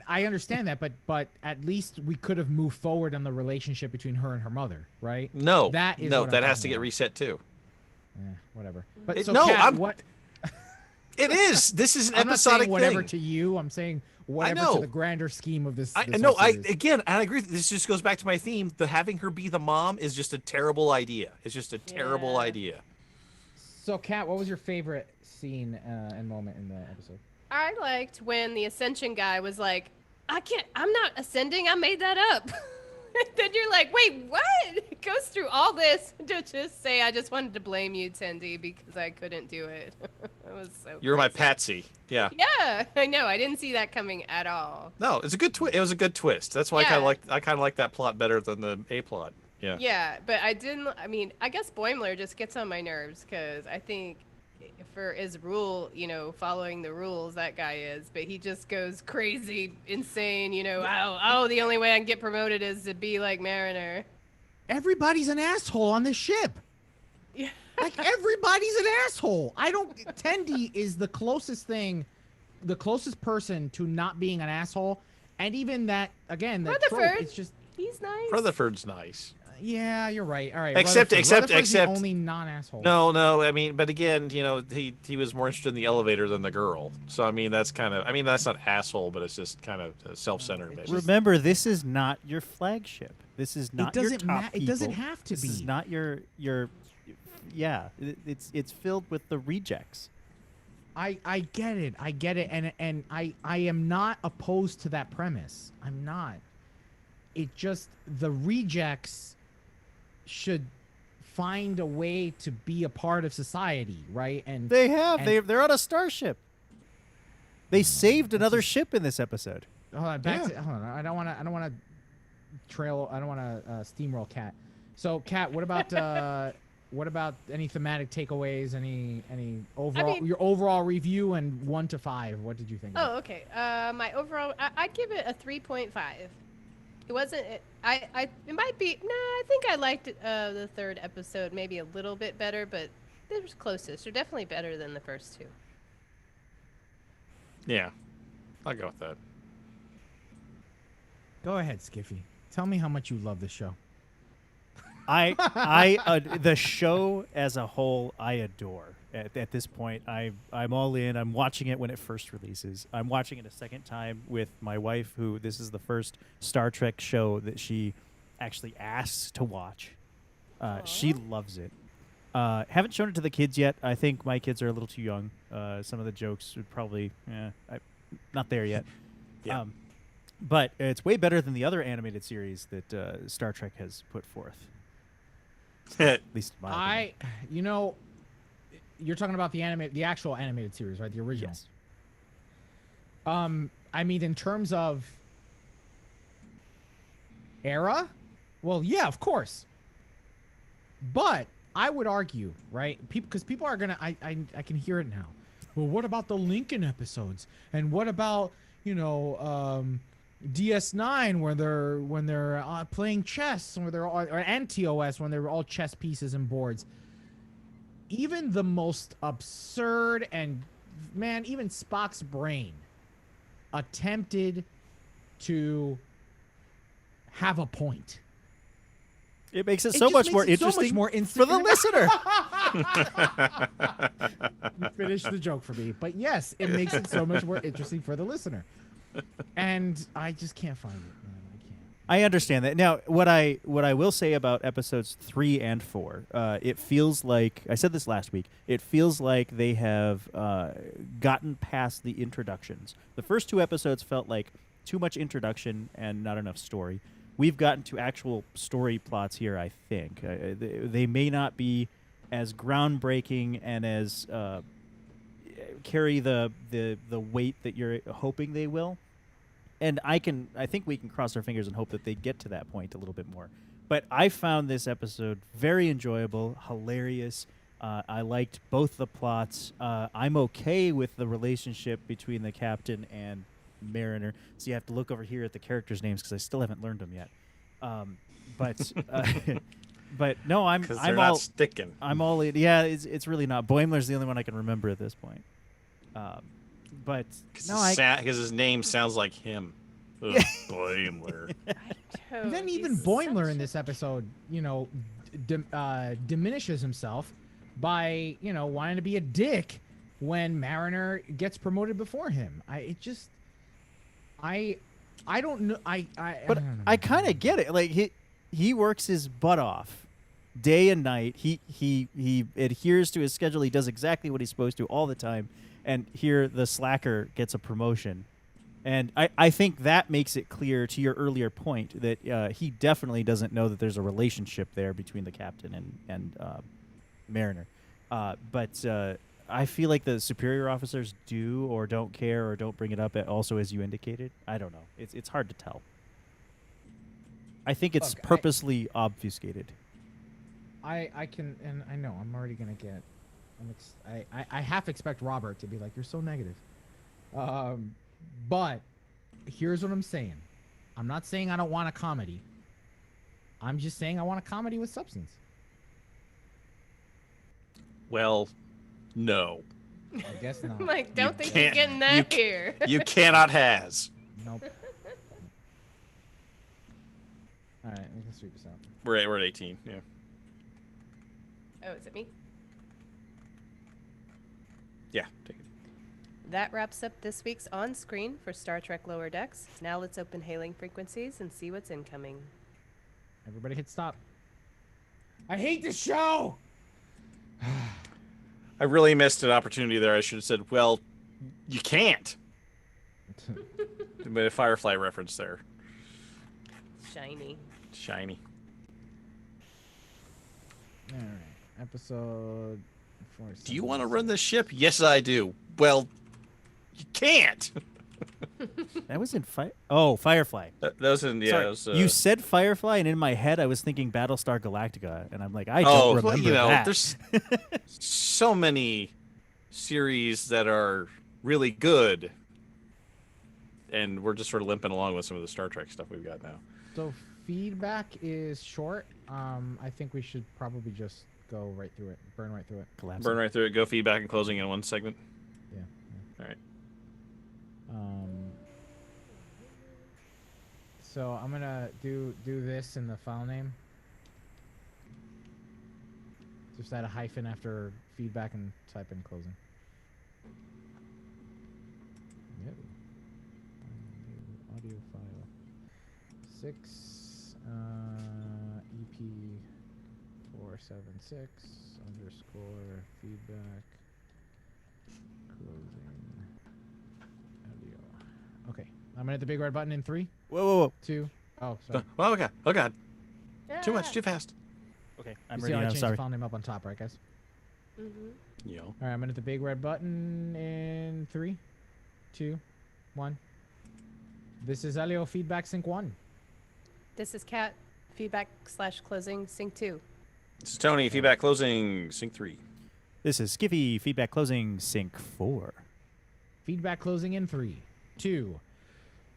I understand that, but at least we could have moved forward on the relationship between her and her mother, right? No, that has to get reset too. Whatever. But Kat, what? It is. This is an I'm episodic not saying whatever thing. to you. I'm saying whatever to the grander scheme of this. I agree. This just goes back to my theme. Having her be the mom is just a terrible idea. It's just a terrible idea. So, Kat, what was your favorite scene and moment in the episode? I liked when the Ascension guy was like, I'm not ascending, I made that up. Then you're like, wait, what? It goes through all this to just say, I just wanted to blame you, Tendi, because I couldn't do it. It was so You're my patsy. Yeah. Yeah, I know. I didn't see that coming at all. No, it's a good twist. It was a good twist. That's why I kind of like that plot better than the A plot. Yeah. Yeah, but I guess Boimler just gets on my nerves, because I think for his rule, following the rules, that guy is, but he just goes crazy, insane, the only way I can get promoted is to be like Mariner. Everybody's an asshole on this ship. Yeah. Like, everybody's an asshole. Tendi is the closest person to not being an asshole. And even that, again, that trope, it's just... He's nice. Rutherford's nice. Yeah, you're right. All right. Except the only non-asshole. No. I mean, but again, he was more interested in the elevator than the girl. So I mean, that's not asshole, but it's just kind of self-centered. Remember, this is not your flagship. This is not your top people. It doesn't have to be. This is not your. Yeah, it's filled with the rejects. I get it, and I am not opposed to that premise. I'm not. It just, the rejects should find a way to be a part of society, right? And they're on a starship. They saved another ship in this episode. Hold on, hold on. I don't want to steamroll Kat. So, Kat, what about any thematic takeaways? Any overall your overall review and 1 to 5? What did you think? Oh, okay. My overall, I'd give it a 3.5. It wasn't. It might be. No, I think I liked the third episode maybe a little bit better, but it was closest. They're definitely better than the first 2. Yeah, I'll go with that. Go ahead, Skiffy. Tell me how much you love the show. The show as a whole, I adore. At this point, I'm all in. I'm watching it when it first releases. I'm watching it a second time with my wife, who this is the first Star Trek show that she actually asks to watch. She loves it. Haven't shown it to the kids yet. I think my kids are a little too young. Some of the jokes would probably, not there yet. Yeah. But it's way better than the other animated series that Star Trek has put forth. At least in my opinion. You know, you're talking about the actual animated series, right? The original. Yes. I mean, in terms of era, well, yeah, of course. But I would argue, right? Because people are gonna, I can hear it now. Well, what about the Lincoln episodes? And what about, you know, DS9 when they're playing chess, where they're all, or NTOS when they're all chess pieces and boards. Even the most absurd and, man, even Spock's brain attempted to have a point. It makes it so much more interesting for the listener. You finished the joke for me. But yes, it makes it so much more interesting for the listener. And I just can't find it, man. I can't. I understand that. Now, what I will say about episodes 3 and 4, it feels like, I said this last week, it feels like they have gotten past the introductions. The first 2 episodes felt like too much introduction and not enough story. We've gotten to actual story plots here, I think. They may not be as groundbreaking and as carry the weight that you're hoping they will. And I think we can cross our fingers and hope that they get to that point a little bit more. But I found this episode very enjoyable, hilarious. I liked both the plots. I'm okay with the relationship between the captain and Mariner. So you have to look over here at the characters' names because I still haven't learned them yet. But no, I'm all not sticking. I'm all in. Yeah, it's really not. Boimler's the only one I can remember at this point. But no, because his name sounds like him. Boimler. And then even Boimler in this episode, you know, diminishes himself by, you know, wanting to be a dick when Mariner gets promoted before him. I don't know. I don't know. I kind of get it. Like he works his butt off day and night. He adheres to his schedule. He does exactly what he's supposed to all the time. And here the slacker gets a promotion. And I think that makes it clear to your earlier point that he definitely doesn't know that there's a relationship there between the captain and Mariner. But I feel like the superior officers do or don't care or don't bring it up also, as you indicated. I don't know. It's hard to tell. I think it's purposely obfuscated. I can, and I know I'm already gonna get. I half expect Robert to be like, you're so negative. But here's what I'm saying. I'm not saying I don't want a comedy. I'm just saying I want a comedy with substance. Well, no. I guess not. Like, don't think you're getting that here. You cannot has. Nope. All right, we can sweep this out. We're at 18. Yeah. Oh, is it me? Yeah, take it. That wraps up this week's on-screen for Star Trek Lower Decks. Now let's open hailing frequencies and see what's incoming. Everybody hit stop. I hate this show! I really missed an opportunity there. I should have said, well, you can't. Made a Firefly reference there. Shiny. All right. Episode 4. Do you want to run the ship? Yes, I do. Well, you can't. That was in Firefly. That was in, yeah. Sorry, you said Firefly, and in my head I was thinking Battlestar Galactica, and I'm like, I don't remember well, you know, that. There's so many series that are really good, and we're just sort of limping along with some of the Star Trek stuff we've got now. So feedback is short. I think we should probably just go right through it, burn right through it. Collapse. Burn right through it. Go feedback and closing in one segment. Yeah. All right. So I'm gonna do this in the file name. Just add a hyphen after feedback and type in closing. Yep. Audio file. 6 EP 476 underscore feedback closing audio. Okay, I'm gonna hit the big red button in 3. Whoa. 2. Oh, sorry. Oh, okay. Oh, God. Yeah. Too much, too fast. Okay, I'm I'm ready. ready. I I'm changed sorry. the file name up on top, right, guys? Yo. All right, I'm gonna hit the big red button in 3, 2, 1. This is Elio feedback sync 1. This is Kat. Feedback / closing sync 2. This is Tony. Feedback closing sync 3. This is Skiffy feedback closing sync 4. Feedback closing in 3, 2.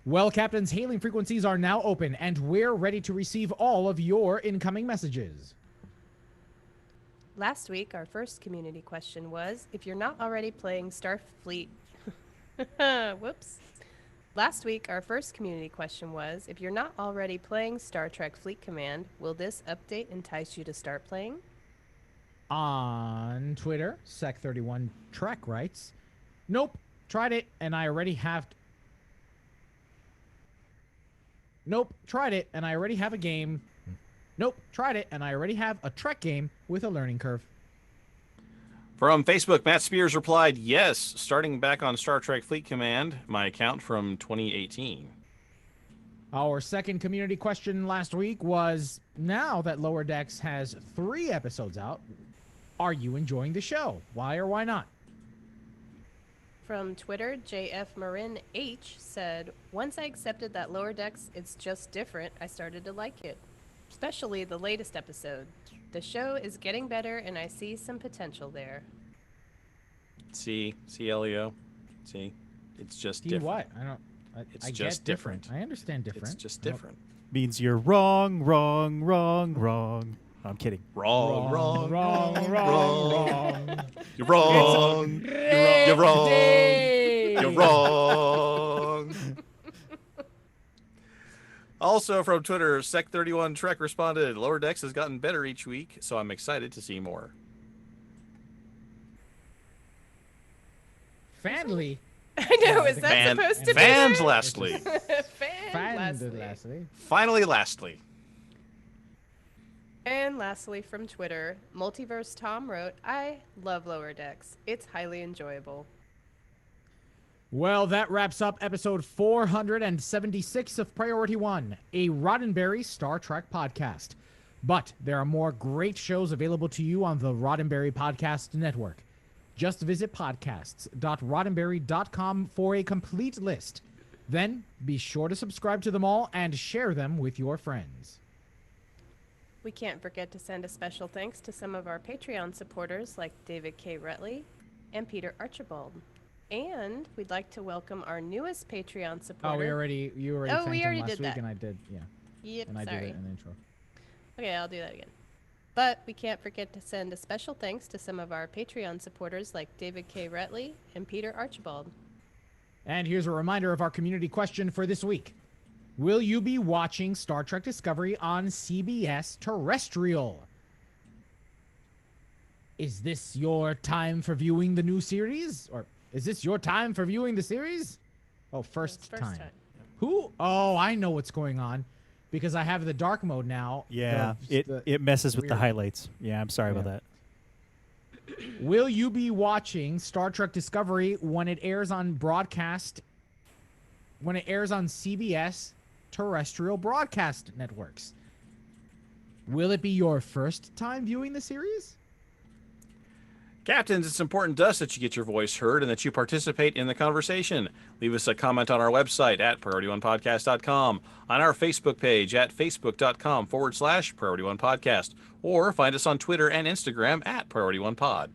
Well, Captains, hailing frequencies are now open, and we're ready to receive all of your incoming messages. Last week, our first community question was, if you're not already playing Starfleet... Whoops. Last week, our first community question was, if you're not already playing Star Trek Fleet Command, will this update entice you to start playing? On Twitter, Sec31 Trek writes, nope, tried it, and I already have... Nope, tried it, and I already have a game... Nope, tried it, and I already have a Trek game with a learning curve. From Facebook, Matt Spears replied, yes, starting back on Star Trek Fleet Command, my account from 2018. Our second community question last week was, now that Lower Decks has 3 episodes out, are you enjoying the show? Why or why not? From Twitter, JF Marin H said, once I accepted that Lower Decks, it's just different, I started to like it. Especially the latest episode. The show is getting better, and I see some potential there. See, Elio? See? It's just different. What? I just get different. I understand different. It's just different. Means you're wrong. I'm kidding. Wrong. Wrong. You're wrong. You're wrong. You're wrong. Also from Twitter, Sec31 Trek responded, Lower Decks has gotten better each week, so I'm excited to see more. Fanly. I know, is that supposed to be Fans there? lastly. Fans lastly. Finally lastly. And lastly from Twitter, Multiverse Tom wrote, I love Lower Decks. It's highly enjoyable. Well, that wraps up episode 476 of Priority One, a Roddenberry Star Trek podcast. But there are more great shows available to you on the Roddenberry Podcast Network. Just visit podcasts.roddenberry.com for a complete list. Then be sure to subscribe to them all and share them with your friends. We can't forget to send a special thanks to some of our Patreon supporters like David K. Rutley and Peter Archibald. And we'd like to welcome our newest Patreon supporter. Oh, you already thanked we him already last did week, that. and I did, yeah. Yep, and I sorry. did it in the intro. Okay, I'll do that again. But we can't forget to send a special thanks to some of our Patreon supporters like David K. Rutley and Peter Archibald. And here's a reminder of our community question for this week. Will you be watching Star Trek Discovery on CBS Terrestrial? Is this your time for viewing the new series? Or is this your time for viewing the series? Oh, first time. Who? Oh, I know what's going on. Because I have the dark mode now. Yeah, it messes with the highlights. Yeah, I'm sorry about that. Will you be watching Star Trek Discovery when it airs on broadcast, when it airs on CBS terrestrial broadcast networks? Will it be your first time viewing the series? Captains, it's important to us that you get your voice heard and that you participate in the conversation. Leave us a comment on our website at PriorityOnePodcast.com, on our Facebook page at Facebook.com/PriorityOnePodcast, or find us on Twitter and Instagram at PriorityOnePod.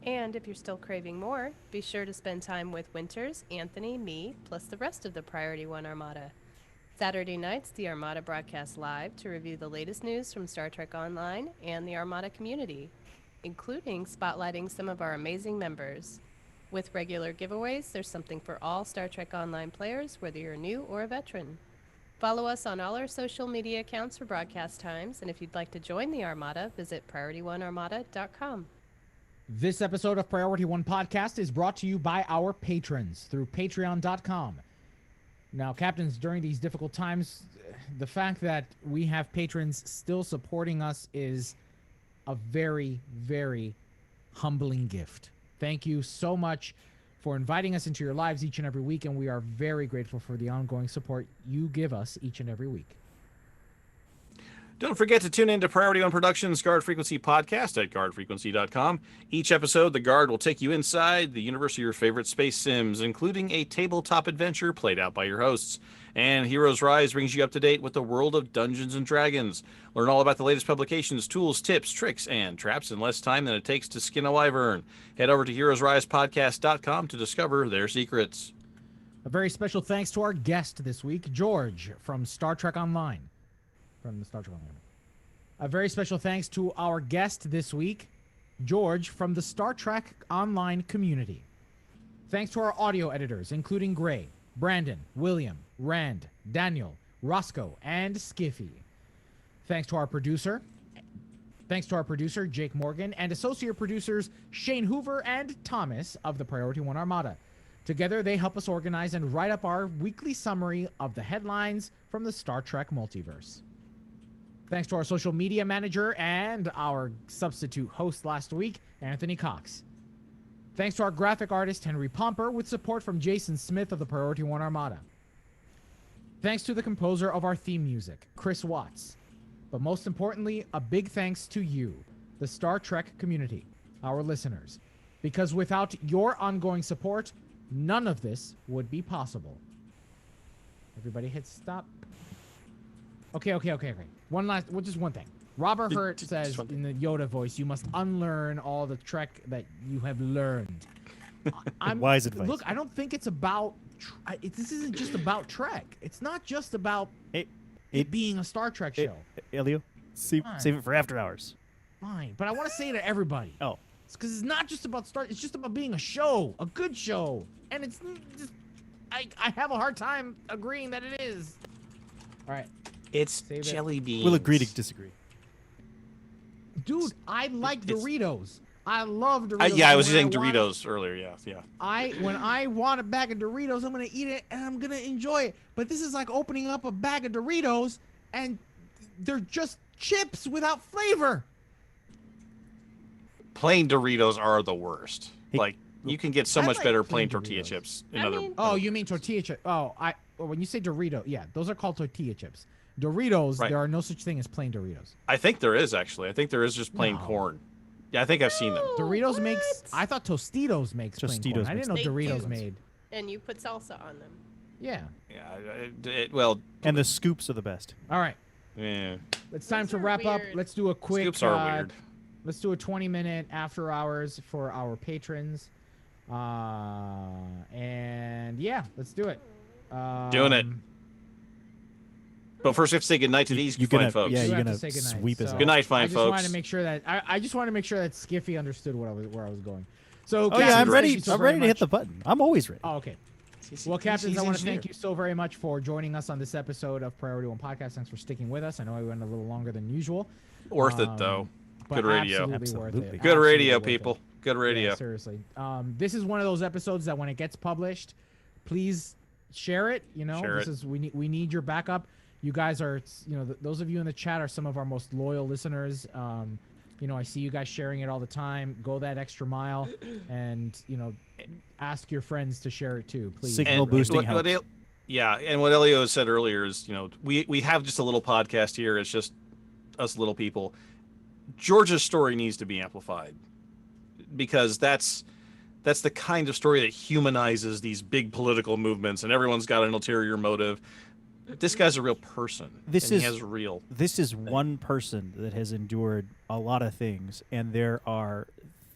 And if you're still craving more, be sure to spend time with Winters, Anthony, me, plus the rest of the Priority One Armada. Saturday nights, the Armada broadcasts live to review the latest news from Star Trek Online and the Armada community, including spotlighting some of our amazing members. With regular giveaways, there's something for all Star Trek Online players, whether you're new or a veteran. Follow us on all our social media accounts for broadcast times, and if you'd like to join the Armada, visit PriorityOneArmada.com. This episode of Priority One Podcast is brought to you by our patrons through Patreon.com. Now, Captains, during these difficult times, the fact that we have patrons still supporting us is a very, very humbling gift. Thank you so much for inviting us into your lives each and every week, and we are very grateful for the ongoing support you give us each and every week. Don't forget to tune in to Priority One Productions Guard Frequency podcast at guardfrequency.com. Each episode, the Guard will take you inside the universe of your favorite space sims, including a tabletop adventure played out by your hosts. And Heroes Rise brings you up to date with the world of Dungeons & Dragons. Learn all about the latest publications, tools, tips, tricks, and traps in less time than it takes to skin a wyvern. Head over to heroesrisepodcast.com to discover their secrets. A very special thanks to our guest this week, George from Star Trek Online. A very special thanks to our guest this week, George from the Star Trek Online community. Thanks to our audio editors, including Gray, Brandon, William, Rand, Daniel, Roscoe, and Skiffy. Thanks to our producer, Jake Morgan, and associate producers Shane Hoover and Thomas of the Priority One Armada. Together, they help us organize and write up our weekly summary of the headlines from the Star Trek Multiverse. Thanks to our social media manager and our substitute host last week, Anthony Cox. Thanks to our graphic artist, Henry Pomper, with support from Jason Smith of the Priority One Armada. Thanks to the composer of our theme music, Chris Watts. But most importantly, a big thanks to you, the Star Trek community, our listeners. Because without your ongoing support, none of this would be possible. Everybody hit stop. Okay. Just one thing. Robert Hurt says in the Yoda voice, you must unlearn all the Trek that you have learned. Wise advice. Look, I don't think it's about... this isn't just about Trek. It's not just about it being a Star Trek show. Elio, save it for after hours. Fine, but I want to say it to everybody. Oh. It's because it's not just about Star... It's just about being a show. A good show. And it's just... I have a hard time agreeing that it is. All right. It's jelly beans. We'll agree to disagree. Dude, I like Doritos. I love Doritos. I was saying Doritos earlier. Yeah. When I want a bag of Doritos, I'm gonna eat it and I'm gonna enjoy it. But this is like opening up a bag of Doritos and they're just chips without flavor. Plain Doritos are the worst. Like you can get so much like better plain Doritos. tortilla chips. You mean tortilla chips? When you say Dorito, yeah, those are called tortilla chips. Doritos, right. There are no such thing as plain Doritos. I think there is, actually. I think there is just plain corn. Yeah, I think I've seen them. Doritos makes... I thought Tostitos makes plain corn. I didn't know Doritos made. And you put salsa on them. Yeah. Well... And the scoops are the best. All right. Yeah. It's time to wrap up. Let's do a quick... Scoops are weird. Let's do a 20-minute after hours for our patrons. And yeah, let's do it. Doing it. But first, we have to say goodnight to these fine folks. Yeah, you're gonna sweep us. Good night, fine folks. I just wanted to make sure that Skiffy understood where I was going. So, I'm ready. I'm ready to hit the button. I'm always ready. Oh, okay. Well, Captains, I want to thank you so very much for joining us on this episode of Priority One Podcast. Thanks for sticking with us. I know I went a little longer than usual. Worth it, though. Good radio. Absolutely worth it. Good radio, people. Good radio. Yeah, seriously. This is one of those episodes that when it gets published, please share it. We need your backup. You guys are, those of you in the chat are some of our most loyal listeners. I see you guys sharing it all the time. Go that extra mile, and ask your friends to share it too, please. Signal boosting helps. And what Elio said earlier is, we have just a little podcast here. It's just us little people. George's story needs to be amplified because that's the kind of story that humanizes these big political movements, and everyone's got an ulterior motive. This guy's a real person. This is one person that has endured a lot of things, and there are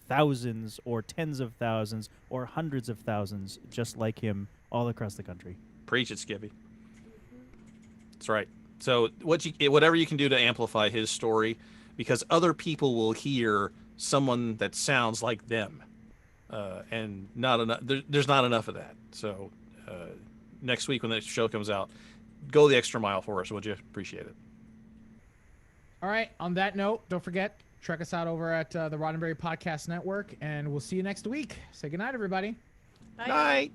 thousands or tens of thousands or hundreds of thousands just like him all across the country. Preach it, Skippy. That's right. So whatever you can do to amplify his story, because other people will hear someone that sounds like them, and not enough. There's not enough of that. So next week when the show comes out, go the extra mile for us, would you? Appreciate it. All right. On that note, don't forget, check us out over at the Roddenberry Podcast Network, and we'll see you next week. Say goodnight, everybody. Bye. Night.